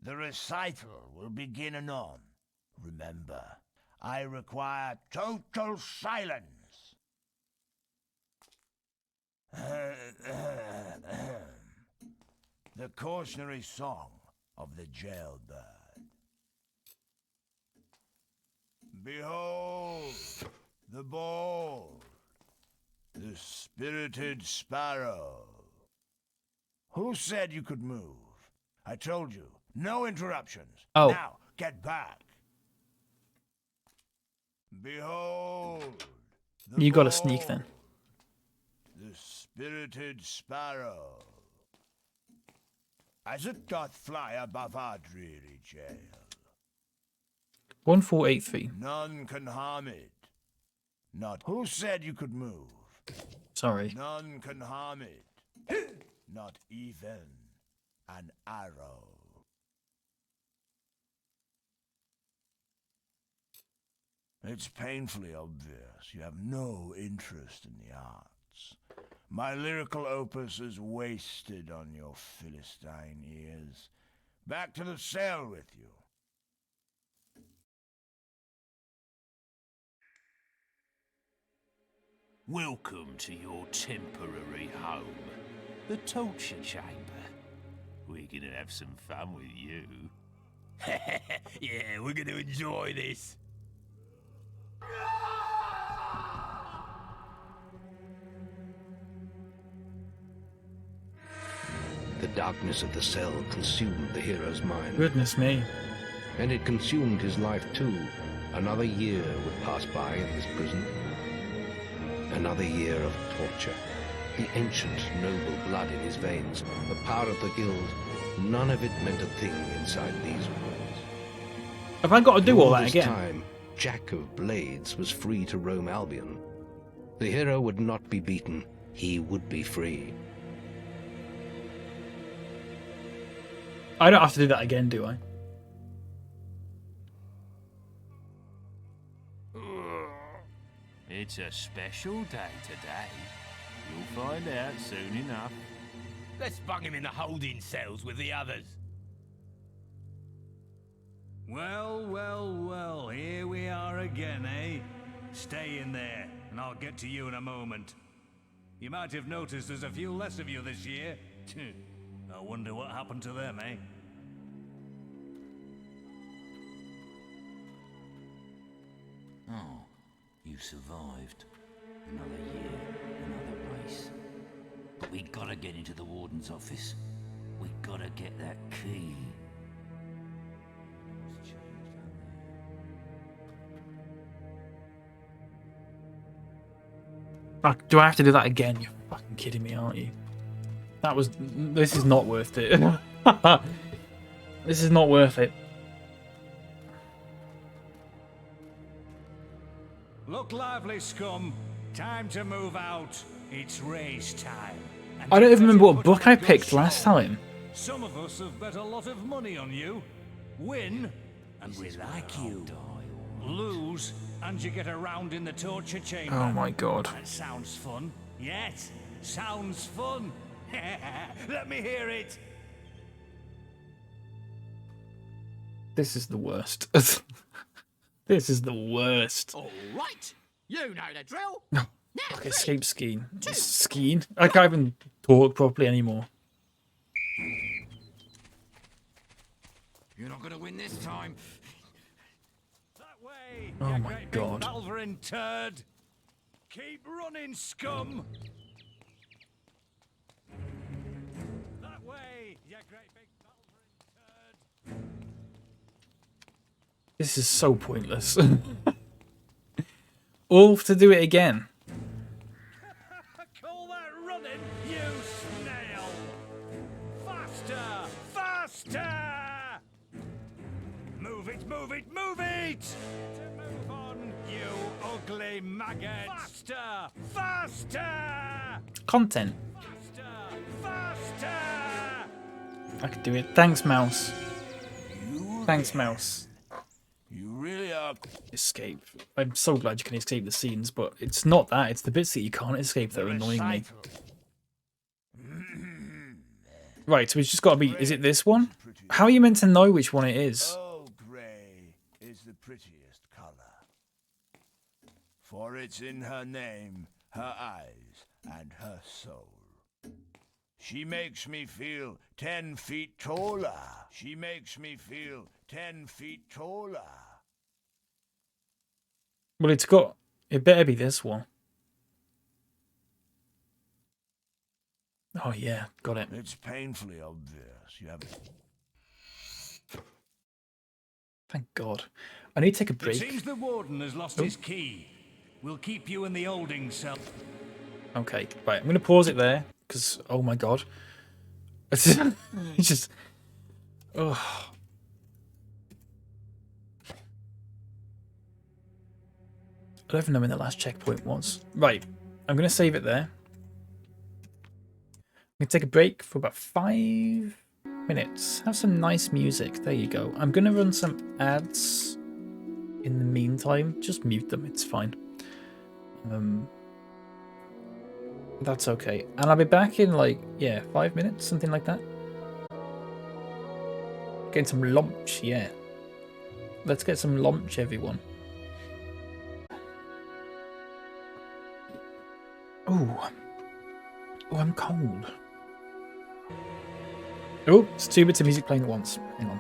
The recital will begin anon. Remember, I require total silence. The cautionary song of the jailbird. Behold, the bold, the spirited sparrow. Who said you could move? I told you, no interruptions. Oh. Now, get back. Behold, the You gotta sneak then. the spirited sparrow. As it doth fly above our dreary jail. 1483. None can harm it. Not who said you could move? Sorry. None can harm it. Not even an arrow. It's painfully obvious you have no interest in the arts. My lyrical opus is wasted on your Philistine ears. Back to the cell with you. Welcome to your temporary home, the torture chamber. We're gonna have some fun with you. Yeah, we're gonna enjoy this. The darkness of the cell consumed the hero's mind. Goodness me. And it consumed his life too. Another year would pass by in his prison. Another year of torture. The ancient, noble blood in his veins, the power of the guild, none of it meant a thing inside these walls. Have I got to do all that this again? Time, Jack of Blades was free to roam Albion. The hero would not be beaten. He would be free. I don't have to do that again, do I? It's a special day today. You'll find out soon enough. Let's bung him in the holding cells with the others. Well, well, well, here we are again, eh? Stay in there, and I'll get to you in a moment. You might have noticed there's a few less of you this year. I wonder what happened to them, eh? Oh, you survived. Another year, another race. But we gotta get into the warden's office. We gotta get that key. Fuck, do I have to do that again? You're fucking kidding me, aren't you? That was... This is not worth it. This is not worth it. Look lively, scum. Time to move out. It's race time. And I don't you even better remember what put on book a I good picked show. last time. Some of us have bet a lot of money on you. Win, and we like you. Lose, and you get around in the torture chamber. Oh my god. That sounds fun. Yes, sounds fun. Let me hear it. This is the worst. This is the worst. All right, you know the drill. No. Now, Okay, escape skiing. Skiing? I can't even talk properly anymore. You're not gonna win this time. That way, Oh you my great God. big Malverin turd. Keep running, scum. That way, you great big Malverin turd. This is so pointless. All to do it again. Call that running, you snail! Faster! Faster! Move it, move it, move it! To move on, you ugly maggot! Faster! Faster! Content. Faster! Faster! I could do it. Thanks, mouse. Thanks, mouse. You really are... Escape. I'm so glad you can escape the scenes, but it's not that. It's the bits that you can't escape that are annoying me. Right, so it's just got to be... Is it this one? How are you meant to know which one it is? Oh, grey is the prettiest colour. For it's in her name, her eyes, and her soul. She makes me feel 10 feet taller. She makes me feel 10 feet taller. Well, it's got... It better be this one. Oh, yeah. Got it. It's painfully obvious. You have... Thank God. I need to take a It break. seems the warden has lost his key. We'll keep you in the holding cell. Okay, right. I'm going to pause it there, because... Oh, my God. It's just... Oh. I don't even know when the last checkpoint was. Right. I'm going to save it there. I'm going to take a break for about 5 minutes. Have some nice music. There you go. I'm going to run some ads in the meantime. Just mute them. It's fine. That's okay. And I'll be back in like, yeah, 5 minutes, something like that. Getting some lunch, yeah. Let's get some lunch, everyone. Oh. Oh, I'm cold. Oh, it's 2 bits of music playing at once. Hang on.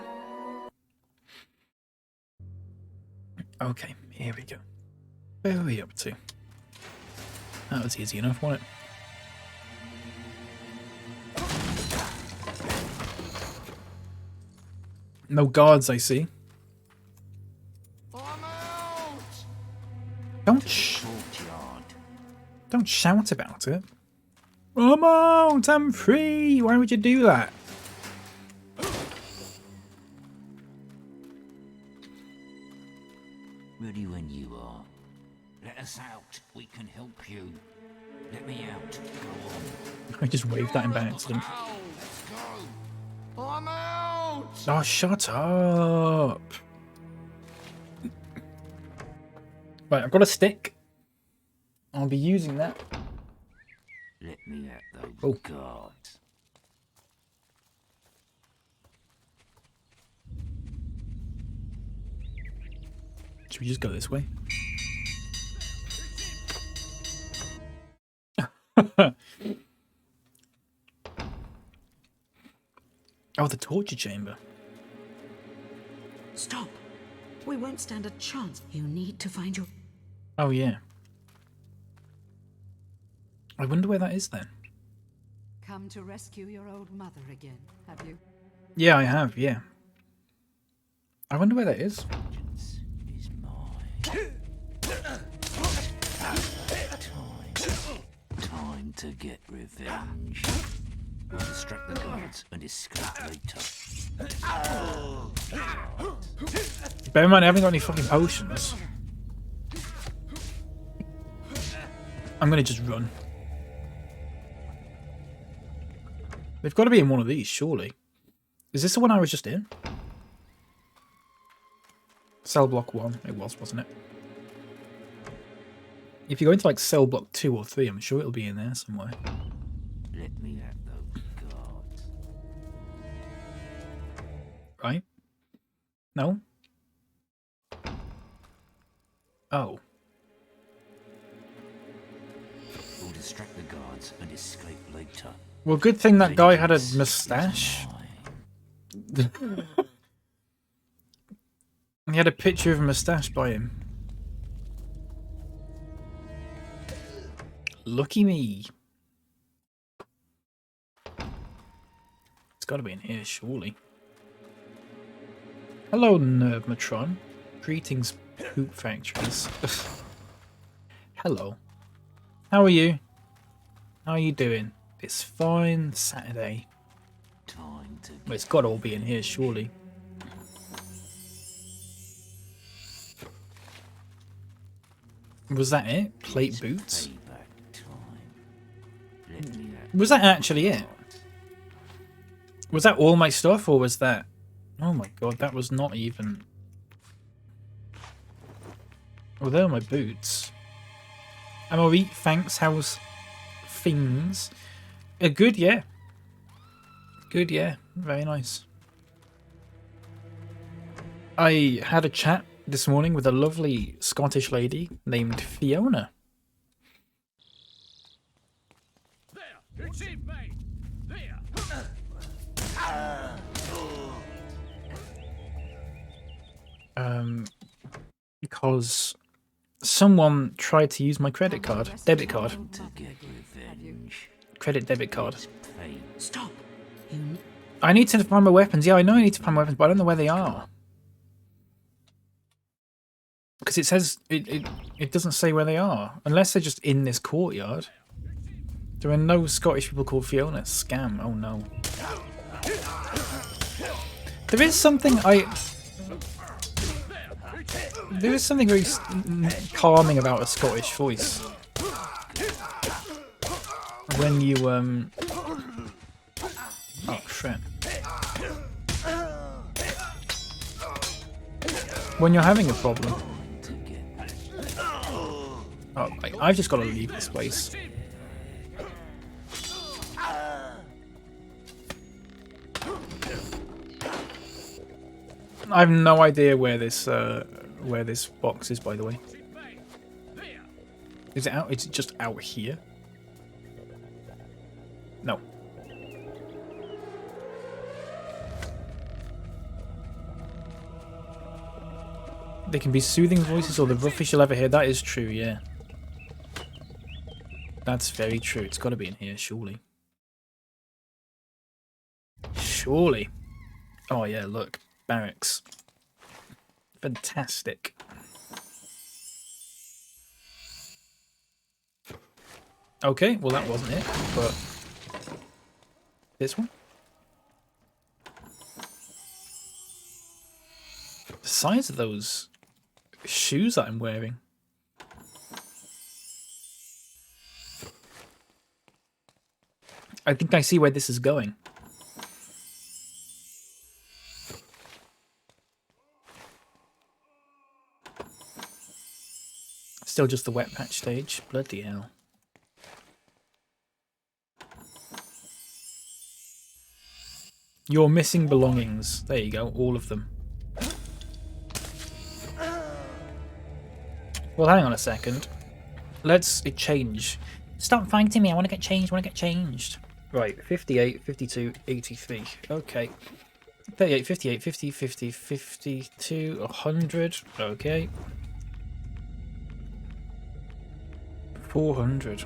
Okay, here we go. Where are we up to? That was easy enough, wasn't it? No guards, I see. Don't shout about it. I'm out! I'm free! Why would you do that? Ready when you are. Let us out. We can help you. Let me out. Go on. I just waved that in by accident. Let's go. I'm out! Oh, shut up! Right, I've got a stick. I'll be using that. Let me at those guards. Should we just go this way? Oh, the torture chamber. Stop. We won't stand a chance. You need to find your... Oh, yeah. I wonder where that is then. Come to rescue your old mother again, have you? Yeah, I have, yeah. I wonder where that is. Time to get revenge. We'll distract the guards and escape later. Bear in mind, I haven't got any fucking potions. I'm gonna just run. They've got to be in one of these, surely. Is this the one I was just in? Cell block 1. It was, wasn't it? If you go into like cell block 2 or 3, I'm sure it'll be in there somewhere. Let me at those guards. Right? No? Oh. We'll distract the guards and escape later. Well, good thing that guy had a moustache. He had a picture of a moustache by him. Lucky me. It's got to be in here, surely. Hello, Nervmatron. Greetings, poop factories. Hello. How are you? How are you doing? It's fine Saturday. Well, it's got to all be in here, surely. Was that it? Plate boots? Was that actually it? Was that all my stuff, or was that... Oh my god, that was not even... Oh, there are my boots. I'm alright, thanks. How's things? Good, yeah. Good, yeah. Very nice. I had a chat this morning with a lovely Scottish lady named Fiona. There! Receive me! There! Because someone tried to use my credit card. Debit card. Credit debit card. Stop. I need to find my weapons. Yeah, I know I need to find my weapons, but I don't know where they are. Because it says... It doesn't say where they are. Unless they're just in this courtyard. There are no Scottish people called Fiona. Scam. Oh no. There is something There is something very calming about a Scottish voice. When you, Oh, shit. When you're having a problem. Oh, I've just got to leave this place. I have no idea where this box is, by the way. Is it out? Is it just out here? No. They can be soothing voices or the roughest you'll ever hear. That is true, yeah. That's very true. It's got to be in here, surely. Surely. Oh yeah, look. Barracks. Fantastic. Okay, well that wasn't it, but... This one? The size of those shoes that I'm wearing. I think I see where this is going. Still just the wet patch stage. Bloody hell. Your missing belongings. There you go, all of them. Well, hang on a second. Let's change. Stop fighting me. I want to get changed. I want to get changed. Right, 58, 52, 83. Okay. 38, 58, 50, 50, 52, 100. Okay. 400.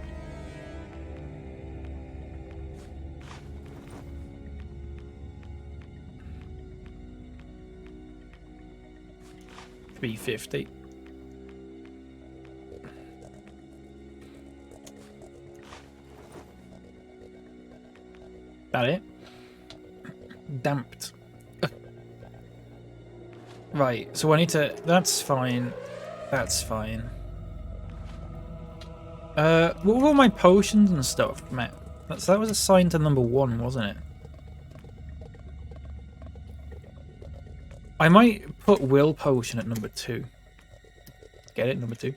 $350. That it? Damped. Right, so I need to... That's fine. That's fine. What were all my potions and stuff, Matt? That was assigned to number 1, wasn't it? I might put will potion at number 2. Get it? Number 2.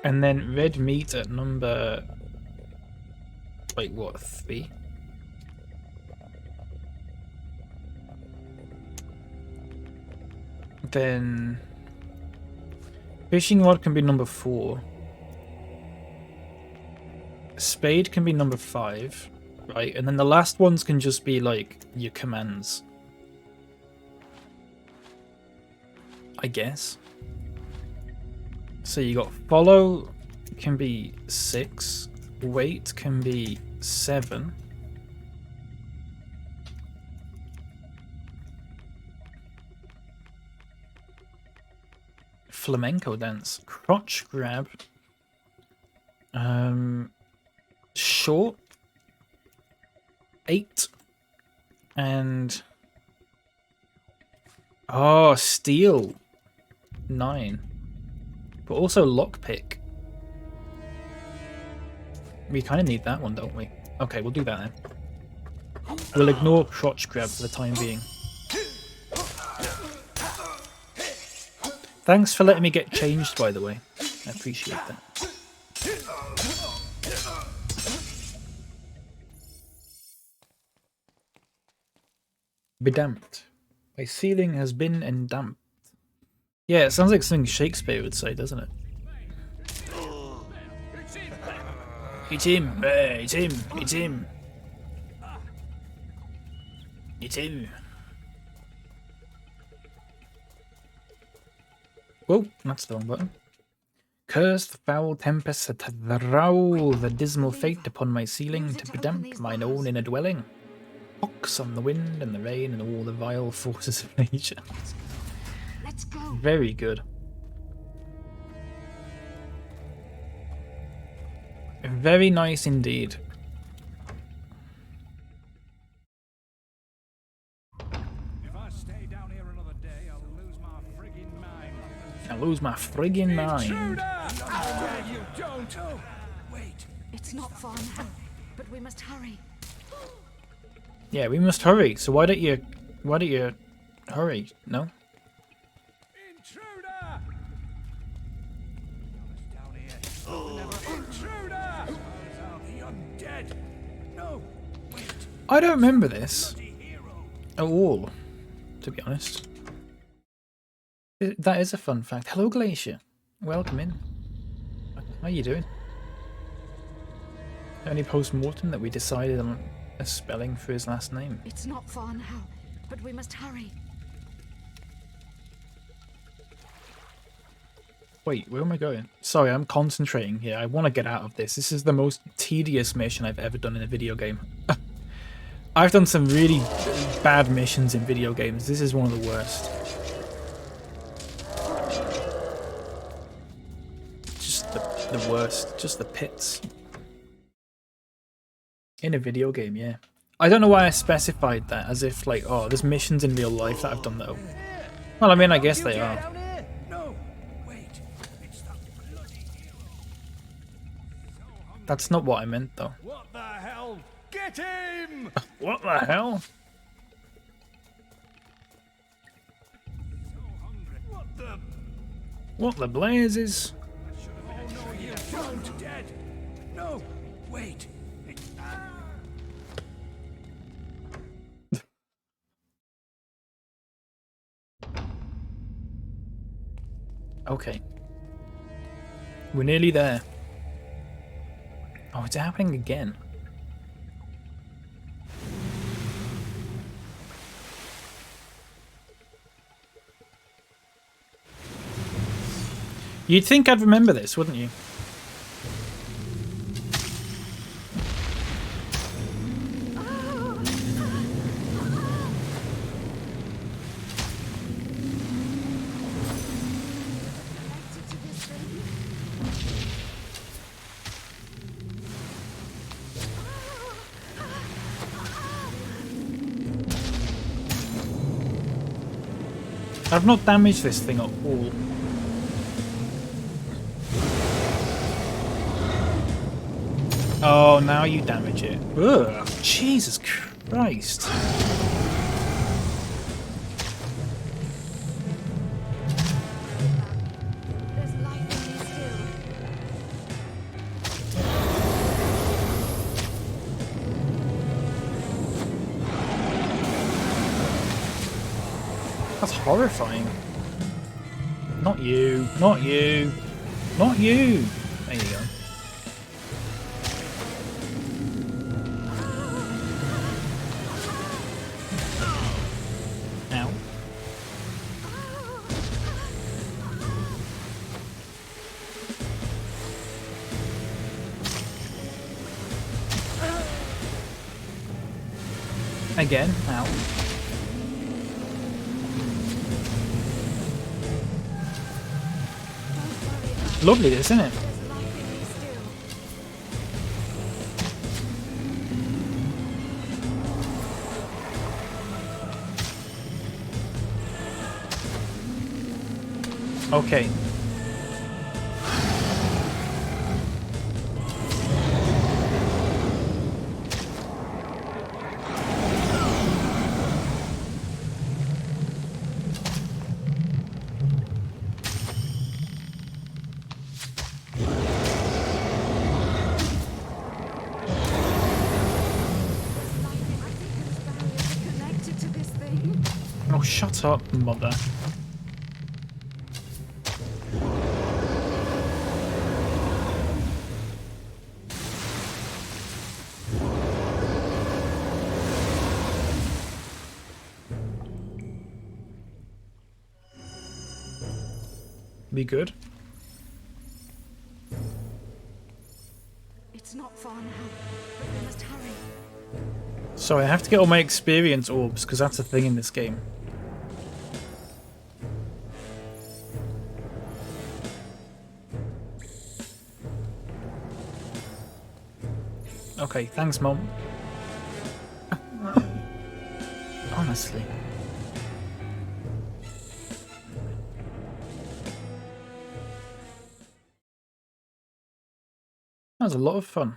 And then red meat at number... Wait, what? 3? Then... Fishing rod can be number 4. Spade can be number 5. Right, and then the last ones can just be, like, your commands. I guess. So you got follow can be 6. Wait can be 7. Flamenco dance. Crotch grab. Short. 8. And... Oh, steel. 9. But also lockpick. We kind of need that one, don't we? Okay, we'll do that then. We'll ignore crotch grab for the time being. Thanks for letting me get changed, by the way. I appreciate that. Bedamped. My ceiling has been endamped. Yeah, it sounds like something Shakespeare would say, doesn't it? It's him! It's him! It's him! It's him! Whoa, that's the wrong button. Curse the foul tempest that throw the dismal fate upon my ceiling to bedamp mine own inner dwelling. Pox on the wind and the rain and all the vile forces of nature. Let's go. Very good. Very nice indeed. If I stay down here another day, I'll lose my friggin' mind. I'll lose my friggin' mind. You don't! Oh, wait. It's not far now, but we must hurry. Yeah, we must hurry. So why don't you hurry? No? Intruder! Down here. Intruder! The undead! No! Wait. I don't remember this. at all, to be honest. That is a fun fact. Hello, Glacier. Welcome in. How you doing? Any post-mortem that we decided on a spelling for his last name? It's not far now, but we must hurry. Wait, where am I going? Sorry, I'm concentrating here. I want to get out of this. This is the most tedious mission I've ever done in a video game. I've done some really bad missions in video games. This is one of the worst. Just the worst. Just the pits. In a video game, yeah. I don't know why I specified that, as if like, oh, there's missions in real life that I've done though. Well, I mean, I guess they are. That's not what I meant though. What the hell? Get him! What the hell? What the blazes? Oh no, you don't! Dead! No! Wait! Okay. We're nearly there. Oh, it's happening again. You'd think I'd remember this, wouldn't you? I've not damaged this thing at all. Oh, now you damage it. Ugh, Jesus Christ. That's horrifying. Not you, not you, not you. There you go. Ow. Again, ow. Lovely, isn't it? Okay. Oh, shut up, mother. Be good. It's not far now, but we must hurry. So I have to get all my experience orbs, because that's a thing in this game. Okay, thanks, Mom. Honestly. That was a lot of fun.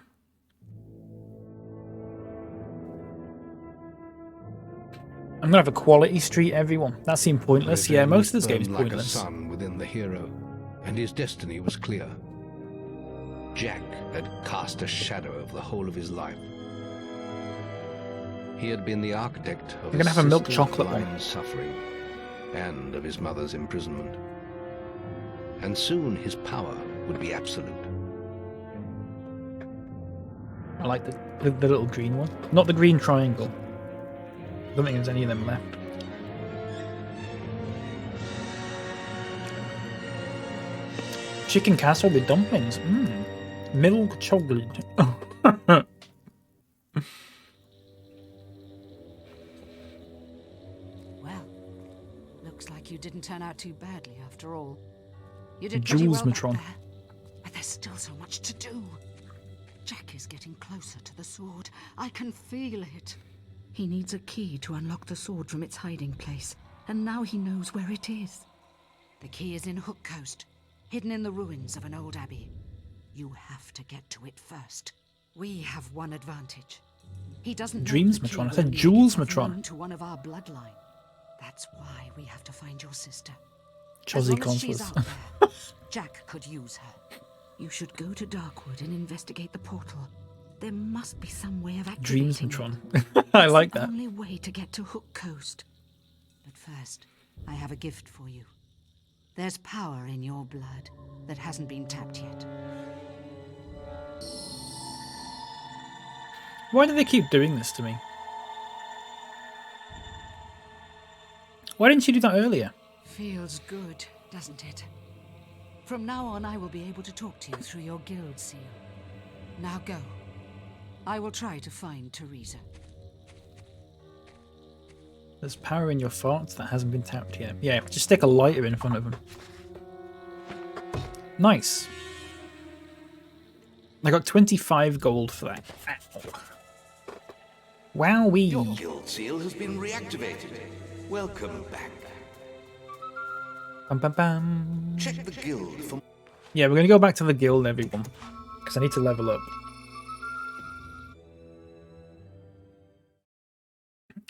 I'm gonna have a quality street, everyone. That seemed pointless. Yeah, most of this game is Like a pointless. sun within the hero, and his destiny was clear. Jack had cast a shadow over the whole of his life. He had been the architect of We're gonna his have a milk sister's chocolate one. blind suffering and of his mother's imprisonment. And soon his power would be absolute. I like the little green one. Not the green triangle. I don't think there's any of them left. Chicken casserole with dumplings. Mmm. Milk chocolate. Well, looks like you didn't turn out too badly after all. You did pretty Jules well back Matron. there, but there's still so much to do. Jack is getting closer to the sword. I can feel it. He needs a key to unlock the sword from its hiding place, and now he knows where it is. The key is in Hook Coast, hidden in the ruins of an old abbey. You have to get to it first. We have one advantage. He doesn't know Dreams the key Matron. I will said make Jules itself Matron. known to one of our bloodline. That's why we have to find your sister. Chelsea As long as she's Consoles. out there, Jack could use her. You should go to Darkwood and investigate the portal. There must be some way of activating Dreams Matron. I like the that. only way to get to Hook Coast. But first, I have a gift for you. There's power in your blood that hasn't been tapped yet. Why do they keep doing this to me? Why didn't you do that earlier? Feels good, doesn't it? From now on, I will be able to talk to you through your guild seal. Now go. I will try to find Teresa. There's power in your farts that hasn't been tapped yet. Yeah, just stick a lighter in front of them. Nice. I got 25 gold for that. Wowee. Your guild seal has been reactivated. Welcome back. Bam, bam, bam. Check the guild for... Yeah, we're going to go back to the guild, everyone. Because I need to level up.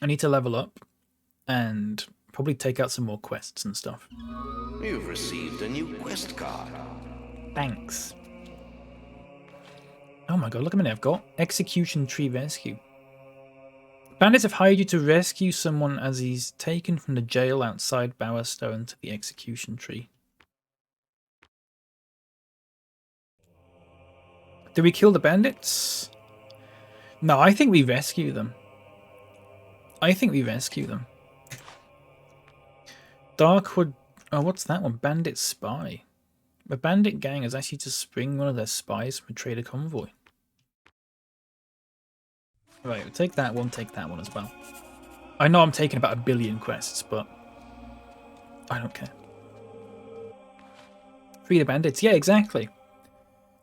I need to level up. And probably take out some more quests and stuff. You've received a new quest card. Thanks. Oh my god, look a minute. I've got Execution Tree Rescue. Bandits have hired you to rescue someone as he's taken from the jail outside Bowerstone to the execution tree. Do we kill the bandits? No, I think we rescue them. I think we rescue them. Darkwood... Oh, what's that one? Bandit Spy. A bandit gang has asked you to spring one of their spies from a trader convoy. Right, we'll take that one as well. I know I'm taking about 1 billion quests, but I don't care. Free the bandits. Yeah, exactly.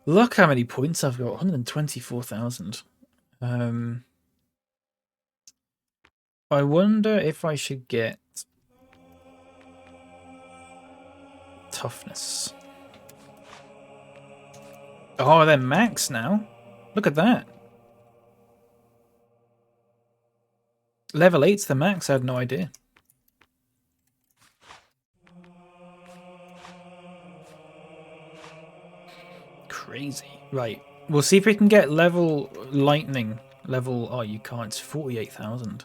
Look how many points I've got. 124,000. I wonder if I should get toughness. Oh, they're max now. Look at that. Level 8's the max, I had no idea. Crazy. Right. We'll see if we can get level lightning. Level... Oh, you can't. It's 48,000.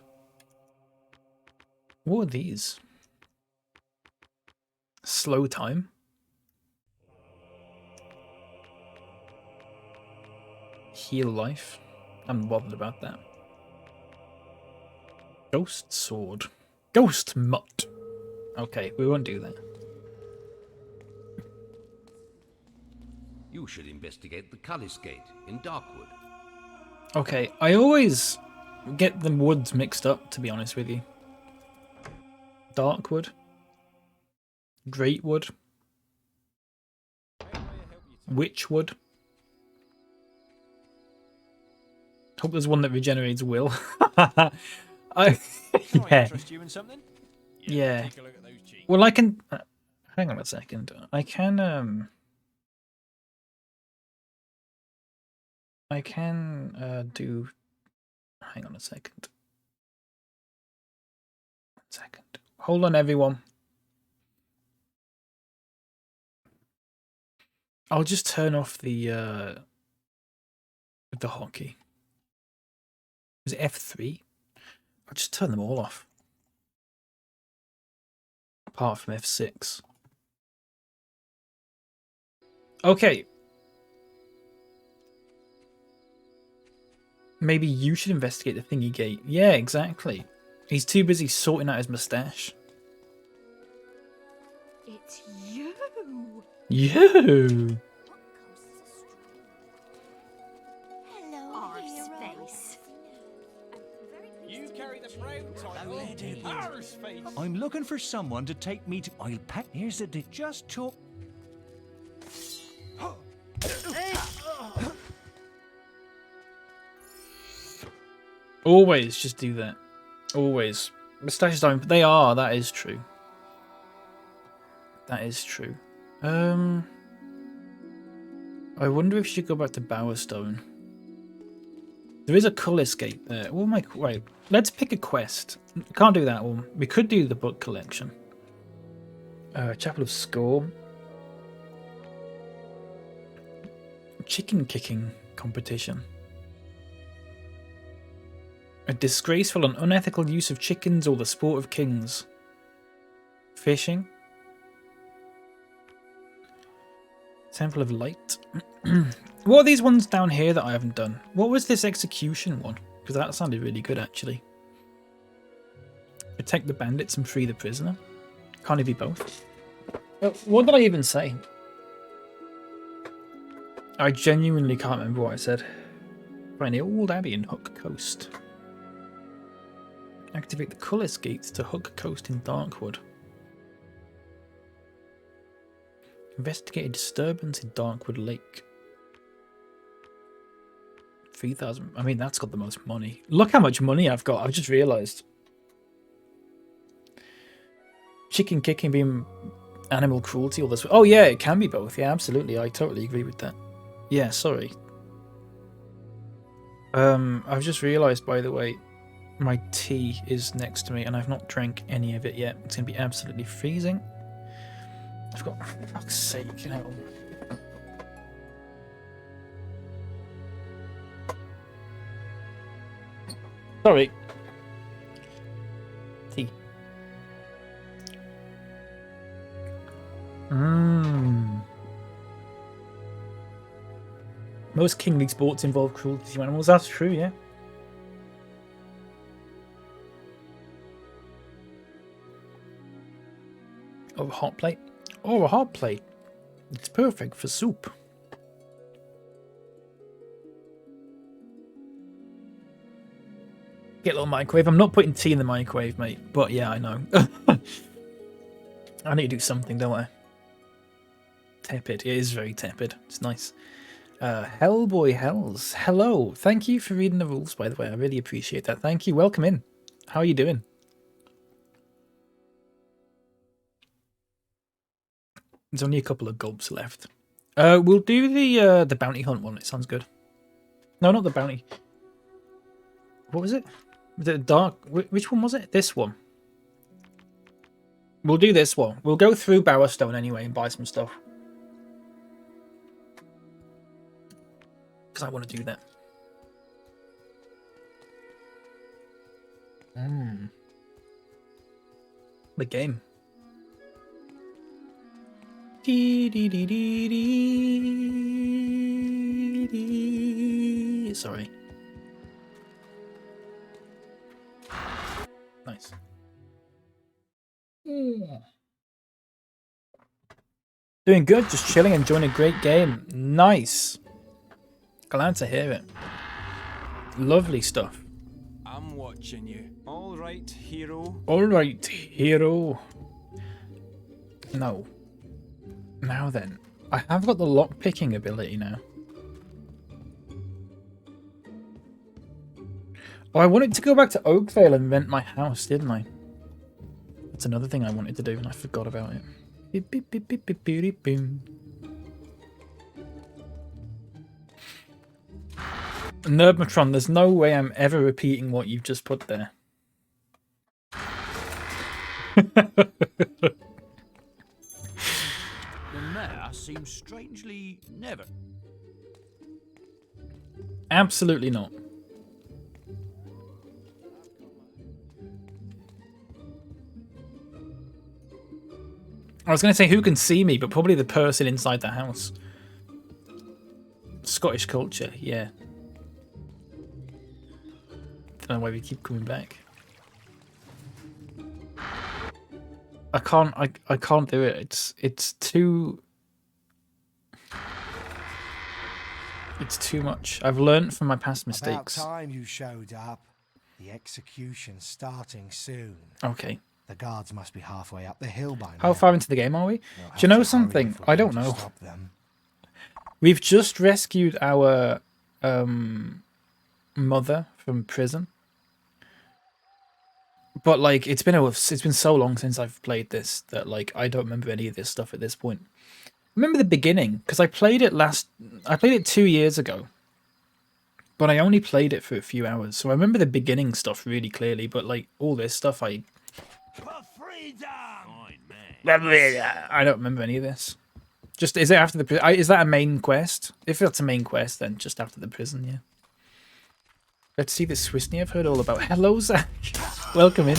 What are these? Slow time. Heal life. I'm not bothered about that. Ghost sword. Ghost mutt. Okay, we won't do that. You should investigate the Cullis Gate in Darkwood. Okay, I always get the woods mixed up, to be honest with you. Darkwood. Greatwood. Witchwood. Hope there's one that regenerates will. Yeah. You in something? Yeah. Take a look at those cheeks. Well, I can... hang on a second. I can do... Hang on a second. 1 second. Hold on, everyone. I'll just turn off the hotkey. Is it F3? I'll just turn them all off. Apart from F6. Okay. Maybe you should investigate the thingy gate. Yeah, exactly. He's too busy sorting out his mustache. It's you. You. You carry the proud title. Ours face. I'm looking for someone to take me to. I'll pack. Here's the deal. Just talk. Always just do that. Always. Mustaches don't. They are. That is true. That is true. I wonder if you should go back to Bowerstone. There is a Cullis gate there. Oh my. Wait. Let's pick a quest. Can't do that one. We could do the book collection. Chapel of Scorn. Chicken kicking competition. A disgraceful and unethical use of chickens or the sport of kings. Fishing. Temple of Light. What are these ones down here that I haven't done? What was this execution one? Because that sounded really good, actually. Protect the bandits and free the prisoner. Can't it be both? What did I even say? I genuinely can't remember what I said. Find the old abbey in Hook Coast. Activate the Cullis gates to Hook Coast in Darkwood. Investigate a disturbance in Darkwood Lake. 3,000. I mean, that's got the most money. Look how much money I've got. I've just realised. Chicken kicking being animal cruelty. All this. Oh yeah, it can be both. Yeah, absolutely. I totally agree with that. Yeah, sorry. I've just realised, by the way, my tea is next to me and I've not drank any of it yet. It's going to be absolutely freezing. I've got, for fuck's sake, you know. Sorry. Tea. Most King League sports involve cruelty to animals. That's true, yeah. Oh, a hot plate. Oh, a hot plate. It's perfect for soup. Get a little microwave. I'm not putting tea in the microwave, mate. But yeah, I know. I need to do something, don't I? Tepid. It is very tepid. It's nice. Hellboy Hells. Hello. Thank you for reading the rules, by the way. I really appreciate that. Thank you. Welcome in. How are you doing? There's only a couple of gulps left. We'll do the bounty hunt one. It sounds good. No, not the bounty. What was it? The dark. Which one was it? This one. We'll do this one. We'll go through Bowerstone anyway and buy some stuff. Because I want to do that. The game. Sorry. Nice. Doing good, just chilling, enjoying a great game. Nice. Glad to hear it. Lovely stuff. I'm watching you. All right, hero. All right, hero. No. Now then, I have got the lock-picking ability now. Oh, I wanted to go back to Oakvale and rent my house, didn't I? That's another thing I wanted to do and I forgot about it. Beep, beep, beep, beep, beep, beep, boom. Nerdmatron, there's no way I'm ever repeating what you've just put there. The mayor seems strangely never. Absolutely not. I was going to say who can see me, but probably the person inside the house. Scottish culture, yeah. Don't know why we keep coming back. I can't do it. It's too much. I've learned from my past mistakes. About time you showed up. The execution's starting soon. Okay. The guards must be halfway up the hill by now. How far into the game are we? Do you know something? I don't know. We've just rescued our mother from prison. But like it's been so long since I've played this that like I don't remember any of this stuff at this point. Remember the beginning because I played it 2 years ago. But I only played it for a few hours. So I remember the beginning stuff really clearly, but like all this stuff I don't remember any of this. Just is it after the is that a main quest? If that's a main quest, then just after the prison, yeah. Let's see the SwissKnee I've heard all about. Hello, Zach. Welcome in.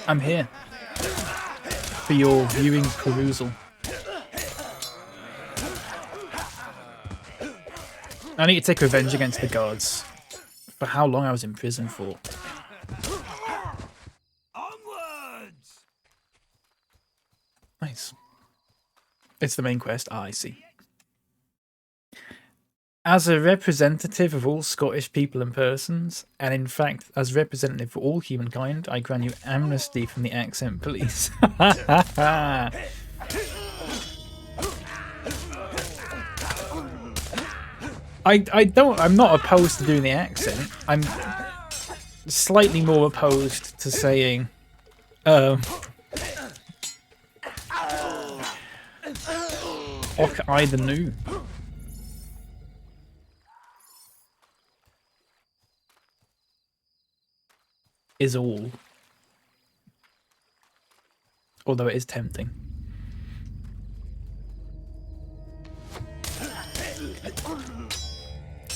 I'm here for your viewing perusal. I need to take revenge against the guards for how long I was in prison for. Nice. It's the main quest. Ah, I see. As a representative of all Scottish people and persons, and in fact, as representative for all humankind, I grant you amnesty from the accent police. I'm not opposed to doing the accent. I'm slightly more opposed to saying, Och I the new. Is all. Although it is tempting.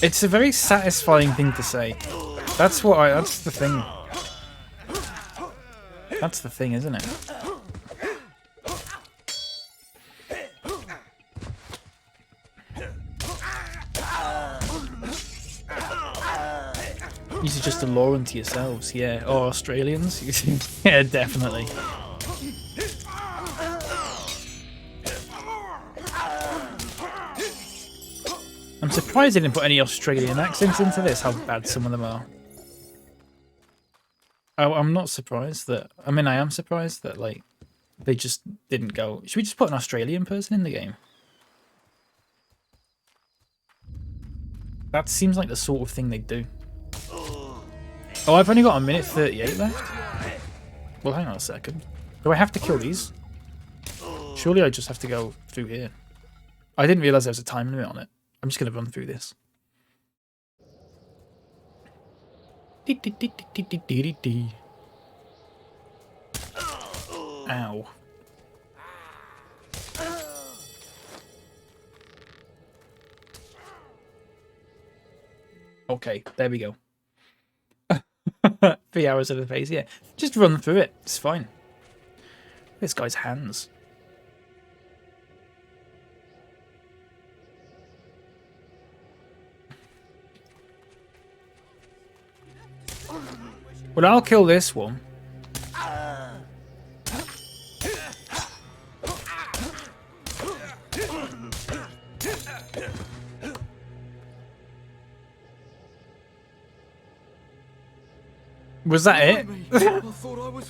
It's a very satisfying thing to say. That's the thing. That's the thing, isn't it? These are just a law unto yourselves, yeah. Or Australians. Yeah, definitely. I'm surprised they didn't put any Australian accents into this, how bad some of them are. I'm not surprised that... I mean, I am surprised that, like, they just didn't go... Should we just put an Australian person in the game? That seems like the sort of thing they'd do. Oh, I've only got a minute 38 left? Well, hang on a second. Do I have to kill these? Surely I just have to go through here. I didn't realise there was a time limit on it. I'm just going to run through this. Ow. Okay, there we go. 3 hours at a phase, yeah. Just run through it. It's fine. This guy's hands. Well, I'll kill this one. Was that it?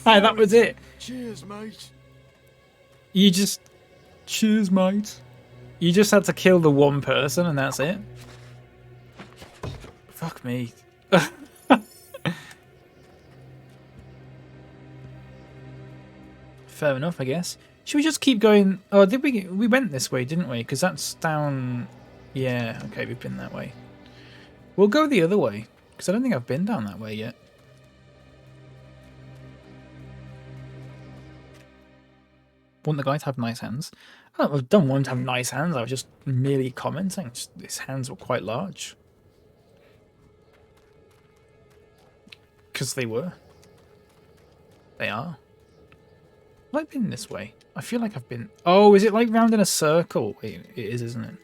Hey, that was it. Cheers, mate. You just... Cheers, mate. You just had to kill the one person and that's it? Fuck me. Fair enough, I guess. Should we just keep going? Oh, did we went this way, didn't we? Because that's down... Yeah, okay, we've been that way. We'll go the other way. Because I don't think I've been down that way yet. Want the guy to have nice hands? I don't want him to have nice hands. I was just merely commenting. Just, his hands were quite large. Because they were. They are. Have I been this way? I feel like I've been... Oh, is it like round in a circle? Wait, it is, isn't it?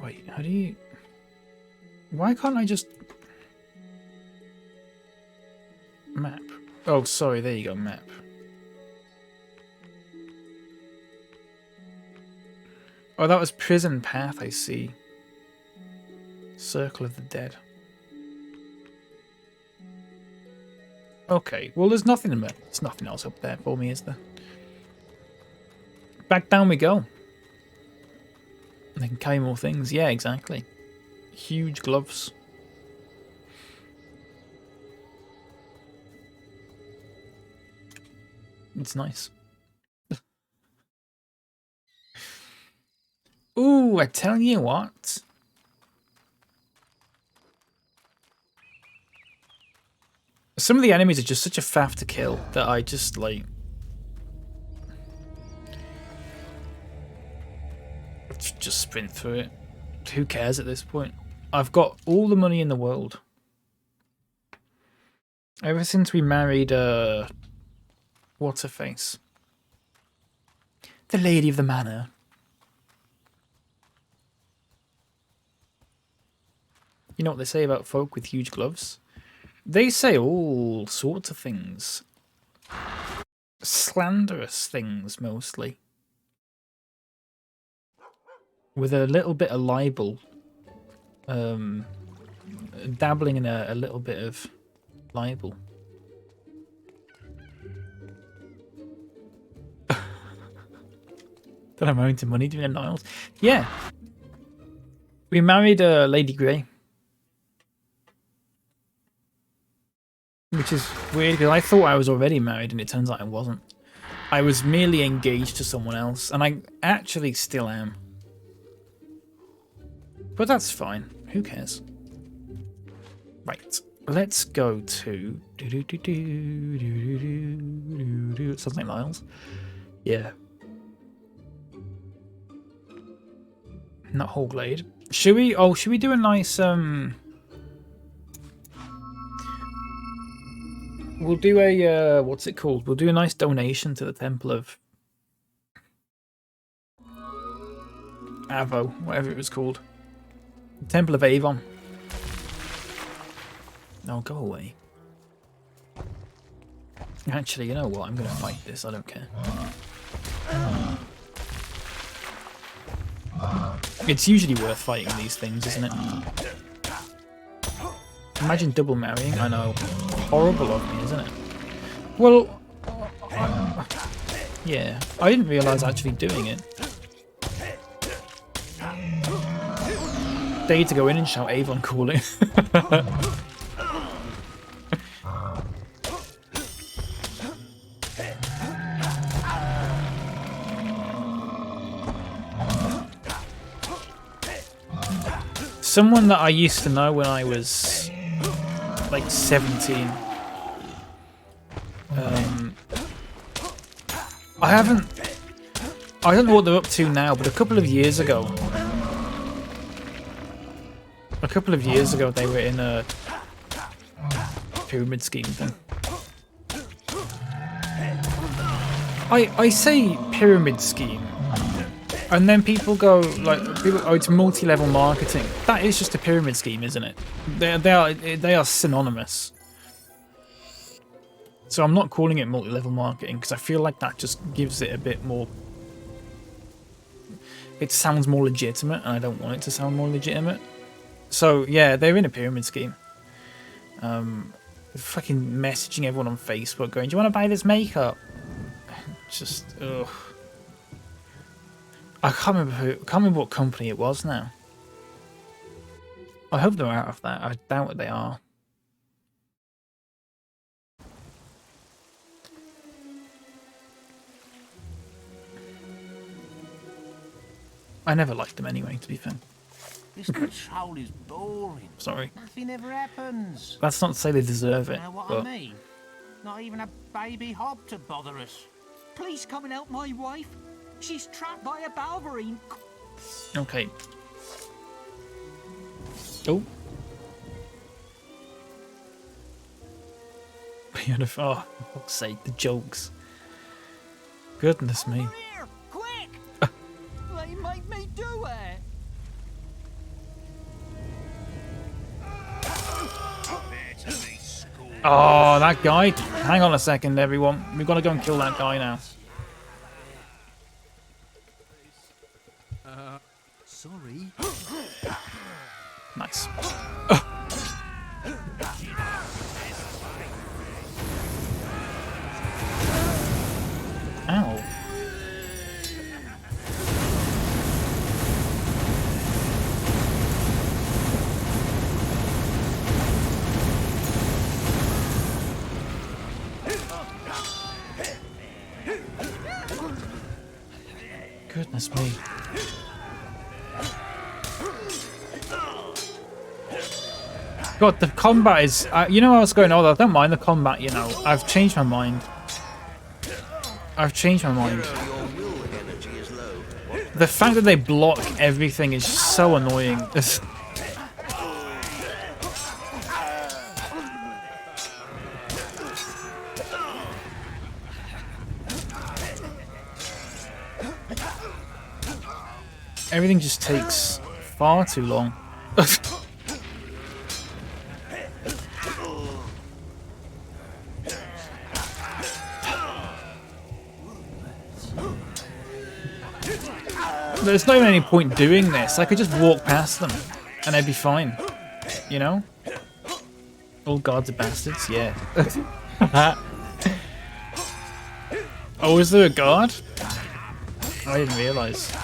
Wait, how do you... Why can't I just... Map. Oh, sorry, there you go, map. Oh, that was prison path, I see. Circle of the Dead. Okay, well, there's nothing else up there for me, is there? Back down we go. They can carry more things. Yeah, exactly. Huge gloves. It's nice. Ooh, I tell you what. Some of the enemies are just such a faff to kill that I just, like... just sprint through it. Who cares at this point? I've got all the money in the world. Ever since we married, what's-her-face? The lady of the manor. You know what they say about folk with huge gloves? They say all sorts of things. Slanderous things, mostly. With a little bit of libel. Dabbling in a little bit of libel. That I'm owing to money doing a Niles. Yeah. We married Lady Grey. Which is weird because I thought I was already married and it turns out I wasn't. I was merely engaged to someone else and I actually still am. But that's fine. Who cares? Right. Let's go to... something like Niles. Yeah. Not whole glade. Should we... Oh, should we do a nice... We'll do a... what's it called? We'll do a nice donation to the Temple of... Avo, whatever it was called. Temple of Avon. No, go away. Actually, you know what? I'm going to fight this. I don't care. It's usually worth fighting these things, isn't it? Imagine double marrying. I know. Horrible of me, isn't it? Well, yeah. I didn't realise actually doing it. Day to go in and shout Avon calling. Someone that I used to know when I was like 17. I don't know what they're up to now, but a couple of years ago they were in a pyramid scheme thing. I say pyramid scheme, and then people go like, oh, it's multi-level marketing. That is just a pyramid scheme, isn't it? They are synonymous. So I'm not calling it multi-level marketing because I feel like that just gives it a bit more... It sounds more legitimate, and I don't want it to sound more legitimate. So yeah, they're in a pyramid scheme. Fucking messaging everyone on Facebook going, do you want to buy this makeup? Just, ugh. I can't remember what company it was now. I hope they're out of that. I doubt they are. I never liked them anyway, to be fair. This patrol is boring. Sorry. Nothing ever happens. That's not to say they deserve it. You know what but... I mean? Not even a baby hob to bother us. Please come and help my wife. She's trapped by a balverine. Okay. Oh. Beautiful. Oh, for fuck's sake, the jokes. Goodness me. Here, quick! They make me do it. Oh, that guy. Hang on a second, everyone. We've got to go and kill that guy now. Sorry. Nice. Ow. Goodness me. God, the combat is... you know what's going on? I don't mind the combat, you know. I've changed my mind. I've changed my mind. The fact that they block everything is so annoying. Everything just takes far too long. There's not even any point doing this. I could just walk past them and they'd be fine. You know? All guards are bastards, yeah. Oh, is there a guard? I didn't realise.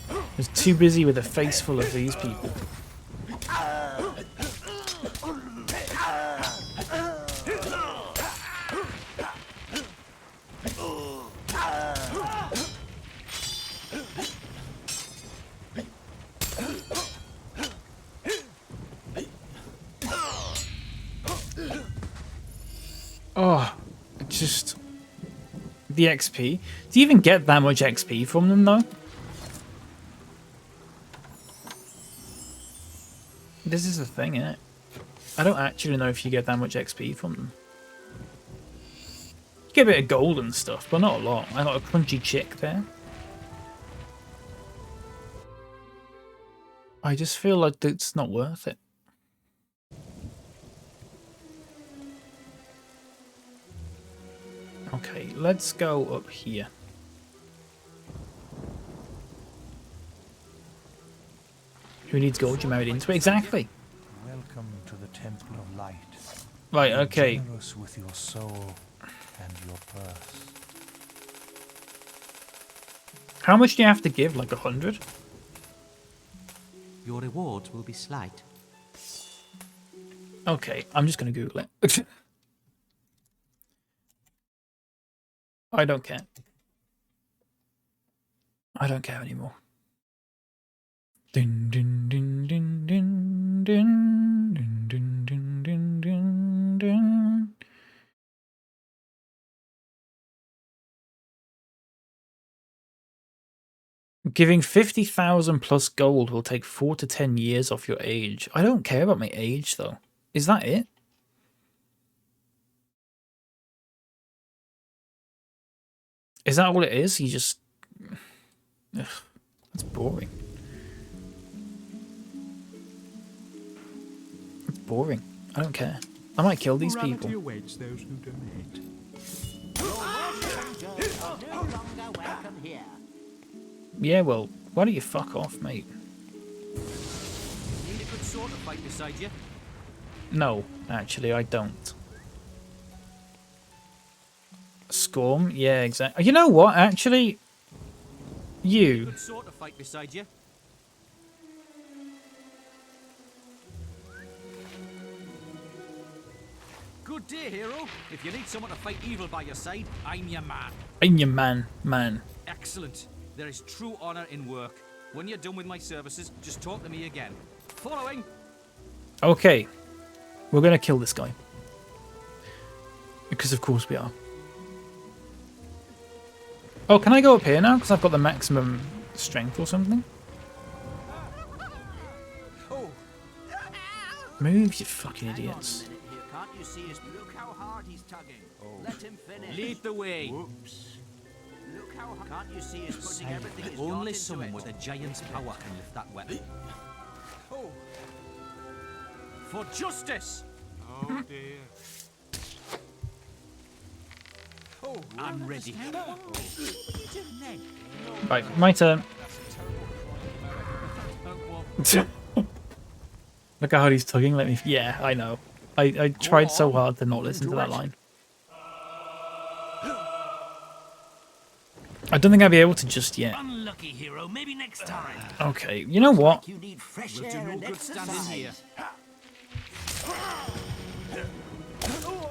I was too busy with a face full of these people. Oh, just the XP. Do you even get that much XP from them though? This is the thing, isn't it? I don't actually know if you get that much XP from them. You get a bit of gold and stuff, but not a lot. I got a crunchy chick there. I just feel like it's not worth it. Okay, let's go up here. Who needs gold? You married into it. Exactly. Welcome to the Temple of Light. Right, okay. Be generous with your soul and your purse. How much do you have to give? Like 100? Your rewards will be slight. Okay, I'm just gonna Google it. I don't care. I don't care anymore. Dun, dun, dun, dun, dun, dun, dun, dun, dun, dun, dun, dun. Giving 50,000 plus gold will take 4 to 10 years off your age. I don't care about my age though. Is that it? Is that all it is? You just... Ugh, that's boring. It's boring. I don't care. I might kill these people. Morality awaits those who donate. No longer welcome here. Yeah, well, why don't you fuck off, mate? Need a good sword to fight beside you? No, actually, I don't. Scorn? Yeah, exactly. You know what, actually? You. Good sword to fight beside you. Good day, hero. If you need someone to fight evil by your side, I'm your man. I'm your man. Excellent. There is true honor in work. When you're done with my services, just talk to me again. Following. Okay. We're gonna kill this guy. Because of course we are. Oh, can I go up here now? Because I've got the maximum strength or something. Move, you fucking idiots. you see his... Look how hard he's tugging. Oh. Let him finish. Lead the way. Whoops. Look how hard... Can't you see he's putting everything he's got Only into someone it? with a giant's power can lift that weapon. Oh. For justice! Oh dear. Oh, I'm ready. Right, my turn. Look how hard he's tugging. Let me. Yeah, I know. I tried so hard to not listen to that line. I don't think I'll be able to just yet. Unlucky hero, maybe next time. Okay, you know what? You need fresh We'll air do no and good standing exercise. here.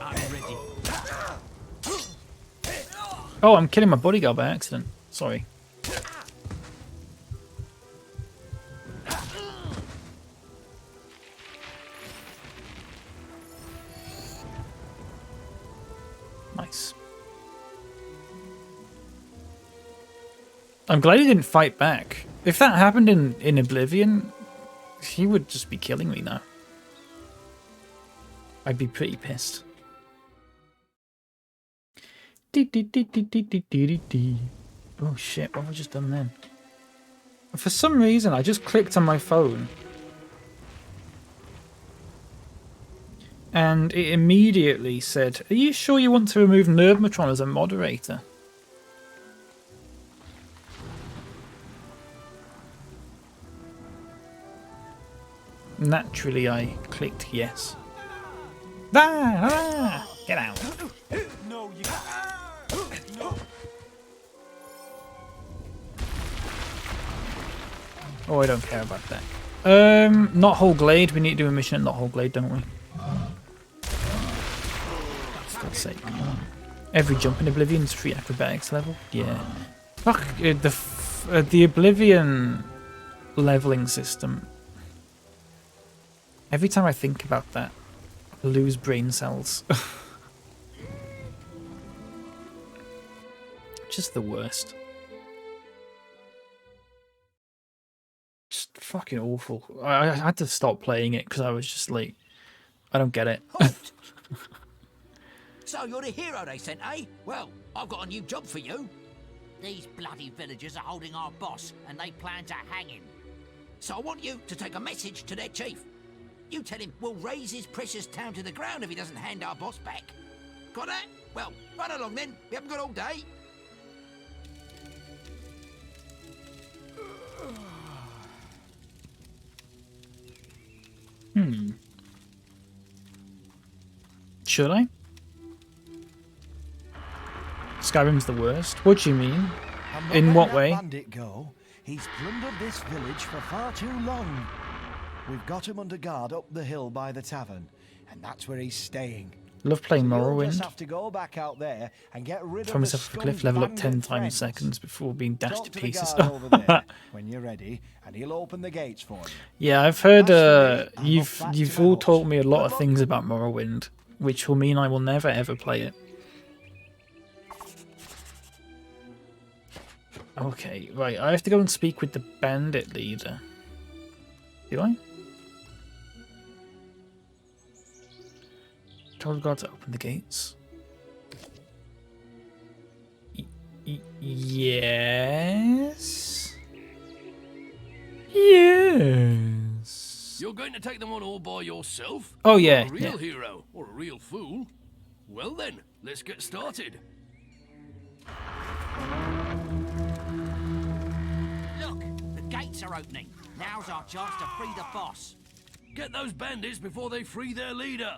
I'm ready. Oh, I'm killing my bodyguard by accident. Sorry. Nice. I'm glad he didn't fight back. If that happened in Oblivion, he would just be killing me now. I'd be pretty pissed. Oh shit, what have I just done then? For some reason, I just clicked on my phone. And it immediately said, "Are you sure you want to remove Nerdmatron as a moderator?" Naturally, I clicked yes. Ah, get out. No, you... No. Oh, I don't care about that. Not Whole Glade. We need to do a mission at Not Whole Glade, don't we? For God's sake. Every jump in Oblivion's free acrobatics level. Yeah. Fuck, the Oblivion leveling system. Every time I think about that, I lose brain cells. Just the worst. Just fucking awful. I had to stop playing it because I was just like, I don't get it. So you're the hero they sent, eh? Well, I've got a new job for you. These bloody villagers are holding our boss, and they plan to hang him. So I want you to take a message to their chief. You tell him we'll raise his precious town to the ground if he doesn't hand our boss back. Got that? Well, run along then. We haven't got all day. Should I? Skyrim's the worst. What do you mean? In what way? Bandit go. He's plundered this village for far too long. We've got him under guard up the hill by the tavern, and that's where he's staying. Love playing You'll Morrowind. just have to go back out there and get rid Throw of myself the off a cliff, scum's level up bandit 10 friends. seconds before being dashed Talk to the pieces. guard over there when you're ready, and he'll open the gates for you. Yeah, I've heard you've all told me a lot of things about Morrowind, which will mean I will never ever play it. Okay, right, I have to go and speak with the bandit leader. Do I? Told God to open the gates. Yes. Yes. You're going to take them on all by yourself? Oh, yeah, A real yeah. hero or a real fool? Well then, let's get started. Look, the gates are opening. Now's our chance to free the boss. Get those bandits before they free their leader.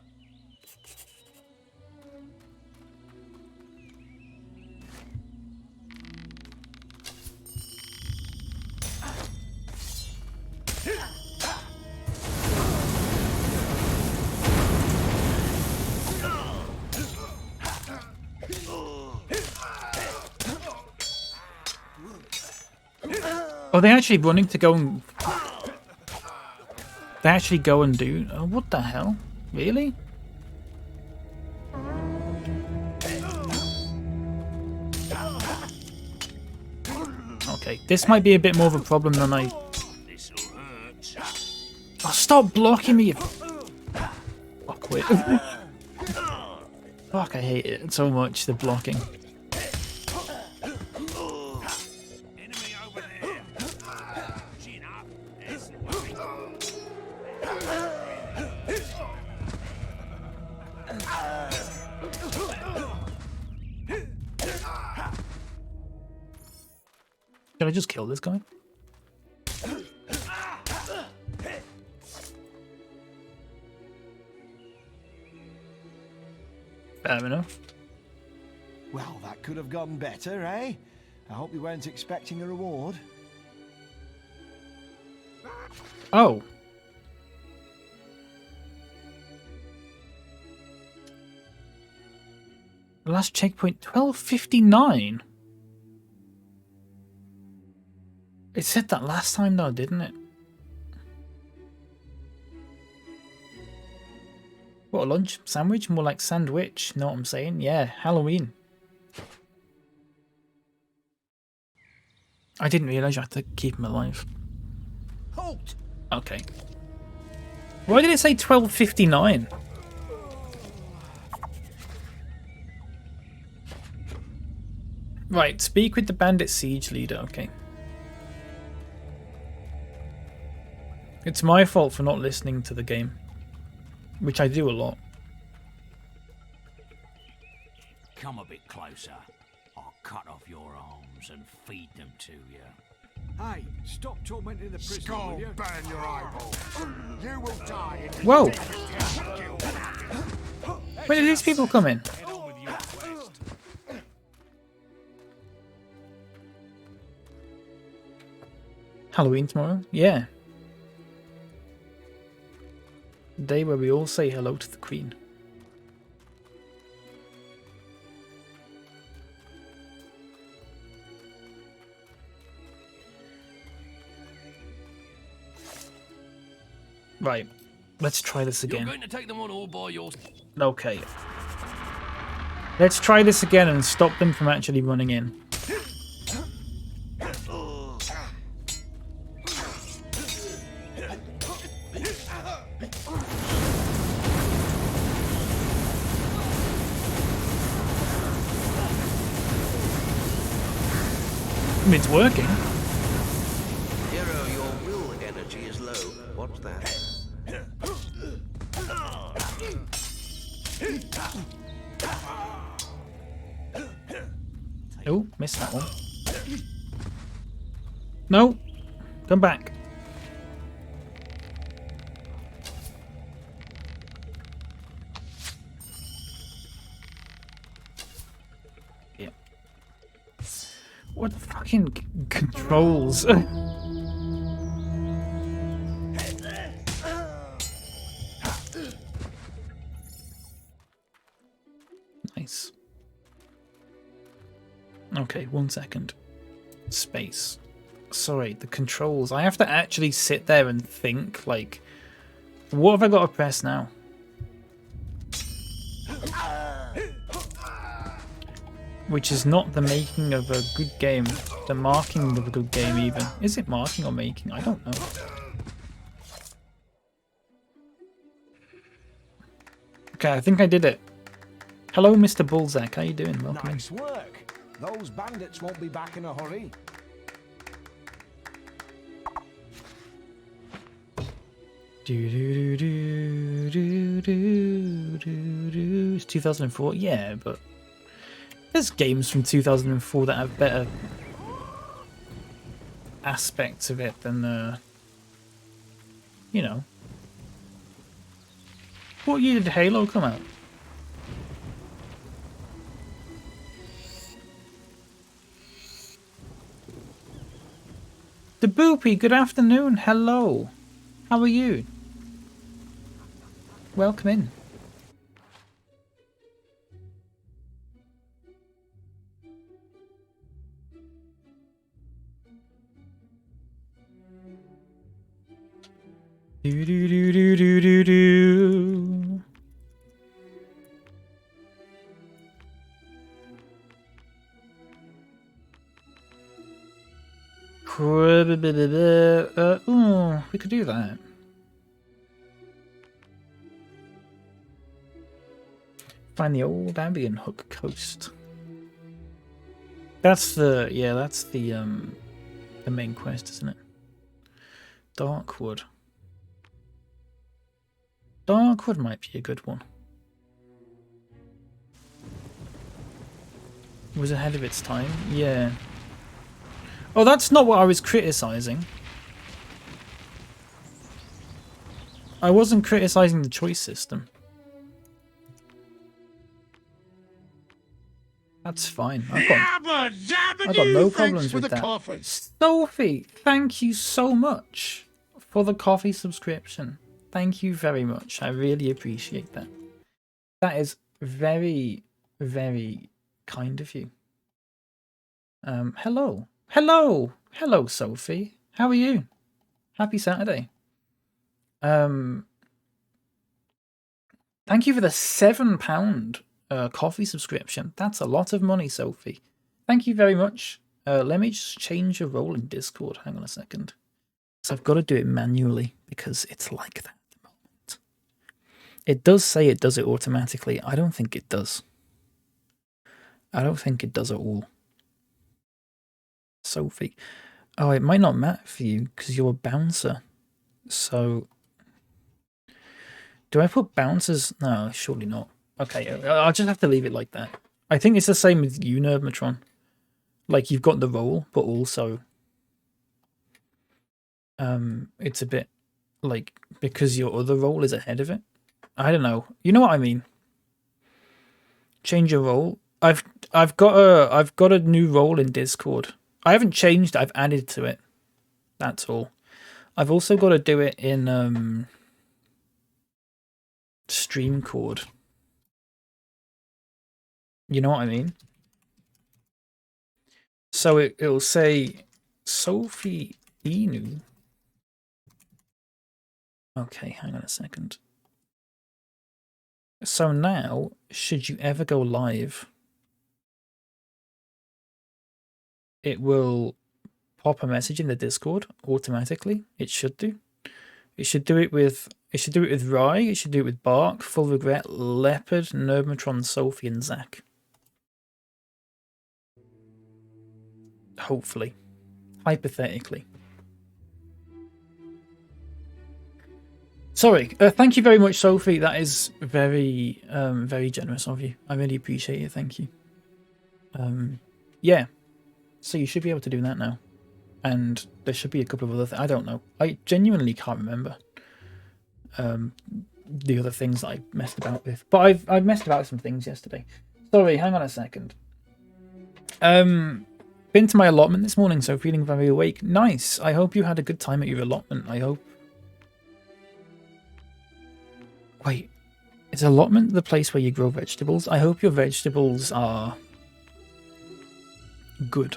Oh, they're actually running to go and... They actually go and do... Oh, what the hell? Really? Okay, this might be a bit more of a problem than I... Oh, stop blocking me, you... Fuckwit. Fuck, I hate it so much, the blocking. Can I just kill this guy? Fair enough. Well, that could have gone better, eh? I hope you weren't expecting a reward. Oh. Last checkpoint, 12:59. It said that last time though, didn't it? What, a lunch sandwich? More like sandwich, know what I'm saying? Yeah, Halloween. I didn't realise you had to keep him alive. Halt! Okay. Why did it say 12:59? Right, speak with the bandit siege leader, okay. It's my fault for not listening to the game. Which I do a lot. Come a bit closer. I'll cut off your arms and feed them to you. Hey, stop tormenting the prisoner, will you? burn your eyeball. You will die. Whoa! Where did these people come in? Halloween tomorrow? Yeah. The day where we all say hello to the Queen. Right. Let's try this again. You're going to take them on all by yourself. Okay. Let's try this again and stop them from actually running in. I mean, it's working. Hero, your will energy is low. What's that? Oh, missed that one. No, come back. Yeah. What fucking controls? Nice. Okay, 1 second. Space. Sorry, the controls. I have to actually sit there and think, like, what have I got to press now? Which is not the making of a good game. The marking of a good game, even. Is it marking or making? I don't know. Okay, I think I did it. Hello, Mr. Bullsack. How you doing? Welcome in. Nice work. Those bandits won't be back in a hurry. It's 2004. Yeah, but there's games from 2004 that have better aspects of it than, you know. What year did Halo come out? The Boopy, good afternoon. Hello. How are you? Welcome in. Do do do do do do do. We could do that. Find the old Abbey and Hook Coast. That's the main quest, isn't it? Darkwood. Darkwood might be a good one. It was ahead of its time, yeah. Oh, that's not what I was criticizing. I wasn't criticizing the choice system. That's fine. I've got no problems with that. Sophie, thank you so much for the coffee subscription. Thank you very much. I really appreciate that. That is very, very kind of you. Hello. Hello. Hello, Sophie. How are you? Happy Saturday. Thank you for the £7 coffee subscription. That's a lot of money, Sophie. Thank you very much. Let me just change your role in Discord. Hang on a second. So I've got to do it manually because it's like that at the moment. It does say it does it automatically. I don't think it does. I don't think it does at all. Sophie. Oh, it might not matter for you because you're a bouncer. So do I put bouncers? No, surely not. Okay, I'll just have to leave it like that. I think it's the same with you, Nerdmatron. Like, you've got the role, but also it's a bit like because your other role is ahead of it. I don't know. You know what I mean? Change your role. I've got a new role in Discord. I haven't changed. I've added to it. That's all. I've also got to do it in Streamcord. You know what I mean? So it'll say Sophie Inu. Okay, hang on a second. So now, should you ever go live, it will pop a message in the Discord automatically. It should do. It should do it with Rye, it should do it with Bark, Full Regret, Leopard, Nerdmatron, Sophie, and Zach. Hopefully. Hypothetically. Sorry. Thank you very much, Sophie. That is very, very generous of you. I really appreciate it. Thank you. Yeah. So you should be able to do that now. And there should be a couple of other things. I don't know. I genuinely can't remember the other things that I messed about with. But I've messed about with some things yesterday. Sorry, hang on a second. Been to my allotment this morning, so feeling very awake. Nice. I hope you had a good time at your allotment. I hope. Wait, is allotment the place where you grow vegetables? I hope your vegetables are good.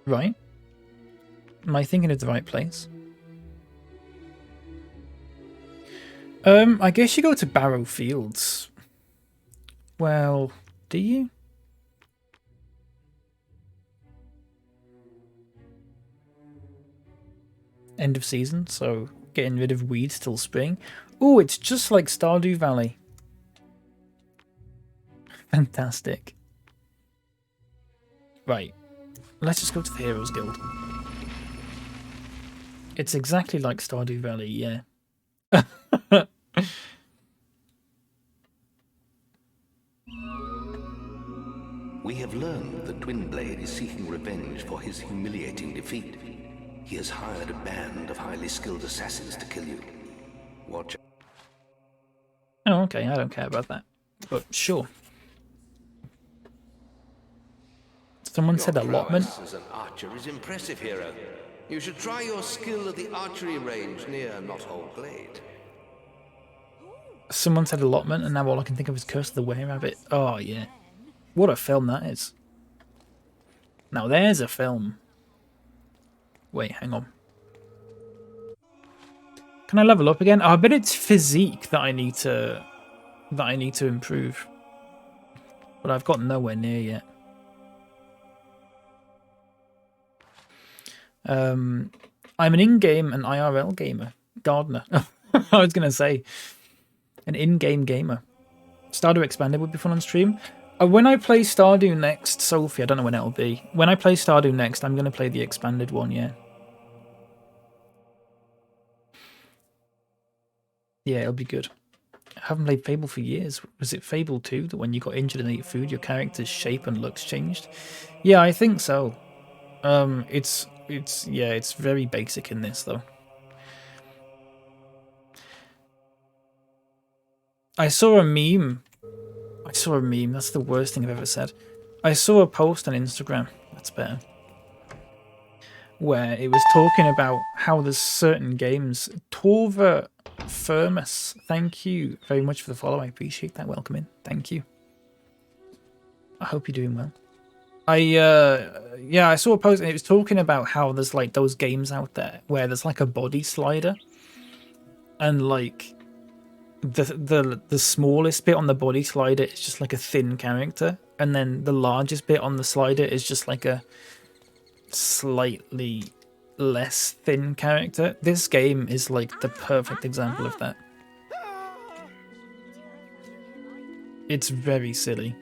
Right? Am I thinking of the right place? I guess you go to Barrow Fields. Well, do you? End of season, so getting rid of weeds till spring. Oh, it's just like Stardew Valley. Fantastic. Right. Let's just go to the Heroes Guild. It's exactly like Stardew Valley, yeah. We have learned that Twinblade is seeking revenge for his humiliating defeat. He has hired a band of highly skilled assassins to kill you. Watch out. Oh, okay, I don't care about that. But sure. Someone said allotment. Your prowess as an archer is impressive, hero. You should try your skill at the archery range near Knothole Glade. Someone said allotment, and now all I can think of is Curse of the Were-Rabbit. Oh, yeah. What a film that is. Now there's a film. Wait, hang on. Can I level up again? Oh, I bet it's physique that I need to improve. But I've got nowhere near yet. I'm an in-game and IRL gamer. Gardener. I was gonna say an in-game gamer. Stardew Expanded would be fun on stream. When I play Stardew next, Sophie, I don't know when it'll be. When I play Stardew next, I'm gonna play the expanded one. Yeah. Yeah, it'll be good. I haven't played Fable for years. Was it Fable 2 that when you got injured and ate food, your character's shape and looks changed? Yeah, I think so. It's very basic in this though. I saw a meme. That's the worst thing I've ever said. I saw a post on Instagram. That's better. Where it was talking about how there's certain games. Torva Firmus, thank you very much for the follow. I appreciate that. Welcome in. Thank you. I hope you're doing well. I saw a post and it was talking about how there's like those games out there where there's like a body slider and like the smallest bit on the body slider is just like a thin character, and then the largest bit on the slider is just like a slightly less thin character. This game is like the perfect example of that. It's very silly.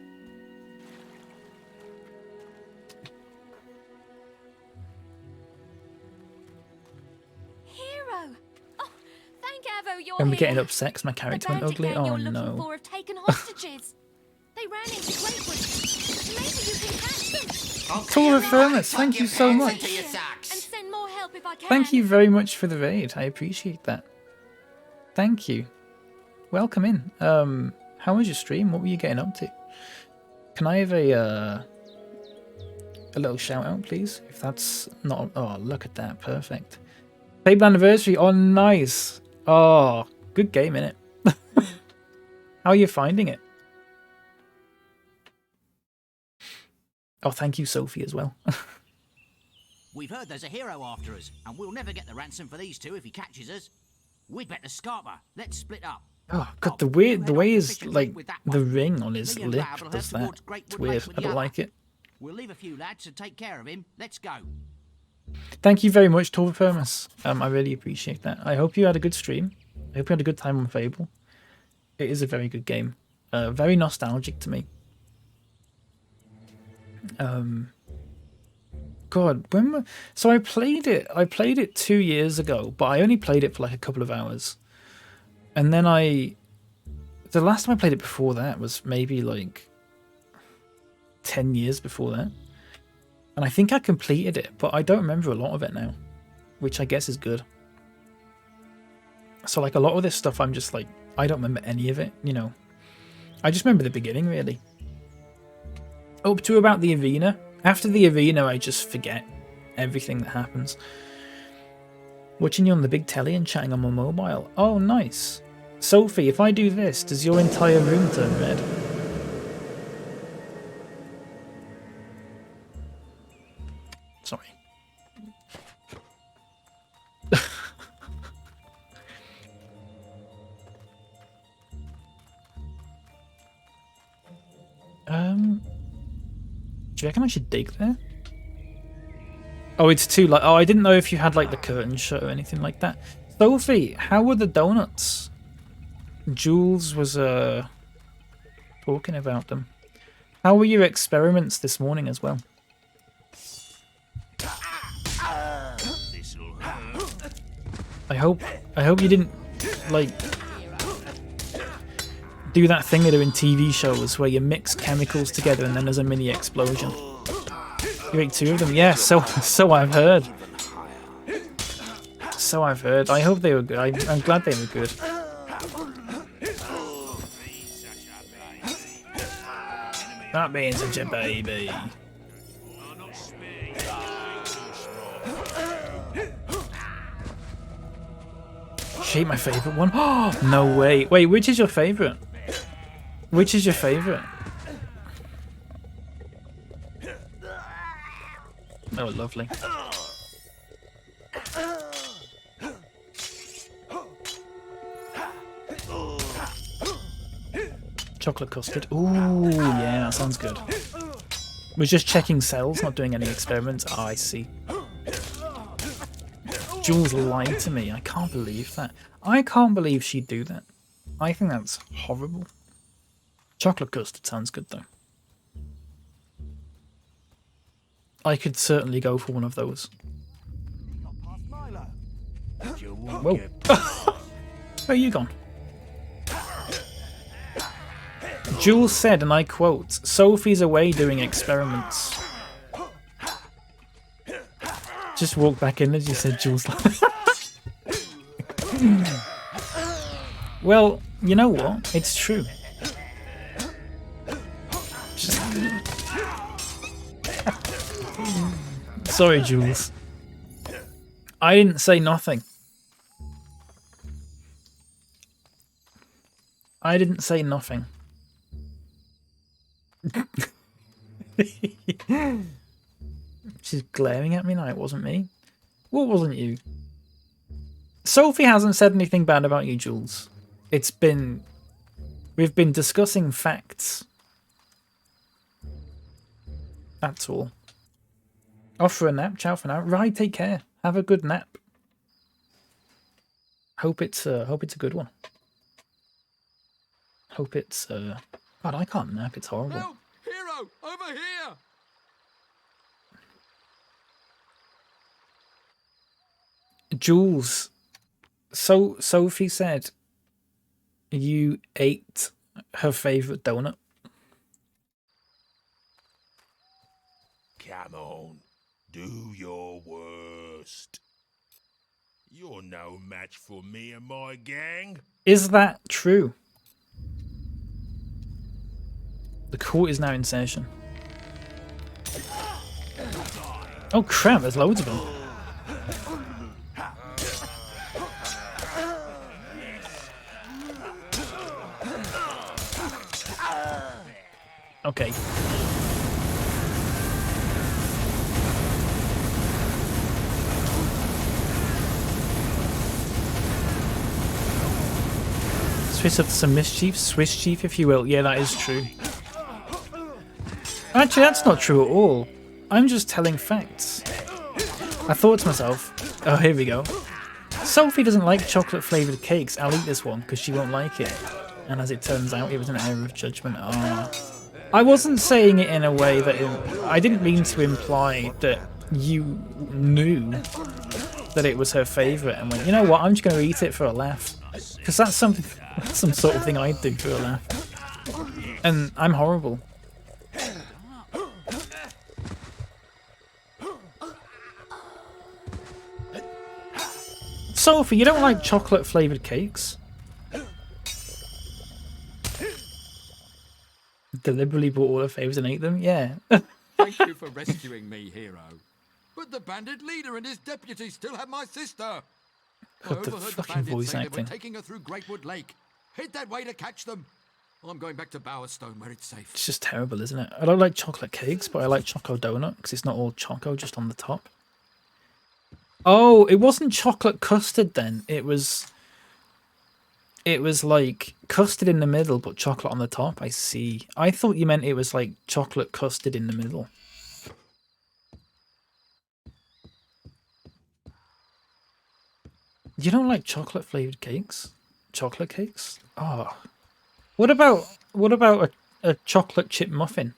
And we're getting upset because my character went ugly. Oh no. Have taken hostages. They ran into Greatwood. Maybe you can catch them. Tora Firmus, thank you so much. And send more help if I can. Thank you very much for the raid. I appreciate that. Thank you. Welcome in. How was your stream? What were you getting up to? Can I have a little shout out, please? If that's not... Oh, look at that. Perfect. Fable Anniversary. Oh, nice. Oh, good game, innit? How are you finding it? Oh, thank you, Sophie, as well. We've heard there's a hero after us, and we'll never get the ransom for these two if he catches us. We'd better scarper. Let's split up. Oh, God, the way is, like, the ring on his lip does that. It's weird. I don't like it. We'll leave a few lads to take care of him. Let's go. Thank you very much, Torva Firmus. I really appreciate that. I hope you had a good stream. I hope you had a good time on Fable. It is a very good game. Very nostalgic to me. God, so I played it 2 years ago, but I only played it for like a couple of hours. And then the last time I played it before that was maybe like 10 years before that. And I think I completed it, but I don't remember a lot of it now, which I guess is good. So like a lot of this stuff, I'm just like, I don't remember any of it, you know. I just remember the beginning, really. Up to about the arena. After the arena, I just forget everything that happens. Watching you on the big telly and chatting on my mobile. Oh, nice. Sophie, if I do this, does your entire room turn red? Sorry. Do you reckon I should dig there? Oh, it's too light. Oh, I didn't know if you had like the curtain shut or anything like that. Sophie, how were the donuts? Jules was talking about them. How were your experiments this morning as well? I hope you didn't like do that thing they do in TV shows where you mix chemicals together and then there's a mini explosion. You ate 2 of them? Yeah, so I've heard. So I've heard. I hope they were good. I'm glad they were good. Not being such a baby. Shape my favourite one. Oh, no way. Wait, which is your favourite? Which is your favourite? Oh, lovely. Chocolate custard. Ooh, yeah, that sounds good. We're just checking cells, not doing any experiments. Oh, I see. Jules lied to me. I can't believe that. I can't believe she'd do that. I think that's horrible. Chocolate custard sounds good though. I could certainly go for one of those. Whoa. Where are you gone? Jules said, and I quote, "Sophie's away doing experiments." Just walk back in as you said, Jules. Well, you know what? It's true. Sorry, Jules. I didn't say nothing. I didn't say nothing. She's glaring at me now. It wasn't me. What wasn't you? Sophie hasn't said anything bad about you, Jules. We've been discussing facts. That's all. Off for a nap. Ciao for now. Right, take care. Have a good nap. Hope it's a good one. Hope it's God, I can't nap. It's horrible. Help! Hero! Over here! Jules. So Sophie said you ate her favourite donut. Come on, do your worst. You're no match for me and my gang. Is that true? The court is now in session. Oh crap, there's loads of them. Okay. Swiss of some mischief, Swiss chief if you will. Yeah, that is true. Actually, that's not true at all. I'm just telling facts. I thought to myself, oh, here we go. Sophie doesn't like chocolate flavoured cakes. I'll eat this one because she won't like it. And as it turns out, it was an error of judgment. Oh. I wasn't saying it in a way that... I didn't mean to imply that you knew that it was her favourite and went, you know what, I'm just going to eat it for a laugh. Because that's some sort of thing I'd do for a laugh. And I'm horrible. Sophie, you don't like chocolate flavoured cakes? Deliberately bought all her favours and ate them? Yeah. Thank you for rescuing me, hero. But the bandit leader and his deputy still have my sister. God, the fucking voice they were acting. taking her through Greatwood Lake. Head that way to catch them. I'm going back to Bowerstone where it's safe. It's just terrible, isn't it? I don't like chocolate cakes, but I like choco donut because it's not all choco, just on the top. Oh, it wasn't chocolate custard then. It was like custard in the middle, but chocolate on the top. I see. I thought you meant it was like chocolate custard in the middle. You don't like chocolate flavored cakes? Chocolate cakes? Oh. What about a chocolate chip muffin?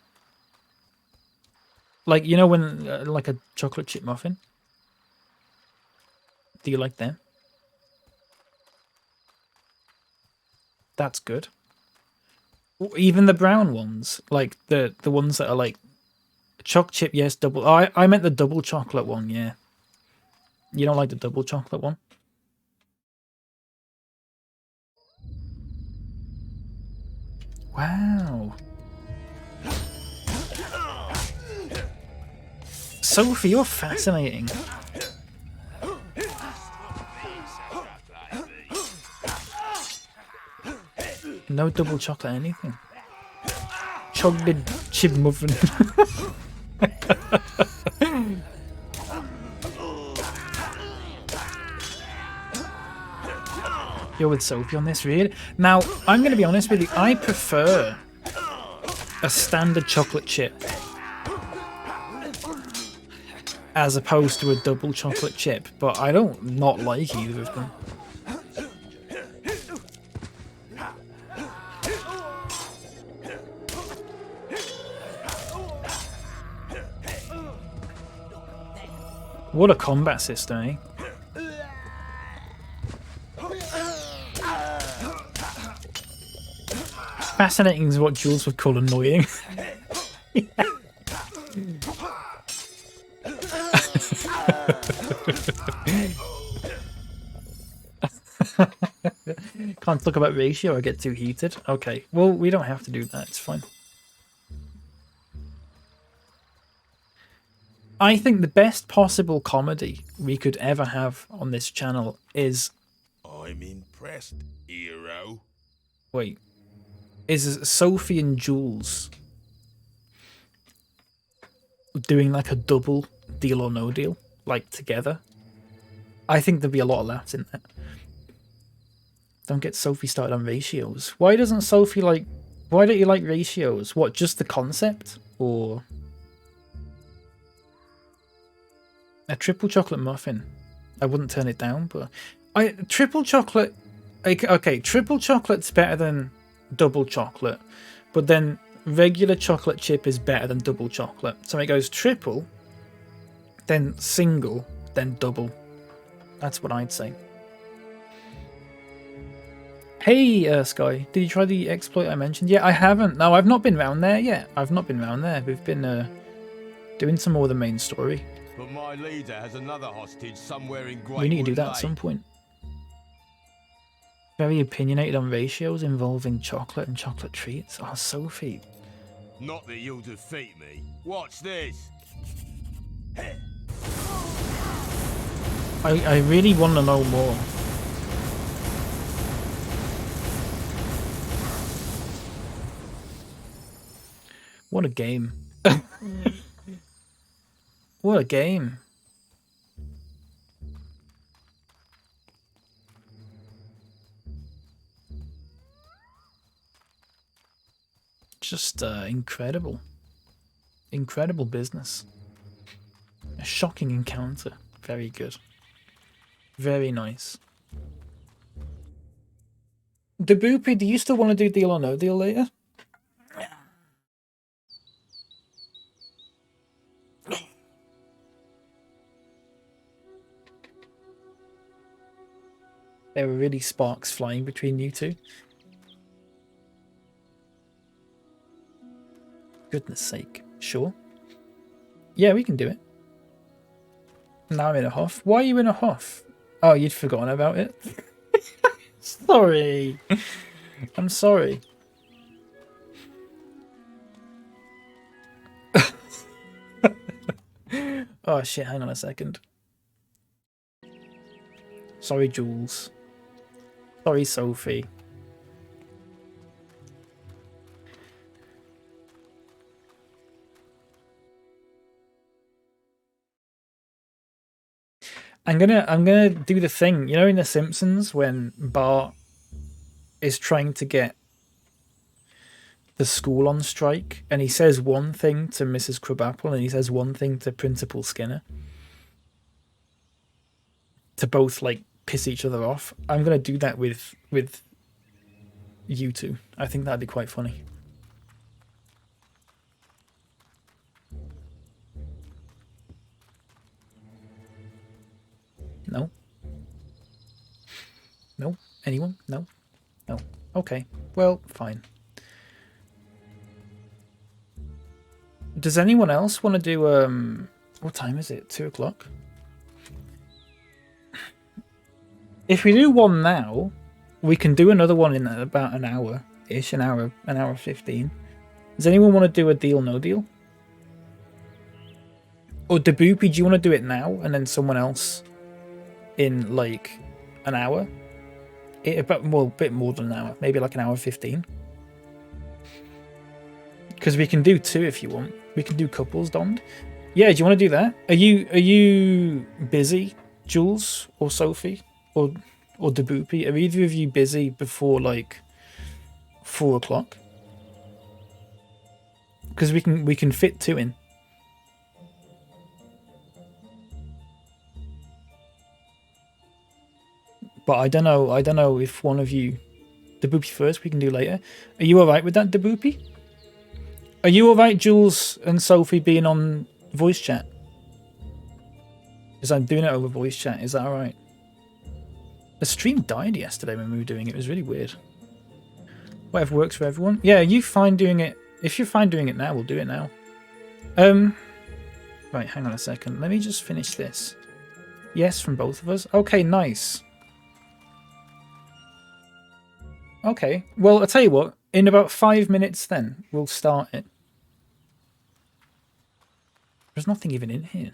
Like, you know when like a chocolate chip muffin? Do you like them? That's good. Even the brown ones, like the ones that are like choc chip, yes, double. Oh, I meant the double chocolate one, yeah. You don't like the double chocolate one? Wow. Sophie, you're fascinating. No double chocolate anything. Chocolate chip muffin. You're with Sophie on this, really? Now, I'm going to be honest with you. I prefer a standard chocolate chip. as opposed to a double chocolate chip, but I don't not like either of them. What a combat system, eh? Fascinating is what Jules would call annoying. Can't talk about ratio, I get too heated. Okay, well, we don't have to do that, it's fine. I think the best possible comedy we could ever have on this channel is... I'm impressed, hero. Wait. Is Sophie and Jules doing like a double Deal or No Deal, like together? I think there'd be a lot of laughs in that. Don't get Sophie started on ratios. Why doesn't Sophie like... Why don't you like ratios? What, just the concept? Or... A triple chocolate muffin. I wouldn't turn it down, but... Triple chocolate... Okay, triple chocolate's better than double chocolate. But then regular chocolate chip is better than double chocolate. So it goes triple, then single, then double. That's what I'd say. Hey, Sky, did you try the exploit I mentioned? Yeah, I haven't. No, I've not been round there yet. I've not been round there. We've been doing some more of the main story. But my leader has another hostage somewhere in Great We need to do Wood that Lake. at some point. Very opinionated on ratios involving chocolate and chocolate treats. Oh, Sophie. Not that you'll defeat me. Watch this. I really want to know more. What a game. What a game. Just incredible. Incredible business. A shocking encounter. Very good. Very nice. Daboopy, do you still want to do Deal or No Deal later? There were really sparks flying between you two. Goodness sake. Sure. Yeah, we can do it. Now I'm in a huff. Why are you in a huff? Oh, you'd forgotten about it? Sorry. I'm sorry. Oh shit, hang on a second. Sorry, Jules. Sorry, Sophie. I'm gonna do the thing, you know, in The Simpsons when Bart is trying to get the school on strike, and he says one thing to Mrs. Crabapple and he says one thing to Principal Skinner to both like piss each other off. I'm gonna do that with you two. I think that'd be quite funny. No? No? Anyone? No? No. Okay. Well, fine. Does anyone else want to do, what time is it? 2 o'clock? If we do one now, we can do another one in about an hour-ish, an hour 15. Does anyone want to do a Deal No Deal? Or Daboopy, do you want to do it now and then someone else in like an hour? A bit more than an hour, maybe like an hour 15. Because we can do 2 if you want. We can do couples, Dond. Yeah, do you want to do that? Are you busy, Jules or Sophie or Daboopy? Are either of you busy before like 4 o'clock? Because we can fit 2 in. But I don't know if one of you... Daboopy first, we can do later. Are you alright with that, Daboopy? Are you alright, Jules and Sophie, being on voice chat? Because I'm doing it over voice chat. Is that alright? The stream died yesterday when we were doing it. It was really weird. Whatever works for everyone. Yeah, are you fine doing it? If you're fine doing it now, we'll do it now. Right, hang on a second. Let me just finish this. Yes, from both of us. Okay, nice. Okay, well, I'll tell you what. In about 5 minutes then, we'll start it. There's nothing even in here.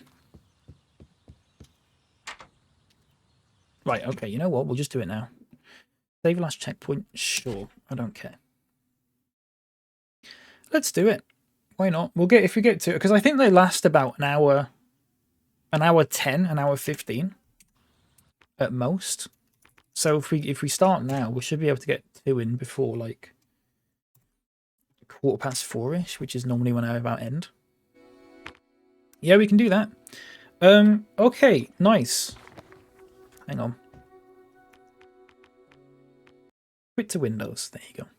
Right, okay, you know what? We'll just do it now. Save last checkpoint? Sure, I don't care. Let's do it. Why not? We'll get, if we get to it, because I think they last about an hour 10, an hour 15 at most. So if we start now, we should be able to get 2 in before like 4:15-ish, which is normally when I about end. Yeah, we can do that. Okay, nice. Hang on. Quit to Windows. There you go.